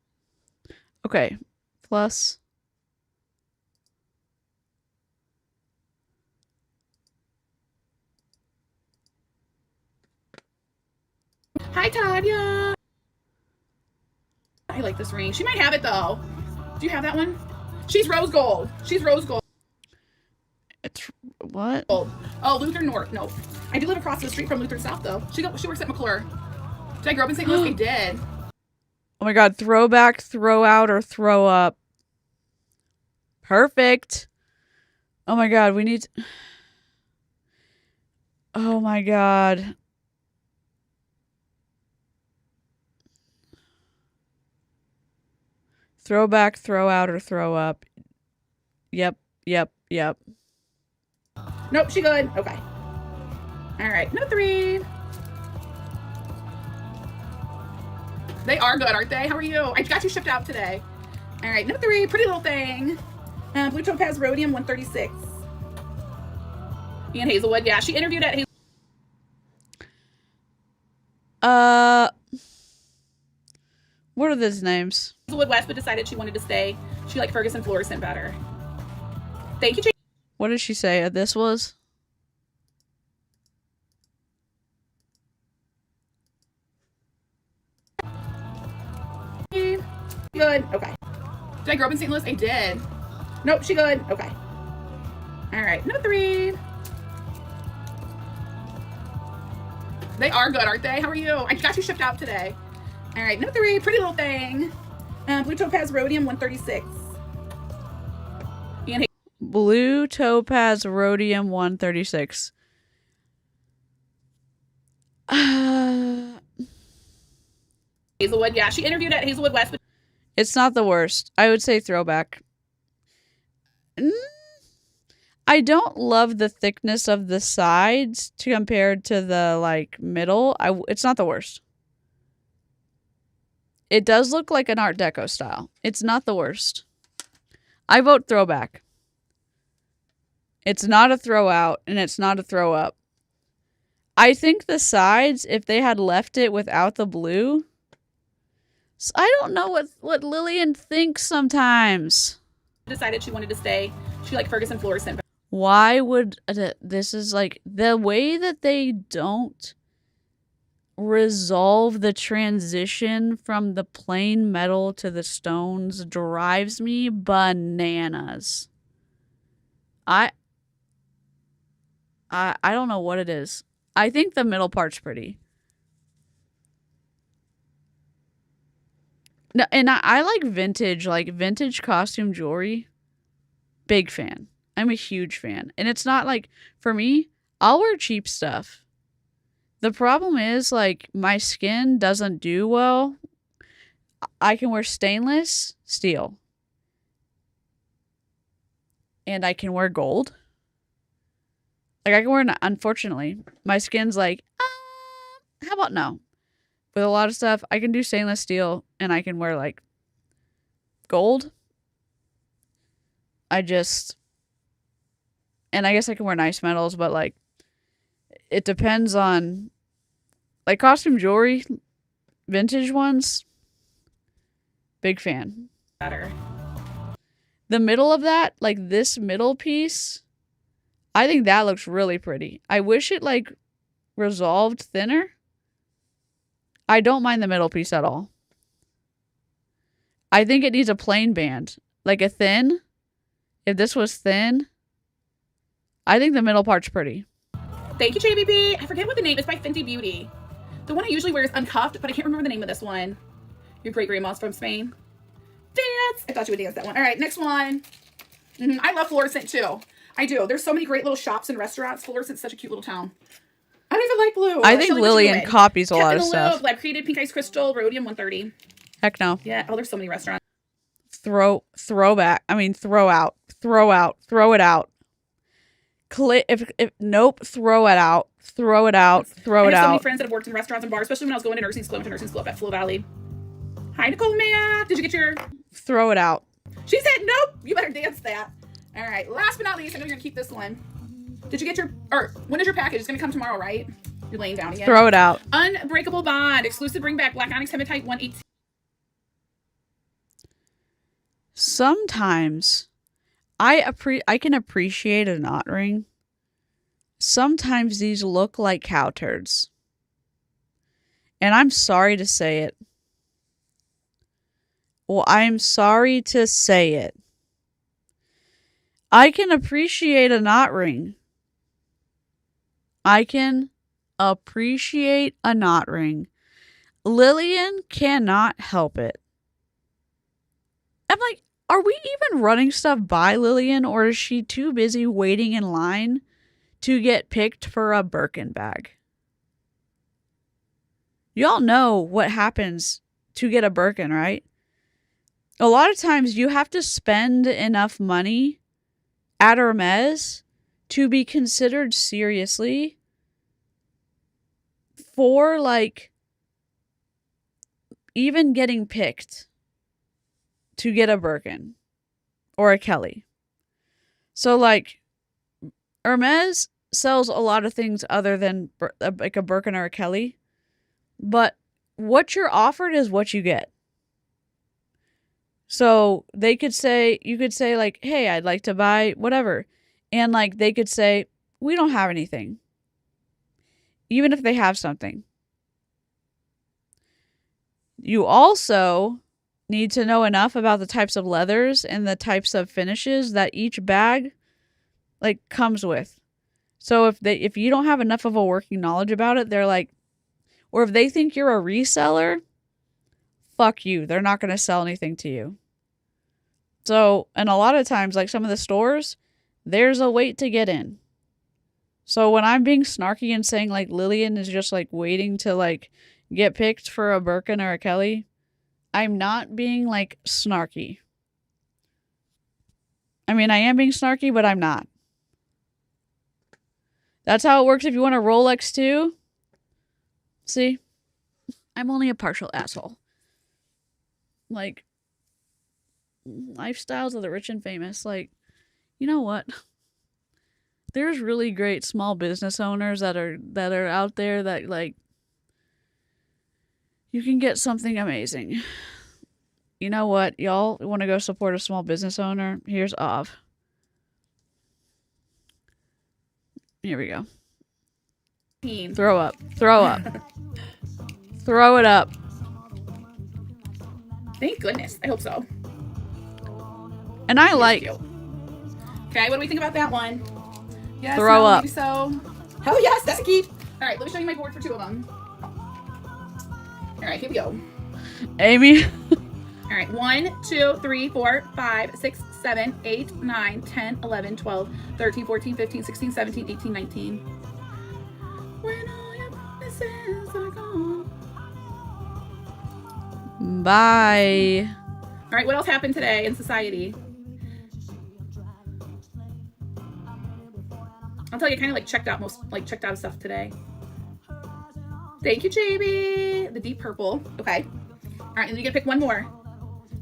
Okay, plus. Hi, Tanya. I like this ring. She might have it though. Do you have that one? She's rose gold. She's rose gold. It's what? Oh, Luther North. No, I do live across the street from Luther South though. She works at McClure. Did I grow up in St. Louis? I did. Oh my god, throwback, throw out, or throw up. Perfect. Oh my god, we need to... Oh my god. Throwback, throw out, or throw up. Yep. Nope, she good. Okay. All right, no 3. They are good, aren't they? How are you? I got you shipped out today. All right, no 3. Pretty little thing. Blue Topaz Rhodium, 136. Ian Hazelwood. Yeah, she interviewed at What are these names? Hazelwood West, but decided she wanted to stay. She liked Ferguson Florissant better. Thank you, Jane. What did she say this was? Good. Okay. Did I grow up in St. Louis? I did. Nope, she good. Okay. All right, no 3. They are good, aren't they? How are you? I got you shipped out today. All right, no 3. Pretty little thing. Blue Topaz Rhodium, 136. Ian Blue Topaz Rhodium 136. Hazelwood. Yeah, she interviewed at Hazelwood West. But It's not the worst. I would say throwback. I don't love the thickness of the sides compared to the like middle. It's not the worst. It does look like an Art Deco style. It's not the worst. I vote throwback. It's not a throw out and it's not a throw up. I think the sides, if they had left it without the blue, I don't know what Lillian thinks sometimes. decided she wanted to stay. She liked Ferguson Florissant. Why would this is like the way that they don't resolve the transition from the plain metal to the stones drives me bananas. I don't know what it is. I think the middle part's pretty. No, and I like vintage costume jewelry. Big fan. I'm a huge fan. And it's not like, for me, I'll wear cheap stuff. The problem is, like, my skin doesn't do well. I can wear stainless steel. And I can wear gold. Like, I can wear, unfortunately, my skin's like, how about no? With a lot of stuff, I can do stainless steel and I can wear, like, gold. And I guess I can wear nice metals, but, like, it depends on, like, costume jewelry, vintage ones, big fan. Better. The middle of that, like, this middle piece, I think that looks really pretty. I wish it, like, resolved thinner. I don't mind the middle piece at all. I think it needs a plain band. Like a thin. If this was thin, I think the middle part's pretty. Thank you, JBB. I forget what the name is. By Fenty Beauty. The one I usually wear is uncuffed, but I can't remember the name of this one. Your great grandma's from Spain. Dance. I thought you would dance that one. All right, next one. I love Florissant too. I do. There's so many great little shops and restaurants. Florissant's such a cute little town. I don't even like blue. I think Lillian copies a lot of stuff. Lab created Pink Ice Crystal, Rhodium 130. Heck no. Yeah. Oh, there's so many restaurants. Throw out. Throw it out. if nope, throw it out. Throw it out. Throw it I have so many out. friends that have worked in restaurants and bars, especially when I was going to nursing school. I went to nursing school up at Flo Valley. Hi, Nicole Maya. Did you get your... Throw it out. She said nope. You better dance that. All right. Last but not least, I know you're going to keep this one. Did you get your... Or when is your package? It's going to come tomorrow, right? You're laying down again. Throw it out. Unbreakable Bond. Exclusive bring back Black Onyx Hematite 118. Sometimes I can appreciate a knot ring. Sometimes these look like cow turds. And I'm sorry to say it. Well, I'm sorry to say it. I can appreciate a knot ring. I can appreciate a knot ring. Lillian cannot help it. I'm like, are we even running stuff by Lillian, or is she too busy waiting in line to get picked for a Birkin bag? Y'all know what happens to get a Birkin, right? A lot of times you have to spend enough money at Hermes to be considered seriously for, like, even getting picked to get a Birkin or a Kelly. So, like, Hermes sells a lot of things other than like a Birkin or a Kelly, but what you're offered is what you get. So you could say like, hey, I'd like to buy whatever. And like, they could say, we don't have anything. Even if they have something. You also need to know enough about the types of leathers and the types of finishes that each bag like comes with. So if you don't have enough of a working knowledge about it, they're like, or if they think you're a reseller, fuck you. They're not going to sell anything to you. So, and a lot of times, like some of the stores, there's a wait to get in. So when I'm being snarky and saying like Lillian is just like waiting to like get picked for a Birkin or a Kelly, I'm not being like snarky. I mean, I am being snarky, but I'm not. That's how it works if you want a Rolex too. See? I'm only a partial asshole. Like, lifestyles of the rich and famous. Like, you know what? There's really great small business owners that are out there that like you can get something amazing. You know what? Y'all want to go support a small business owner? Here's Ov. Here we go. Throw up. Throw up. Throw it up. Thank goodness. I hope so. And I like... Okay, what do we think about that one? Yes, throw no, up. maybe so. Hell yes, that's a key. All right, let me show you my board for two of them. All right, here we go. Amy. All right, 1, 2, 3, 4, 5, 6, 7, 8, 9, 10, 11, 12, 13, 14, 15, 16, 17, 18, 19. When all your promises are gone. Bye. All right, what else happened today in society? I'll tell you, I kind of like checked out of stuff today. Thank you, JB. The deep purple. Okay. All right, and you get to pick one more.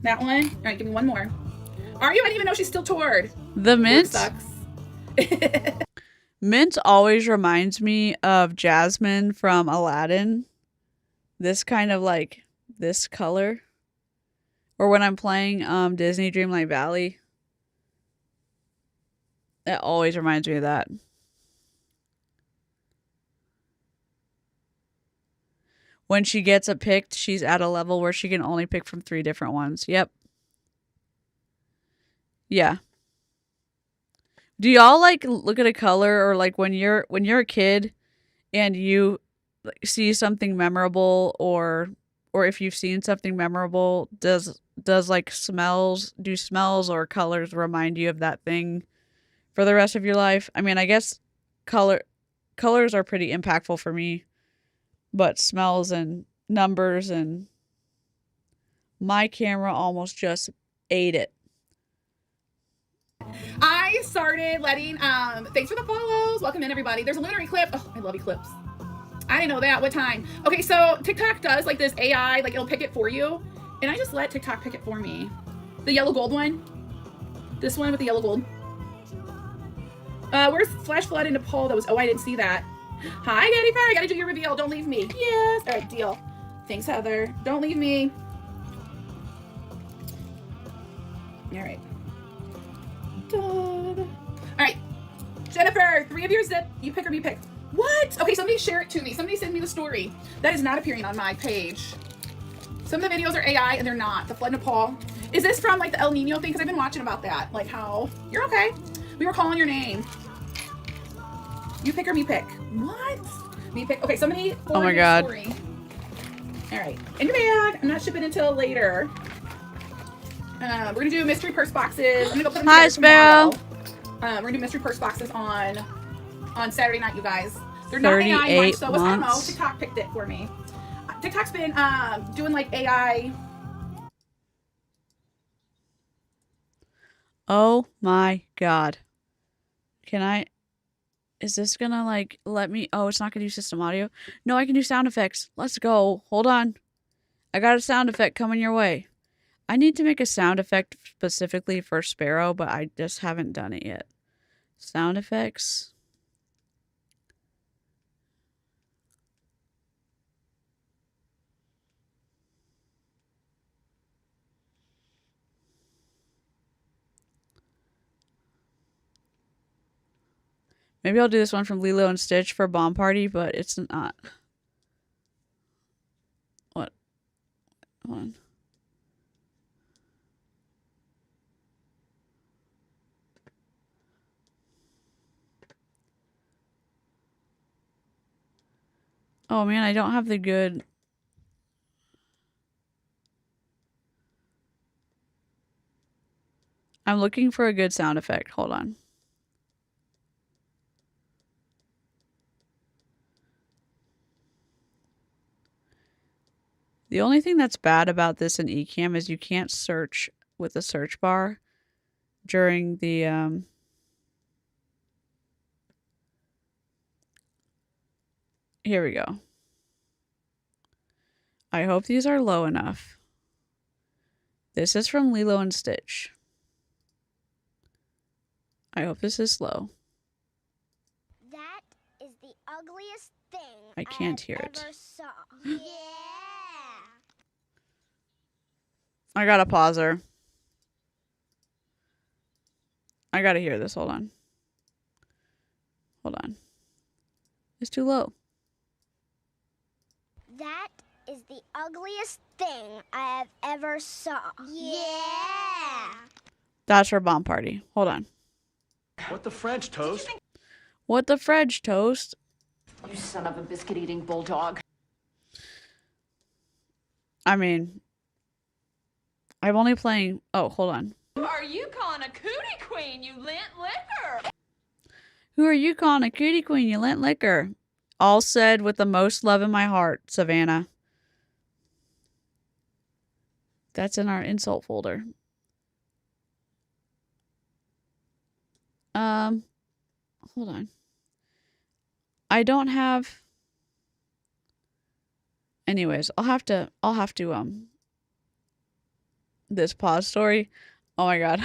That one. All right, give me one more. Are you? I didn't even know she's still toured. The mint sucks. Mint always reminds me of Jasmine from Aladdin. This kind of like this color. Or when I'm playing Disney Dreamlight Valley. It always reminds me of that. When she gets it picked, she's at a level where she can only pick from 3 different ones. Yep. Yeah. Do y'all like look at a color, or like when you're a kid and you see something memorable, or if you've seen something memorable, does like smells or colors remind you of that thing for the rest of your life? I mean, I guess colors are pretty impactful for me, but smells and numbers, and my camera almost just ate it. I started letting, thanks for the follows. Welcome in, everybody. There's a lunar eclipse. Oh, I love eclipse. I didn't know that. What time? Okay, so TikTok does like this AI, like it'll pick it for you. And I just let TikTok pick it for me. The yellow gold one. This one with the yellow gold. Where's Flash Flood in Nepal? That was, oh, I didn't see that. Hi, Daddy Fire. I gotta do your reveal. Don't leave me. Yes. All right, deal. Thanks, Heather. Don't leave me. All right. All right. Jennifer, 3 of your zip. You pick or be picked. What? Okay, somebody share it to me. Somebody send me the story. That is not appearing on my page. Some of the videos are AI and they're not. The flood in Nepal. Is this from like the El Nino thing? Because I've been watching about that. Like how you're okay. We were calling your name. You pick or me pick. What? Me pick. Okay, somebody. Oh my God. Story. All right, in your bag. I'm not shipping until later. We're gonna do mystery purse boxes. I'm gonna go put them Hi, Sparrow. We're gonna do mystery purse boxes on Saturday night, you guys. They're not AI much, so I don't know. TikTok picked it for me. TikTok's been doing like AI. Oh my God. Can I? Is this gonna like let me? Oh, it's not gonna do system audio. No, I can do sound effects. Let's go. Hold on. I got a sound effect coming your way. I need to make a sound effect specifically for Sparrow, but I just haven't done it yet. Sound effects. Maybe I'll do this one from Lilo and Stitch for Bomb Party, but it's not. What? Hold on. Oh man, I don't have the good. I'm looking for a good sound effect. Hold on. The only thing that's bad about this in Ecamm is you can't search with the search bar during the here we go. I hope these are low enough. This is from Lilo and Stitch. I hope this is low. That is the ugliest thing I can't hear it. ever saw. Yeah. I gotta pause her. I gotta hear this. Hold on. Hold on. It's too low. That is the ugliest thing I have ever saw. Yeah. That's for Bomb Party. Hold on. What the French, Toast? What the French, Toast? You son of a biscuit-eating bulldog. I mean, I'm only playing... Oh, hold on. Who are you calling a cootie queen, you lint liquor? Who are you calling a cootie queen, you lint liquor? All said with the most love in my heart, Savannah. That's in our insult folder. Hold on. I don't have... Anyways, I'll have to, this pause story. Oh my God.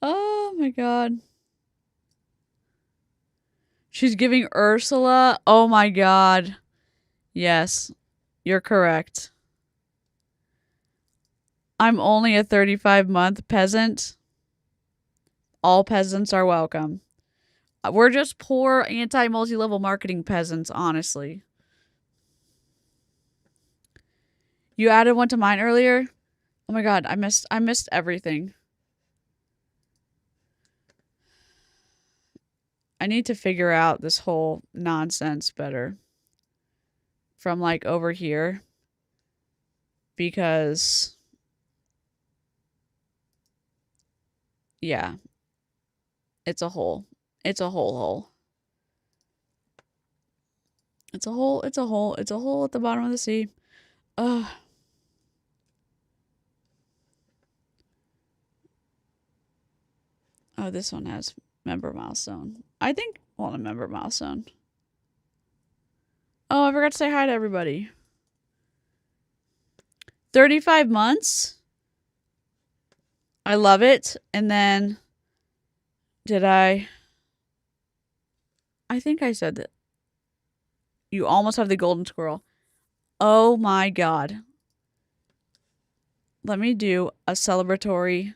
Oh my God. She's giving Ursula. Oh my God. Yes, you're correct. I'm only a 35-month peasant. All peasants are welcome. We're just poor anti-multi-level marketing peasants, honestly. You added one to mine earlier? Oh my God, I missed everything. I need to figure out this whole nonsense better. From like over here. Because yeah. It's a hole. It's a hole. It's a hole, it's a hole, it's a hole at the bottom of the sea. Ugh. Oh, this one has member milestone. I think, well, a member milestone. Oh, I forgot to say hi to everybody. 35 months. I love it. And then, did I think I said that. You almost have the golden squirrel. Oh my god. Let me do a celebratory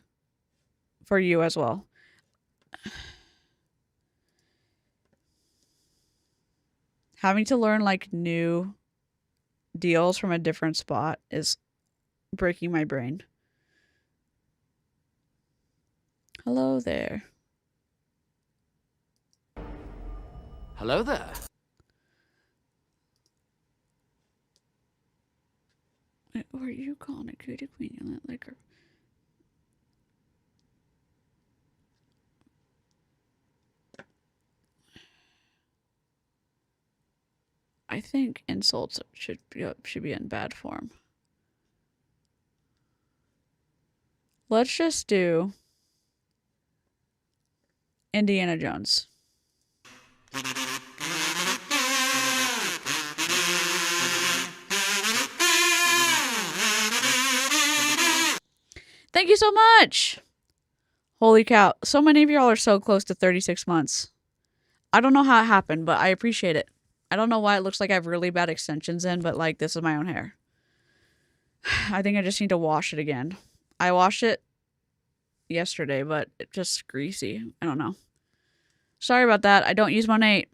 for you as well. Having to learn like new deals from a different spot is breaking my brain. Hello there. Hello there. What are you calling a cootie queen? You like her. I think insults should be in bad form. Let's just do Indiana Jones. Thank you so much. Holy cow. So many of y'all are so close to 36 months. I don't know how it happened, but I appreciate it. I don't know why it looks like I have really bad extensions in, but like this is my own hair. I think I just need to wash it again. I washed it yesterday, but it's just greasy. I don't know. Sorry about that. I don't use Monat.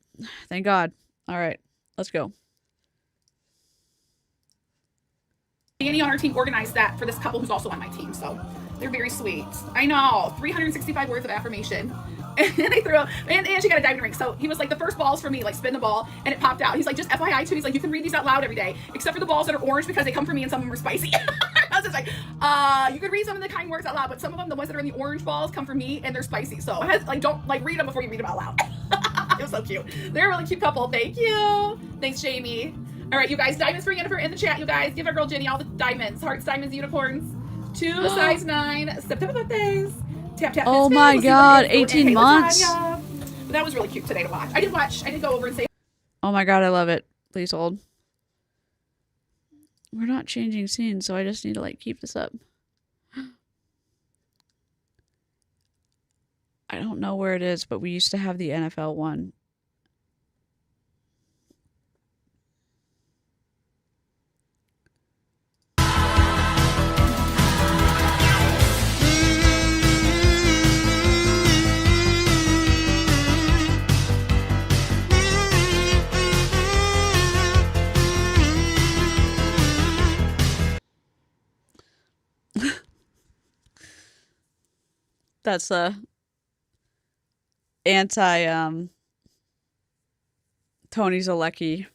Thank God. All right, let's go. Danny on our team organized that for this couple who's also on my team, so they're very sweet. I know, 365 words of affirmation. And they threw up, and she got a diamond ring. So he was like, the first ball's for me, like spin the ball, and it popped out. He's like, just FYI too. He's like, you can read these out loud every day, except for the balls that are orange because they come from me and some of them are spicy. I was just like, you could read some of the kind words out loud, but some of them, the ones that are in the orange balls, come from me and they're spicy. So like, don't like read them before you read them out loud. It was so cute. They're a really cute couple. Thank you. Thanks, Jamie. All right, you guys, diamonds for Yennefer in the chat. You guys, give our girl Jenny all the diamonds, hearts, diamonds, unicorns. 2 size 9 September birthdays. Tap tap. Oh my God, 18 months. But that was really cute today to watch. I did go over and say. Oh my God, I love it. Please hold. We're not changing scenes, so I just need to like keep this up. I don't know where it is, but we used to have the NFL one. That's anti Tony Zalecki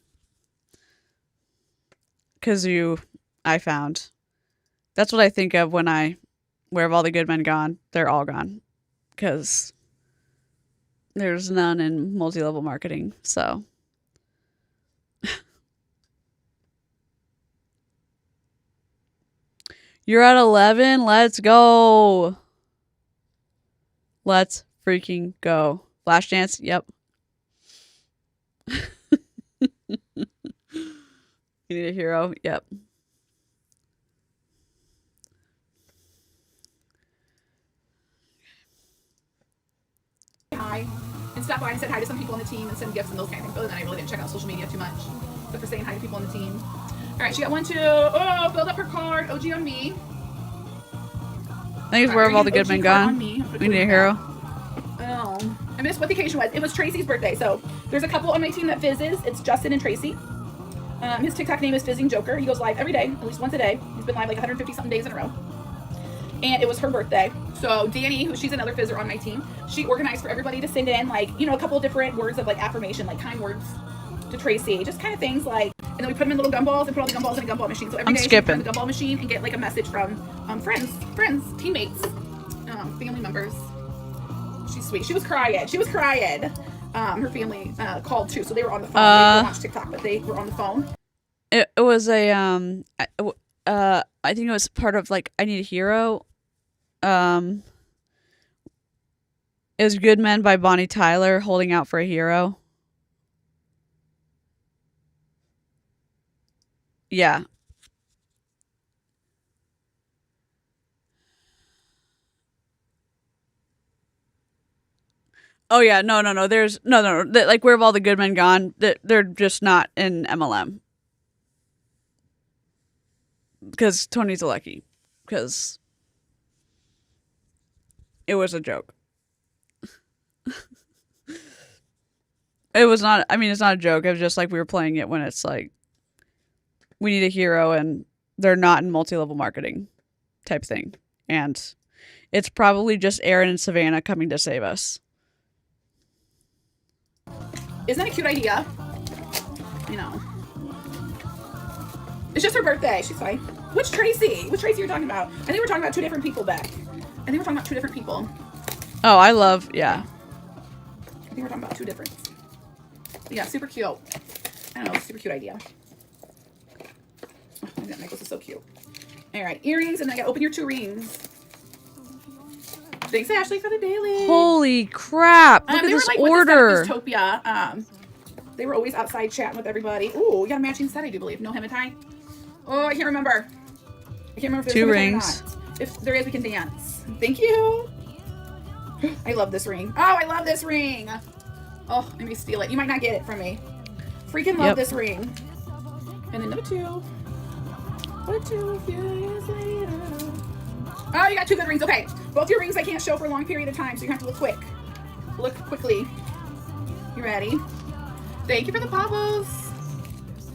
kazoo I found. That's what I think of when where have all the good men gone? They're all gone. Because there's none in multi-level marketing. So you're at 11. Let's go. Let's freaking go. Flashdance? Yep. You need a hero? Yep. Hi and stop by and said hi to some people on the team and send gifts and those kind of things. Other than I really didn't check out social media too much, but for saying hi to people on the team. All right, she got 1, 2. Oh, build up her card. OG on me. I think it's where have all the good men gone. We need a hero. Oh, I missed what the occasion was. It was Tracy's birthday, so there's a couple on my team that fizzes. It's Justin and Tracy. His TikTok name is Fizzing Joker. He goes live every day, at least once a day. He's been live like 150 something days in a row. And it was her birthday. So Danny, she's another fizzer on my team, she organized for everybody to send in like, you know, a couple of different words of like affirmation, like kind words to Tracy, just kind of things like, and then we put them in little gumballs and put all the gumballs in a gumball machine. So every day she put the gumball machine and get like a message from friends, teammates, family members. She's sweet. She was crying. Her family called too, so they were on the phone. They didn't watch TikTok, but they were on the phone. It was a I think it was part of like I Need a Hero. Is Good Men by Bonnie Tyler holding out for a hero? Yeah. Oh yeah, no. There's no. Like, where have all the good men gone? They're just not in MLM because Tony's a lucky. Because it was a joke. It was not. I mean, it's not a joke. It was just like we were playing it when it's like we need a hero and they're not in multi-level marketing type thing, and it's probably just Aaron and Savannah coming to save us. Isn't that a cute idea? You know. It's just her birthday. She's fine. Which Tracy? Which Tracy you're talking about? I think we're talking about two different people, Beck. I think we're talking about two different people. Oh, I love, yeah. I think we're talking about two different. Yeah, super cute. I don't know, super cute idea. Oh, that necklace is so cute. All right, earrings, and then I got open your 2 rings. Thanks, Ashley, for the daily. Holy crap! Look at this order. They were always outside chatting with everybody. Ooh, you got a matching set, I do believe. No hematite. Oh, I can't remember. I can't remember if there's 2 rings. Or not. If there is, we can dance. Thank you. I love this ring. Oh, I love this ring. Oh, let me steal it. You might not get it from me. Freaking love this ring. And then number 2. But 2 few years later. Oh, you got 2 good rings. Okay. Both your rings I can't show for a long period of time, so you have to look quick. Look quickly. You ready? Thank you for the pavos.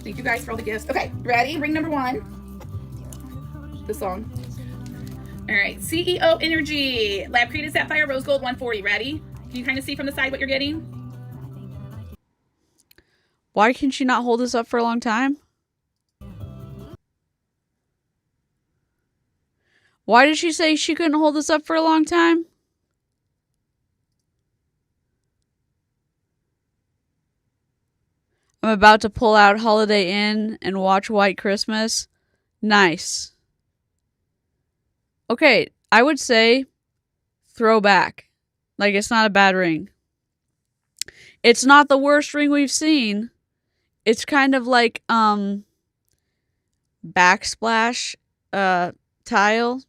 Thank you guys for all the gifts. Okay, ready? Ring number 1. This song. All right. CEO Energy. Lab created sapphire rose gold 140. Ready? Can you kind of see from the side what you're getting? Why can she not hold this up for a long time? Why did she say she couldn't hold this up for a long time? I'm about to pull out Holiday Inn and watch White Christmas. Nice. Okay, I would say throwback. Like, it's not a bad ring. It's not the worst ring we've seen. It's kind of like backsplash tile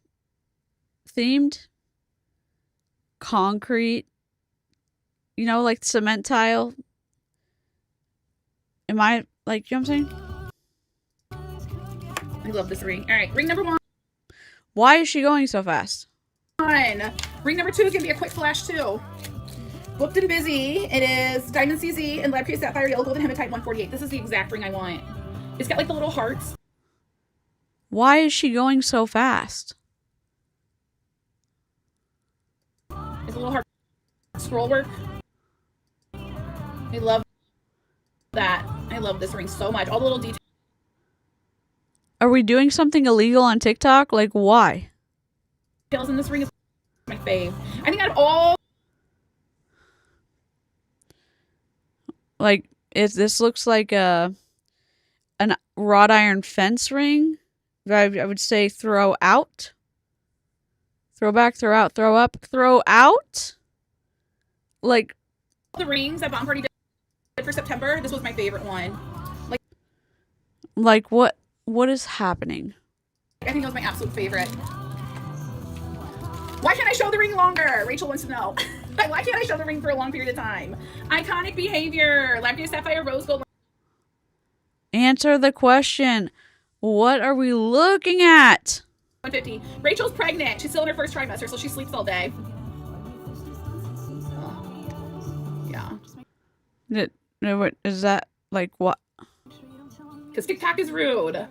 themed, concrete, you know, like cement tile. Am I, like, you know what I'm saying? I love this ring. All right, ring number 1. Why is she going so fast? Ring number 2 is gonna be a quick flash too. Booked and busy. It is Diamond CZ and Lab Created Sapphire Yellow Gold and Hematite 148. This is the exact ring I want. It's got like the little hearts. Why is she going so fast? It's a little heart scroll work. I love that. I love this ring so much. All the little details. Are we doing something illegal on TikTok? Like, why? In this ring is my fave. I think out of all, like, this looks like an wrought iron fence ring. I would say throw out. Throw back, throw out, throw up, throw out. Like, the rings that Bomb Party did for September, this was my favorite one. Like what is happening? I think it was my absolute favorite. Why can't I show the ring longer? Rachel wants to know. Why can't I show the ring for a long period of time? Iconic behavior. Lab Created Sapphire Rose Gold. Answer the question. What are we looking at? 150. Rachel's pregnant. She's still in her first trimester, so she sleeps all day. Yeah. What is that? Like, what? Because TikTok is rude.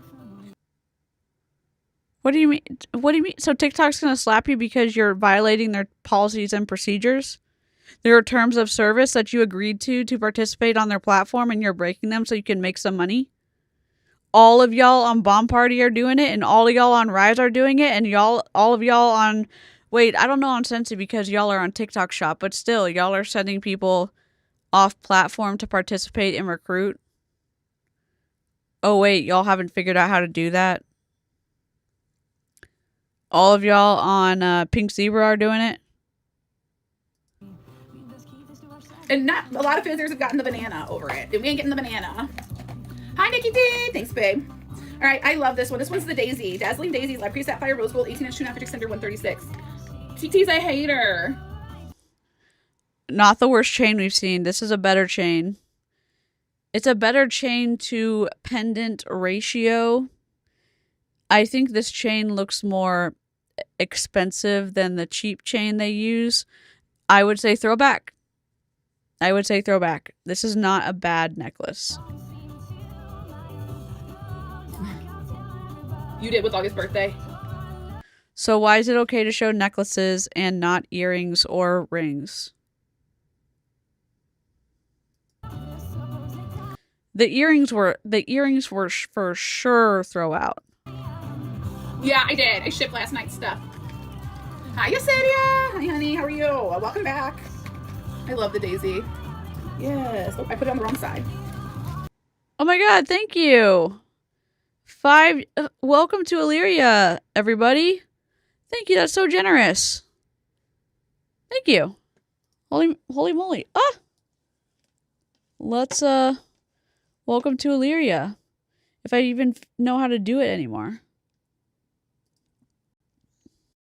What do you mean? What do you mean? So TikTok's gonna slap you because you're violating their policies and procedures? There are terms of service that you agreed to participate on their platform, and you're breaking them so you can make some money? All of y'all on Bomb Party are doing it, and all of y'all on Rise are doing it, and all of y'all on... Wait, I don't know on Sensi because y'all are on TikTok Shop, but still, y'all are sending people off platform to participate and recruit. Oh wait, y'all haven't figured out how to do that? All of y'all on Pink Zebra are doing it? And not a lot of fizzers have gotten the banana over it. And we ain't getting the banana. Hi, Nikki D. Thanks, babe. All right, I love this one. This one's the Daisy. Dazzling Daisies, Live Crease Sapphire Rose Gold, 18-inch 2.5 inch extender, 136. TT's a hater. Not the worst chain we've seen. This is a better chain. It's a better chain to pendant ratio. I think this chain looks more expensive than the cheap chain they use. I would say throwback. I would say throwback. This is not a bad necklace. You did with August's birthday. So why is it okay to show necklaces and not earrings or rings? The earrings were for sure throw out. Yeah, I did. I shipped last night's stuff. Hi, Yesenia. Hi, honey. How are you? Welcome back. I love the Daisy. Yes. Oh, I put it on the wrong side. Oh my god, thank you. Welcome to Illyria, everybody. Thank you, that's so generous. Thank you. Holy moly. Ah! Let's, welcome to Illyria. If I even know how to do it anymore.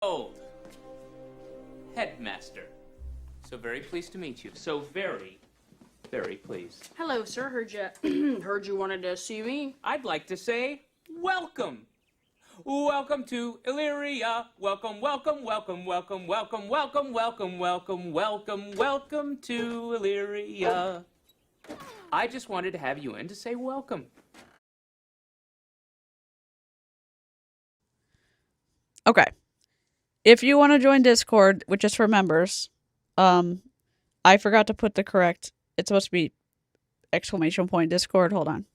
Old headmaster. So very pleased to meet you. So very, very pleased. Hello, sir. Heard you wanted to see me. I'd like to say welcome. Welcome to Illyria. Welcome, welcome, welcome, welcome, welcome, welcome, welcome, welcome, welcome, welcome to Illyria. I just wanted to have you in to say welcome. Okay. If you want to join Discord, which is for members, I forgot to put the correct, it's supposed to be ! Discord. Hold on.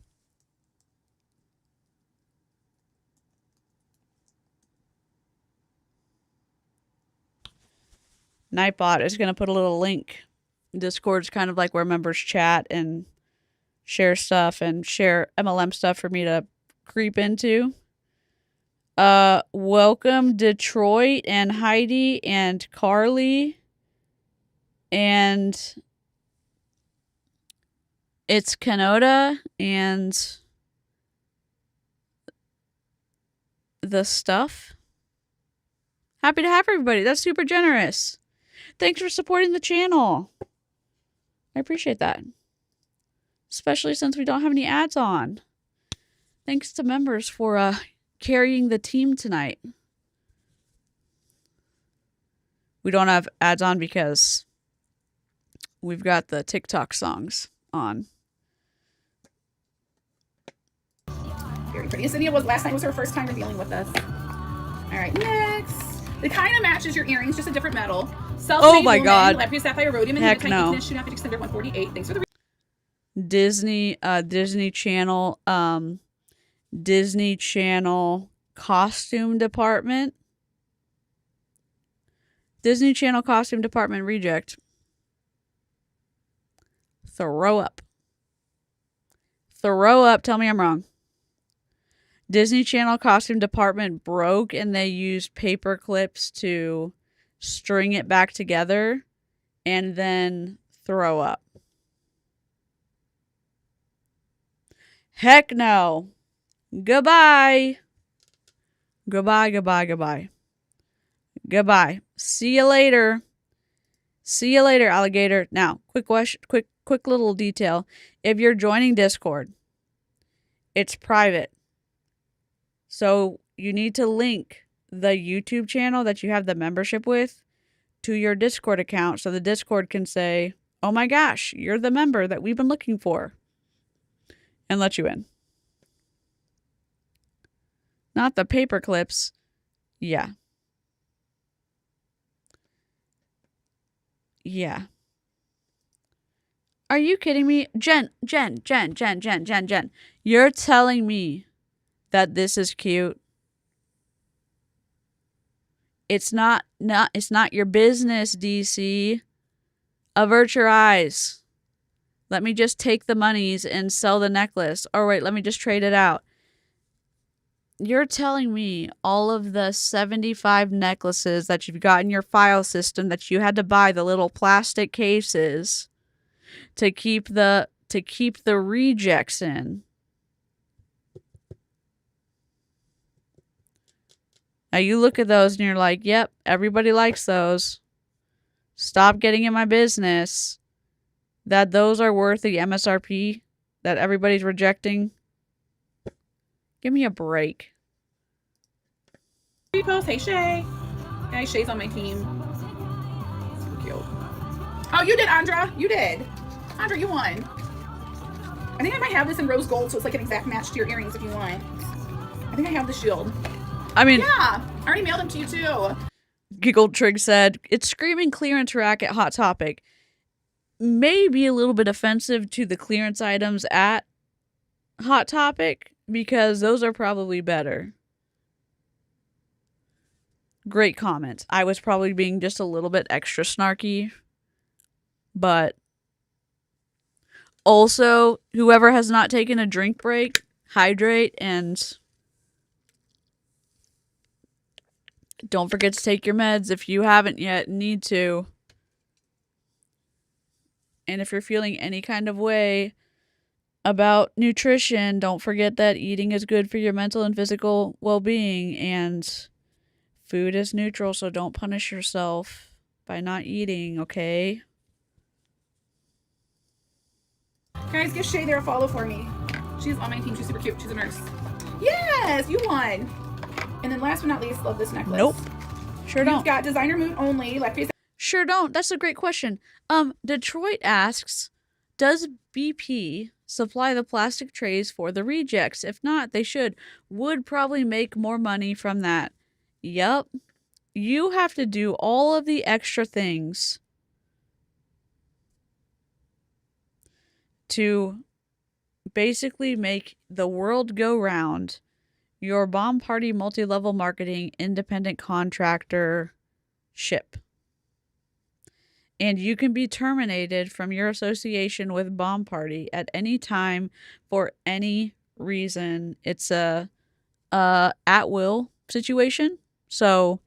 Nightbot is going to put a little link. Discord's kind of like where members chat and share stuff and share MLM stuff for me to creep into. Welcome Detroit and Heidi and Carly. And it's Kanoda and the stuff. Happy to have everybody. That's super generous. Thanks for supporting the channel. I appreciate that. Especially since we don't have any ads on. Thanks to members for carrying the team tonight. We don't have ads on because we've got the TikTok songs on. Very pretty. Yesenia last night was her first time revealing with us. All right, next. It kind of matches your earrings, just a different metal. Oh my god. Live Crease Sapphire Rhodium, and Heck no. 18-inch 2.5 inch extender, 148. Thanks for the Disney Channel costume department. Disney Channel costume department reject. Throw up. Throw up. Tell me I'm wrong. Disney Channel costume department broke and they used paper clips to string it back together and then throw up. Heck no. Goodbye. Goodbye, goodbye, goodbye. Goodbye. See you later. See you later, alligator. Now, quick question, quick little detail. If you're joining Discord, it's private. So you need to link the YouTube channel that you have the membership with to your Discord account so the Discord can say, oh my gosh, you're the member that we've been looking for, and let you in. Not the paper clips. Yeah. Yeah. Are you kidding me? Jen. You're telling me that this is cute. It's not your business, DC. Avert your eyes. Let me just take the monies and sell the necklace. Or wait, let me just trade it out. You're telling me all of the 75 necklaces that you've got in your file system that you had to buy the little plastic cases to keep the rejects in. Now you look at those and you're like, yep, everybody likes those. Stop getting in my business. That those are worth the MSRP that everybody's rejecting. Give me a break. Repost. Hey, Shay. Hey, Shay's on my team. Super cute. Oh, you did, Andra. You did. Andra, you won. I think I might have this in rose gold, so it's like an exact match to your earrings if you want. I think I have the shield. I mean, Yeah, I already mailed them to you too. Giggle Trig said, it's screaming clearance rack at Hot Topic. May be a little bit offensive to the clearance items at Hot Topic because those are probably better. Great comment. I was probably being just a little bit extra snarky. But also, whoever has not taken a drink break, hydrate, and don't forget to take your meds if you haven't yet, need to. And if you're feeling any kind of way about nutrition, don't forget that eating is good for your mental and physical well-being, and food is neutral, so don't punish yourself by not eating, okay? Guys, give Shay there a follow for me. She's on my team. She's super cute. She's a nurse. Yes, you won. And then last but not least, love this necklace. Nope. Sure don't. You've got designer mood only. Like we said. Sure don't. That's a great question. Detroit asks, does BP supply the plastic trays for the rejects? If not, they should. Would probably make more money from that. Yup. You have to do all of the extra things to basically make the world go round. Your Bomb Party multi-level marketing independent contractor ship. And you can be terminated from your association with Bomb Party at any time for any reason. It's a at-will situation. So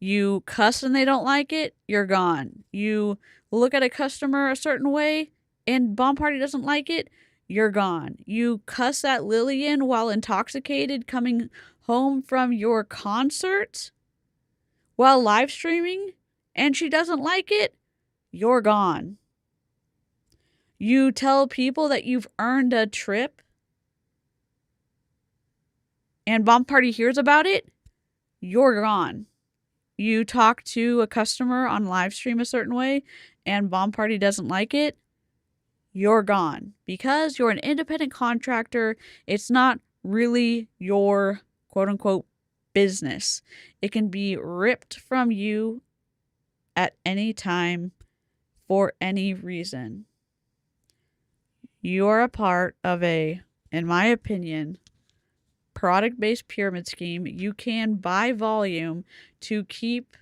you cuss and they don't like it, you're gone. You look at a customer a certain way and Bomb Party doesn't like it, you're gone. You cuss at Lillian while intoxicated coming home from your concert while live streaming and she doesn't like it, you're gone. You tell people that you've earned a trip and Bomb Party hears about it, you're gone. You talk to a customer on live stream a certain way and Bomb Party doesn't like it, you're gone. Because you're an independent contractor, it's not really your quote-unquote business. It can be ripped from you at any time for any reason. You're a part of a, in my opinion, product-based pyramid scheme. You can buy volume to keep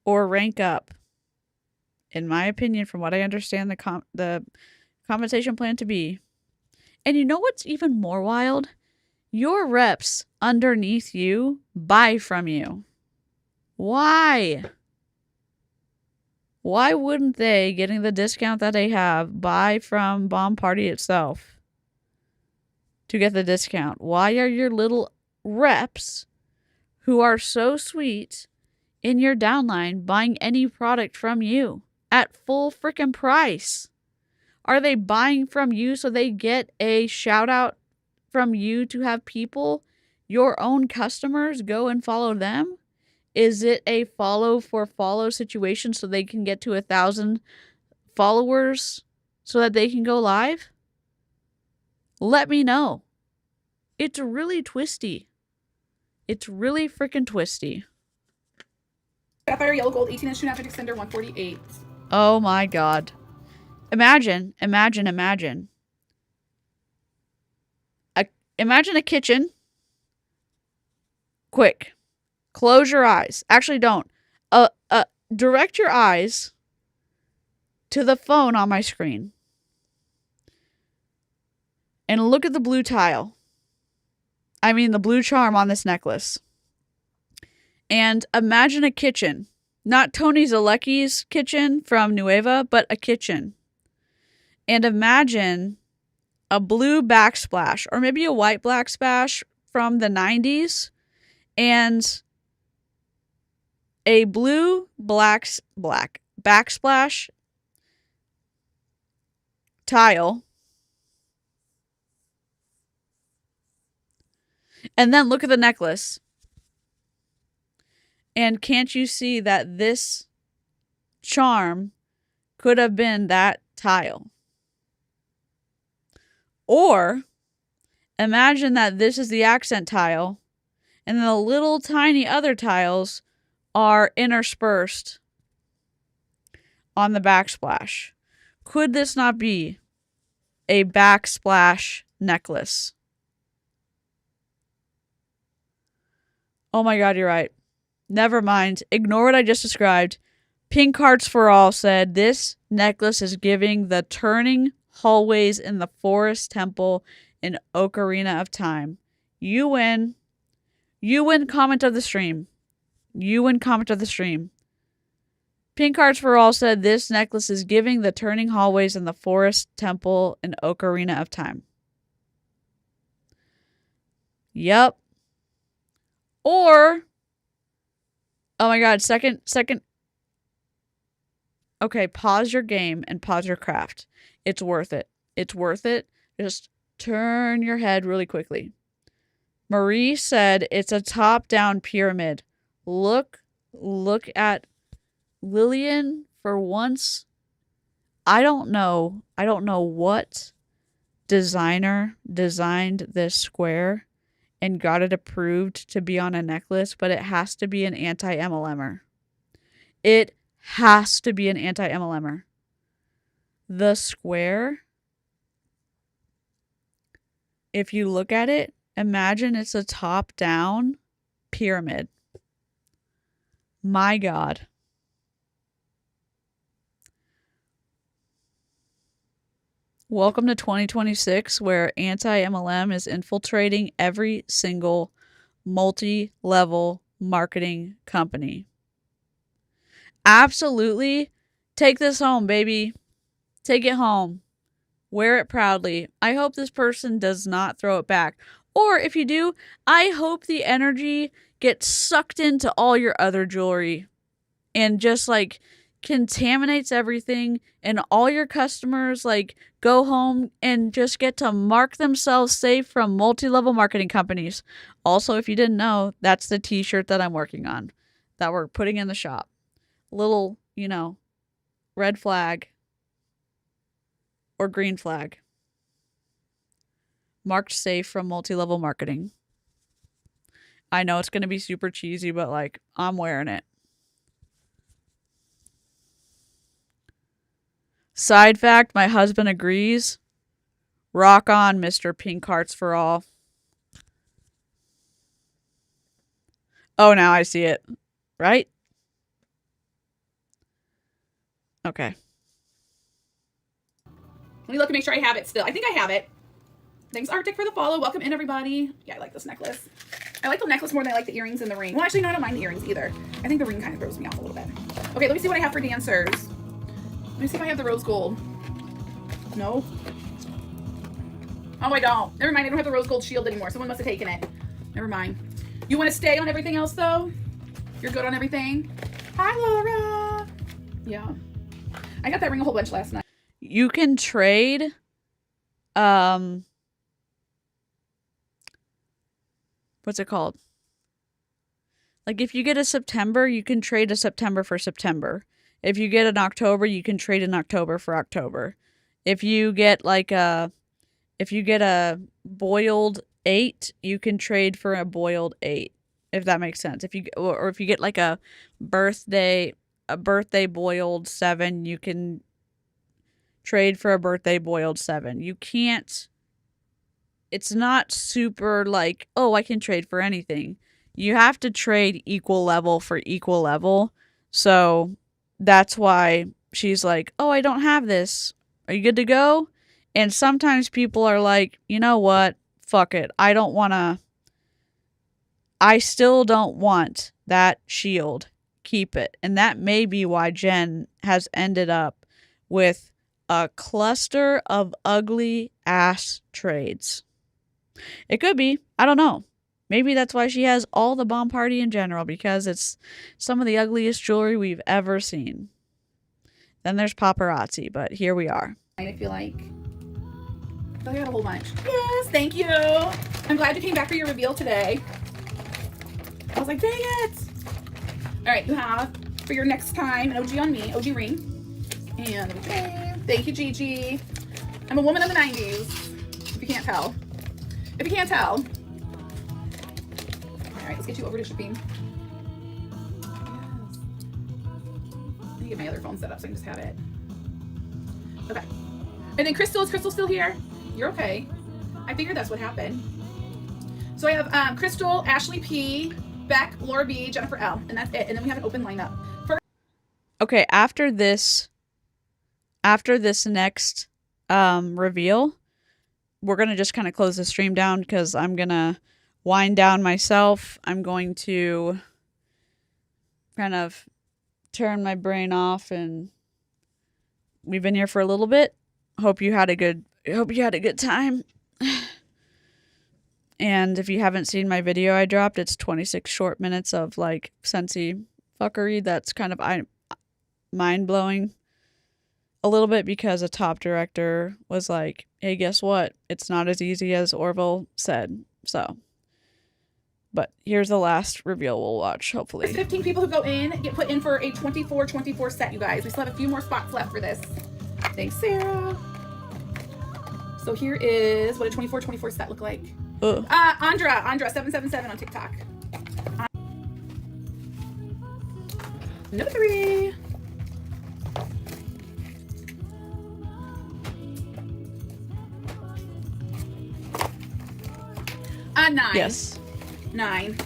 or rank up, in my opinion, from what I understand the compensation plan to be. And you know what's even more wild? Your reps underneath you buy from you. Why? Why wouldn't they, getting the discount that they have, buy from Bomb Party itself to get the discount? Why are your little reps, who are so sweet, in your downline buying any product from you at full frickin' price? Are they buying from you so they get a shout out from you to have people, your own customers, go and follow them? Is it a follow for follow situation so they can get to 1,000 followers so that they can go live? Let me know. It's really twisty. It's really freaking twisty. Sapphire yellow gold 18-inch 2.5 extender 148. Oh my god. Imagine. Imagine a kitchen. Quick. Close your eyes. Actually, don't. Direct your eyes to the phone on my screen. And look at the blue tile. I mean, the blue charm on this necklace. And imagine a kitchen. Not Tony Zalecki's kitchen from Nueva, but a kitchen. And imagine a blue backsplash or maybe a white backsplash from the 90s and a blue black backsplash tile. And then look at the necklace. And can't you see that this charm could have been that tile? Or imagine that this is the accent tile and the little tiny other tiles are interspersed on the backsplash. Could this not be a backsplash necklace? Oh my God, you're right. Never mind. Ignore what I just described. Pink Hearts for All said, this necklace is giving the turning hallways in the forest temple in Ocarina of Time. You win. You win comment of the stream. You win comment of the stream. Pink Hearts for All said, this necklace is giving the turning hallways in the forest temple in Ocarina of Time. Yep. Or, oh my God, second. Okay, pause your game and pause your craft. It's worth it. It's worth it. Just turn your head really quickly. Marie said it's a top-down pyramid. Look at Lillian for once. I don't know what designer designed this square and got it approved to be on a necklace, but it has to be an anti-MLMer. It has to be an anti-MLMer. The square, if you look at it, imagine it's a top-down pyramid. My God. Welcome to 2026, where anti-MLM is infiltrating every single multi-level marketing company. Absolutely. Take this home, baby. Take it home. Wear it proudly. I hope this person does not throw it back. Or if you do, I hope the energy gets sucked into all your other jewelry and just like contaminates everything, and all your customers like go home and just get to mark themselves safe from multi-level marketing companies. Also, if you didn't know, that's the t-shirt that I'm working on that we're putting in the shop. Little, red flag or green flag. Marked safe from multi-level marketing. I know it's going to be super cheesy, but like I'm wearing it. Side fact, my husband agrees. Rock on, Mr. Pink Hearts for All. Oh, now I see it. Right? Okay. Let me look and make sure I have it still. I think I have it. Thanks, Arctic, for the follow. Welcome in, everybody. Yeah, I like this necklace. I like the necklace more than I like the earrings and the ring. Well, actually, no, I don't mind the earrings either. I think the ring kind of throws me off a little bit. Okay, let me see what I have for dancers. Let me see if I have the rose gold. No. Oh, I don't. Never mind. I don't have the rose gold shield anymore. Someone must have taken it. Never mind. You want to stay on everything else, though? You're good on everything? Hi, Laura. Yeah. I got that ring a whole bunch last night. You can trade, what's it called? Like if you get a September, you can trade a September for September. If you get an October, you can trade an October for October. If you get a boiled 8, you can trade for a boiled 8, if that makes sense. If you get like a birthday boiled 7, you can trade for a birthday boiled 7. You can't, it's not super like, oh, I can trade for anything. You have to trade equal level for equal level. So that's why she's like, oh, I don't have this. Are you good to go? And sometimes people are like, you know what? Fuck it. I still don't want that shield. keep it. And that may be why Jen has ended up with a cluster of ugly ass trades. It could be. I don't know. Maybe that's why she has all the bomb party in general, because it's some of the ugliest jewelry we've ever seen. Then there's paparazzi, but here we are. I feel like I got a whole bunch. Yes, thank you. I'm glad you came back for your reveal today. I was like, dang it. All right, you have for your next time an OG on me, OG ring. And thank you, Gigi. I'm a woman of the 90s, if you can't tell. If you can't tell. All right, let's get you over to shipping. Yes. Let me get my other phone set up so I can just have it. Okay. And then Crystal, is Crystal still here? You're okay. I figured that's what happened. So I have Crystal, Ashley P, Beck, Laura B, Jennifer L, and that's it. And then we have an open lineup. Okay, after this next reveal, we're going to just kind of close the stream down because I'm going to wind down myself. I'm going to kind of turn my brain off, and we've been here for a little bit. Hope you had a good time. And if you haven't seen my video I dropped, it's 26 short minutes of like sensey fuckery that's kind of mind-blowing a little bit, because a top director was like, hey, guess what? It's not as easy as Orville said. So, but here's the last reveal we'll watch, hopefully. There's 15 people who go in, get put in for a 24-24 set, you guys. We still have a few more spots left for this. Thanks, Sarah. So here is what a 24-24 set look like. Andra 777 on TikTok. Number 3. Nine. Yes. 9.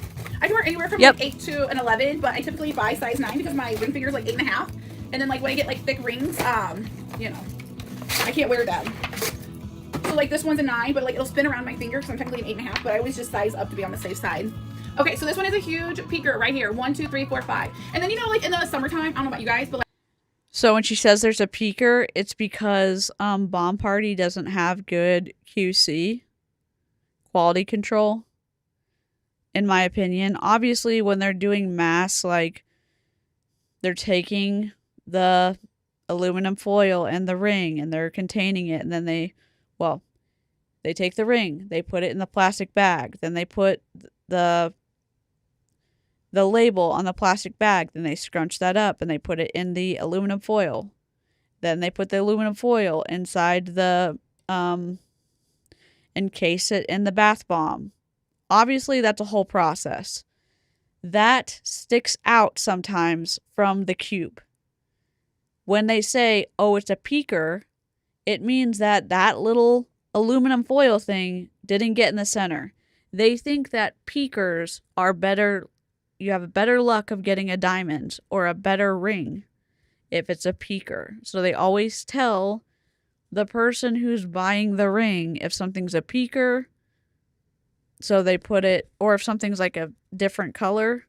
I can wear anywhere from Yep. like 8 to an 11, but I typically buy size 9 because my ring finger is like 8.5. And then like when I get like thick rings, you know, I can't wear them. So like this one's a 9, but like it'll spin around my finger because I'm technically an 8.5, but I always just size up to be on the safe side. Okay, so this one is a huge peeker right here. 1, 2, 3, 4, 5. And then, you know, like in the summertime, I don't know about you guys, but like, So when she says there's a peeker, it's because Bomb Party doesn't have good QC, quality control, in my opinion. Obviously, when they're doing mass, like they're taking the aluminum foil and the ring and they're containing it, and then they take the ring, they put it in the plastic bag, then they put the label on the plastic bag, then they scrunch that up and they put it in the aluminum foil, then they put the aluminum foil inside the encase it in the bath bomb. Obviously that's a whole process that sticks out sometimes from the cube. When they say, oh, it's a peeker, it means that that little aluminum foil thing didn't get in the center. They think that peekers are better. You have a better luck of getting a diamond or a better ring if it's a peeker. So they always tell the person who's buying the ring if something's a peeker. So they put it, or if something's like a different color.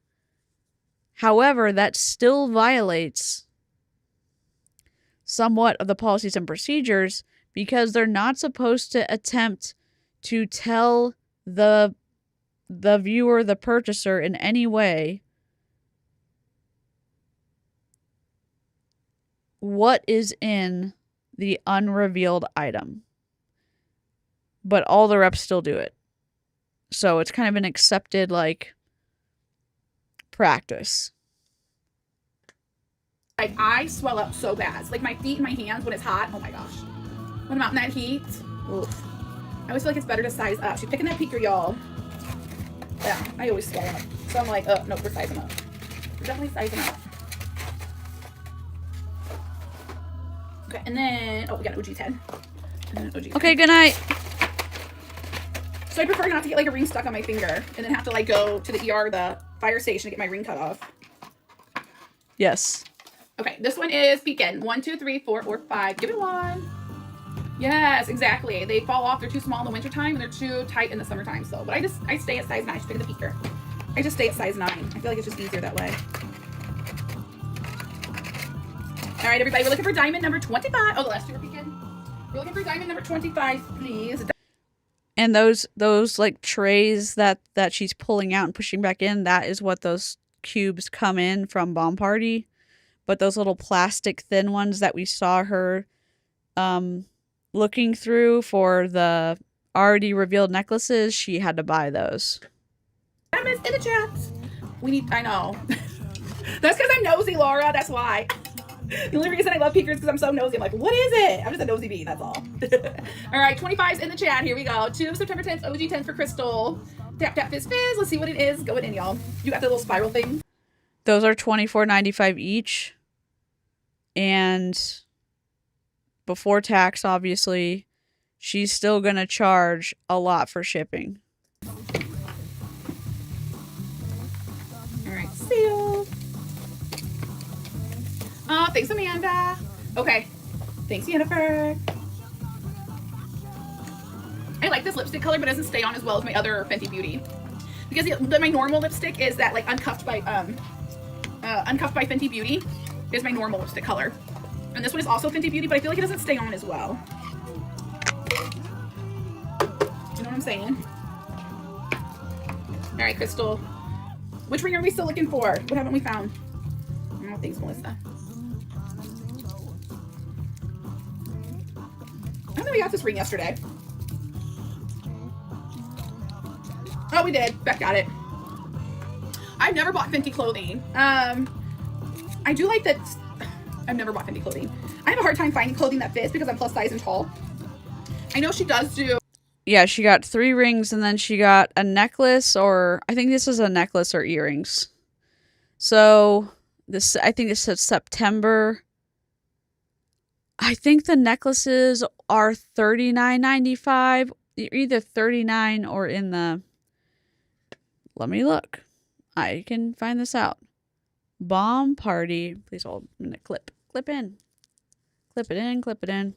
However, that still violates somewhat of the policies and procedures, because they're not supposed to attempt to tell the viewer, the purchaser, in any way what is in the unrevealed item. But all the reps still do it. So it's kind of an accepted, like, practice. like I swell up so bad. Like my feet and my hands when it's hot. Oh my gosh. When I'm out in that heat. Oof. I always feel like it's better to size up. She's picking that peeker, y'all. Yeah, I always swell up. So I'm like, oh, no, we're sizing up. We're definitely sizing up. Okay, and then, oh, we got an OG 10. And then an OG 10. Okay, good night. So I prefer not to get like a ring stuck on my finger and then have to like go to the ER, the fire station, to get my ring cut off. Yes. Okay, this one is peeking. 1, 2, 3, 4, or 5. Give it 1. Yes, exactly. They fall off. They're too small in the wintertime and they're too tight in the summertime. So, but I stay at size 9. She's picking the peeker. I just stay at size 9. I feel like it's just easier that way. right, everybody, we're looking for diamond number 25. Oh, the last two are peeking. We're looking for diamond number 25, please. And those like trays that she's pulling out and pushing back in, that is what those cubes come in from Bomb Party. But those little plastic thin ones that we saw her looking through for the already revealed necklaces, she had to buy those. Diamonds in the chat. I know. That's because I'm nosy, Laura. That's why. The only reason I love peekers is because I'm so nosy. I'm like, what is it? I'm just a nosy bee, that's all. All right, 25's in the chat. Here we go. 2 September 10th, OG 10 for Crystal. Tap, tap, fizz, fizz. Let's see what it is. Going in, y'all. You got the little spiral thing. Those are $24.95 each. And before tax, obviously, she's still going to charge a lot for shipping. All right, seal. Oh, thanks, Amanda. Okay. Thanks, Jennifer. I like this lipstick color, but it doesn't stay on as well as my other Fenty Beauty. Because my normal lipstick is that like uncuffed by Fenty Beauty is my normal lipstick color. And this one is also Fenty Beauty, but I feel like it doesn't stay on as well. You know what I'm saying? All right, Crystal. Which ring are we still looking for? What haven't we found? Oh, thanks, Melissa. I know we got this ring yesterday. Oh, we did. Beck got it. I've never bought Fenty clothing. I do like that. I've never bought Fenty clothing. I have a hard time finding clothing that fits because I'm plus size and tall. I know she does do. Yeah, she got 3 rings and then she got a necklace, or I think this is a necklace or earrings. So this, I think it says September. I think the necklaces are $39.95. Either $39 or in the. Let me look. I can find this out. Bomb Party. Please hold a minute. Clip in. Clip it in. Clip it in.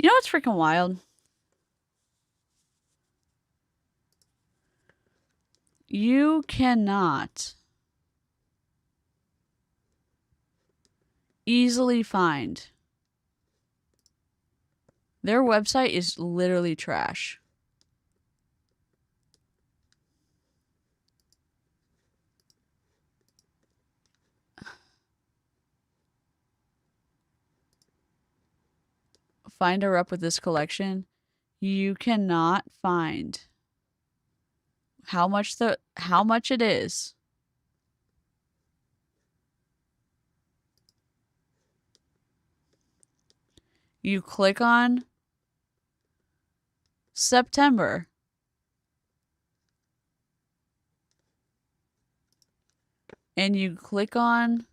You know what's freaking wild? You cannot easily find. Their website is literally trash. Find her up with this collection. You cannot find how much it is. You click on September. And you click on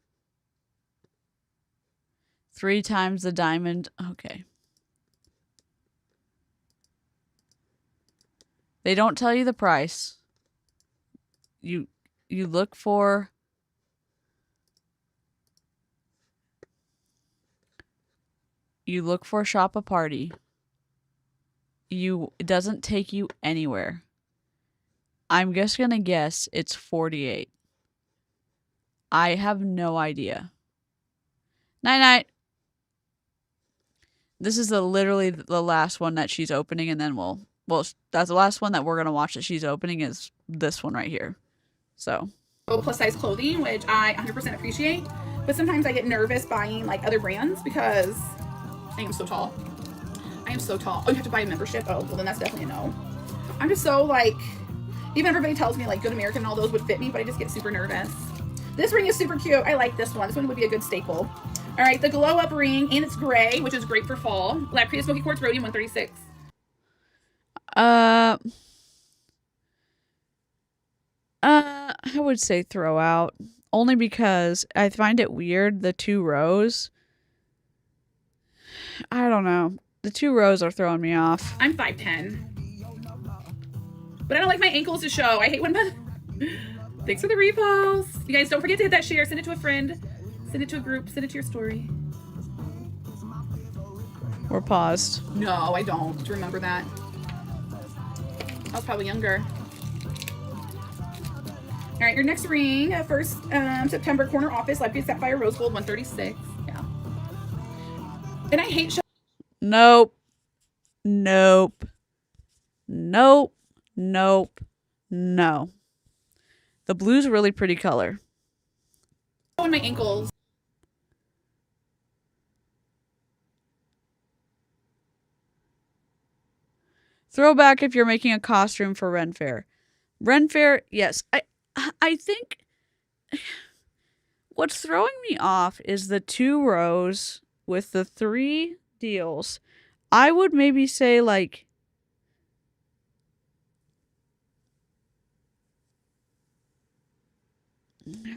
3 times the diamond. Okay. They don't tell you the price. You look for Shop a Party. It doesn't take you anywhere. I'm just gonna guess it's 48. I have no idea. Night night. This is literally the last one that she's opening, and then well, that's the last one that we're gonna watch that she's opening is this one right here. So. Plus size clothing, which I 100% appreciate, but sometimes I get nervous buying like other brands because I am so tall. I am so tall. Oh, you have to buy a membership? Oh, well then that's definitely a no. I'm just so like, even everybody tells me like Good American and all those would fit me, but I just get super nervous. This ring is super cute. I like this one. This one would be a good staple. All right, the glow up ring, and it's gray, which is great for fall. Lapria Smoky Quartz Rhodium 136. I would say throw out. Only because I find it weird, the 2 rows. I don't know. The 2 rows are throwing me off. I'm 5'10". But I don't like my ankles to show. I hate when Thanks for the repost. You guys, don't forget to hit that share. Send it to a friend. Send it to a group. Send it to your story. We're paused. No, I don't. Remember that. I was probably younger. All right, your next ring, 1st September, corner office, Lapria Sapphire Rose Gold 136. Yeah. And I hate Nope. Nope. Nope. Nope. No. The blue's a really pretty color. showing my ankles. Throwback if you're making a costume for Ren Fair. Ren Fair, yes. I think what's throwing me off is the 2 rows with the 3 deals. I would maybe say like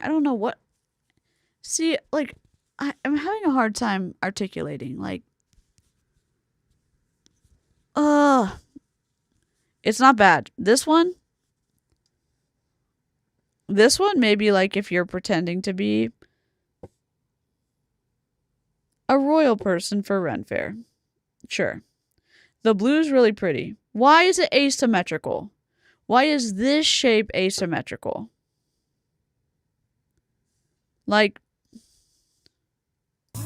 I don't know what. See, like I'm having a hard time articulating. Like, it's not bad. This one maybe like if you're pretending to be a royal person for Ren Fair. Sure. The blue's really pretty. Why is it asymmetrical? Why is this shape asymmetrical? Like, I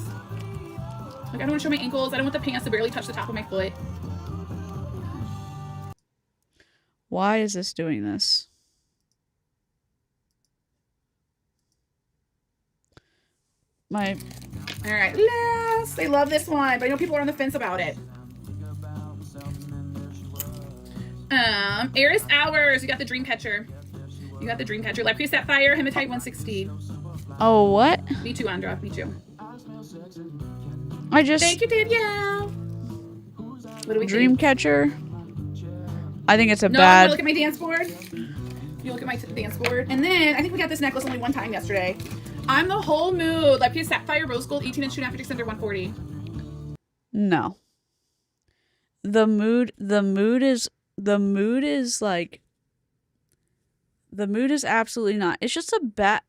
don't want to show my ankles. I don't want the pants to barely touch the top of my foot. why is this doing this? All right, last. I love this one, but I know people are on the fence about it. Eris Hours. You got the Dream Catcher. Lapria Sapphire, Hematite 160. Oh, what? Me too, Andra. Me too. I just... Thank you, Danielle. What do we think? Dreamcatcher. I think it's a No, bad... you look at my dance board. You look at my dance board. And then, I think we got this necklace only one time yesterday. I'm the whole mood. Lapria Sapphire, Rose Gold, 18-inch 2.5 inch extender, 140. No. The mood is like... The mood is absolutely not. It's just a bad...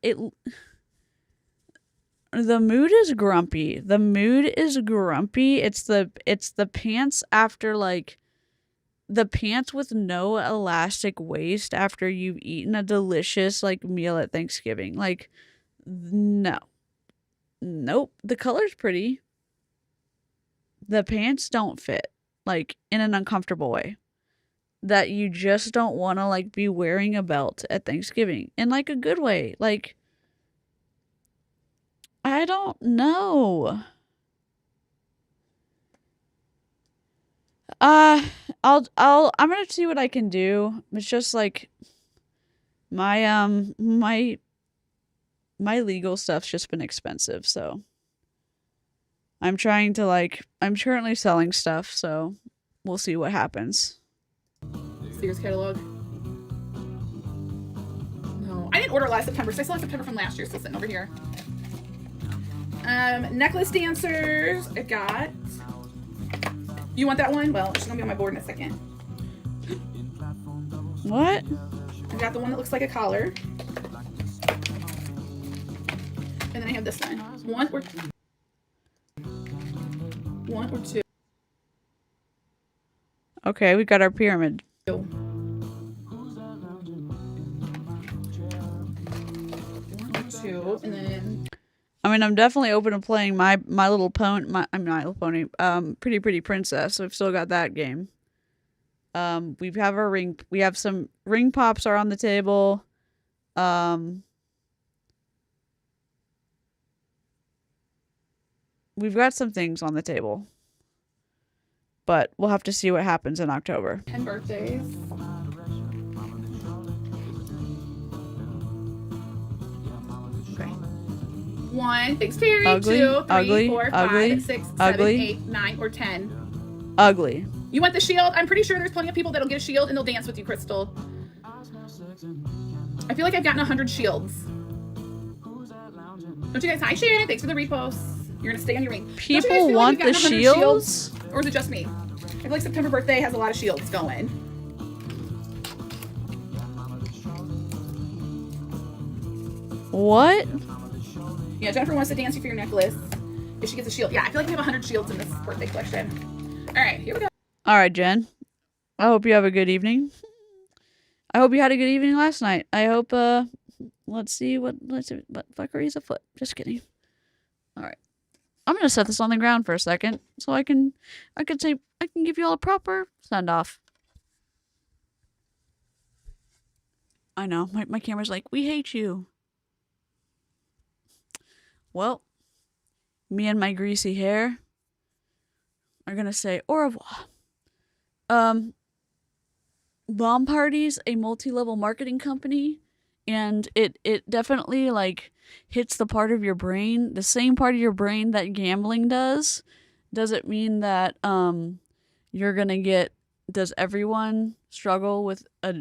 The mood is grumpy. It's the pants after like... The pants with no elastic waist after you've eaten a delicious like meal at Thanksgiving. Like, no. Nope. The color's pretty. The pants don't fit, like, in an uncomfortable way. That you just don't want to, like, be wearing a belt at Thanksgiving. In, like, a good way. Like, I don't know. I'm gonna see what I can do. It's just like my legal stuff's just been expensive, so I'm currently selling stuff, so we'll see what happens. Sears catalog. No, I didn't order last September, so I still have September from last year still sitting over here. Necklace dancers. I got. You want that one? Well, it's gonna be on my board in a second. What? I got the one that looks like a collar. And then I have this one. One or two. Okay, we got our pyramid. One or two, and then. I mean, I'm definitely open to playing my Little Pony, Pretty Pretty Princess. I've still got that game. We have some ring pops are on the table. We've got some things on the table. But we'll have to see what happens in October. 10 birthdays. Okay. 1. Thanks, Terry. Ugly, 2, 3, ugly, 4, 5, ugly, 6, 7, ugly. 8, 9, or 10. Ugly. You want the shield? I'm pretty sure there's plenty of people that'll get a shield and they'll dance with you, Crystal. I feel like I've gotten 100 shields. Don't you guys? Hi, Shannon. Thanks for the repost. You're gonna stay on your ring. Don't you guys People feel want like the you've gotten 100 shields? Or is it just me? I feel like September birthday has a lot of shields going. What? Yeah, Jennifer wants to dance you for your necklace if she gets a shield. Yeah, I feel like we have 100 shields in this birthday collection. All right, here we go. All right, Jen. I hope you have a good evening. I hope you had a good evening last night. I hope, let's see what fuckery's afoot. Just kidding. All right. I'm going to set this on the ground for a second so I can give you all a proper send off. I know. My camera's like, we hate you. Well, me and my greasy hair are going to say au revoir. Bomb Party's a multi-level marketing company, and it definitely like hits the part of your brain, the same part of your brain that gambling does. Does it mean that you're gonna get? Does everyone struggle with a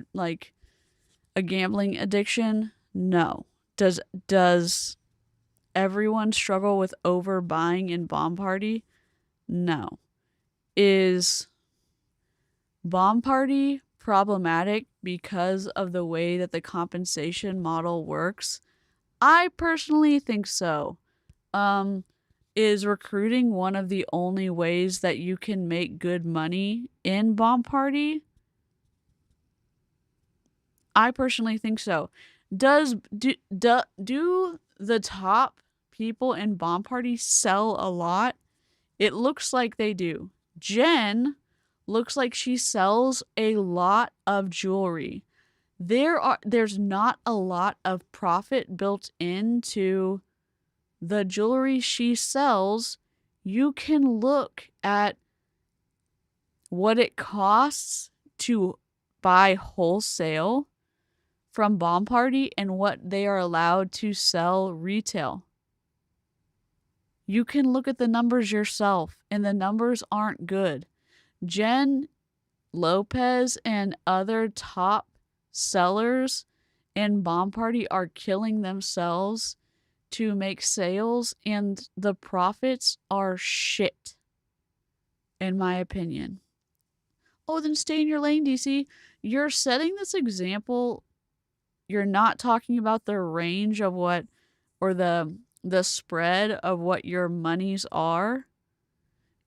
gambling addiction? No. Does everyone struggle with overbuying in Bomb Party? No. Is Bomb Party problematic because of the way that the compensation model works? I personally think so. Is recruiting one of the only ways that you can make good money in Bomb Party? I personally think so. Do the top people in Bomb Party sell a lot? It looks like they do. Jen looks like she sells a lot of jewelry. There's not a lot of profit built into the jewelry she sells. You can look at what it costs to buy wholesale from Bomb Party and what they are allowed to sell retail. You can look at the numbers yourself, and the numbers aren't good. Jen Lopez and other top sellers in Bomb Party are killing themselves to make sales, and the profits are shit, in my opinion. Oh, then stay in your lane, DC. You're setting this example. You're not talking about the range of what, or the spread of what your monies are.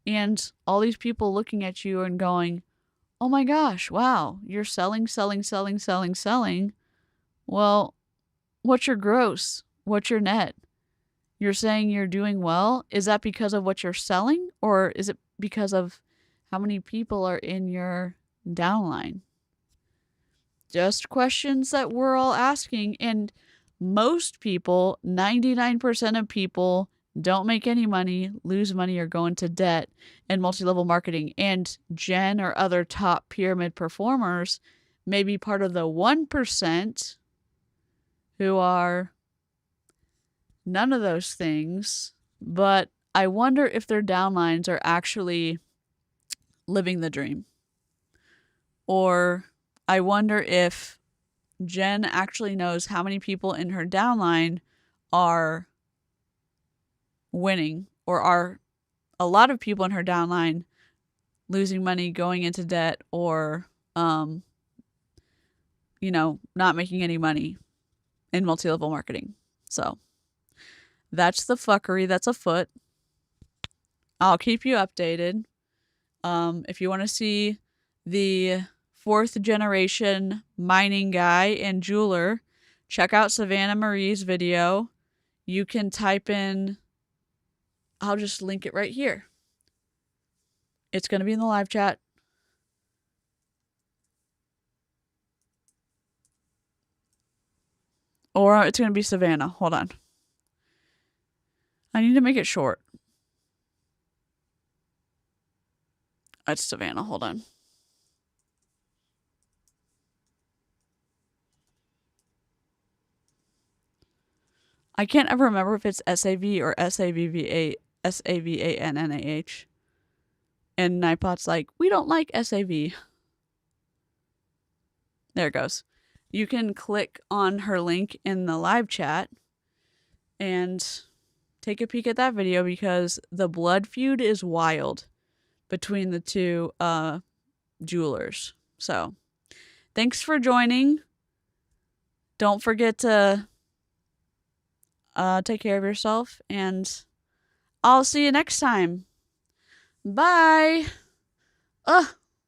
And all these people looking at you and going, oh my gosh, wow, you're selling. Well, what's your gross? What's your net? You're saying you're doing well. Is that because of what you're selling? Or is it because of how many people are in your downline? Just questions that we're all asking. And most people, 99% of people, don't make any money, lose money, or go into debt in multi-level marketing. And Jen or other top pyramid performers may be part of the 1% who are none of those things. But I wonder if their downlines are actually living the dream. Or I wonder if Jen actually knows how many people in her downline are winning, or are a lot of people in her downline losing money, going into debt, or not making any money in multi-level marketing. So that's the fuckery that's afoot. I'll keep you updated. If you want to see the 4th generation mining guy and jeweler, check out Savannah Marie's video. You can type in, I'll just link it right here. It's going to be in the live chat. Or it's going to be Savannah. Hold on. I need to make it short. It's Savannah. Hold on. I can't ever remember if it's S-A-V or S-A-V-V-A, S-A-V-A-N-N-A-H. And Nightbot's like, we don't like S-A-V. There it goes. You can click on her link in the live chat and take a peek at that video because the blood feud is wild between the two jewelers. So, thanks for joining. Don't forget to take care of yourself, and I'll see you next time. Bye.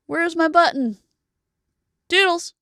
Where's my button? Doodles.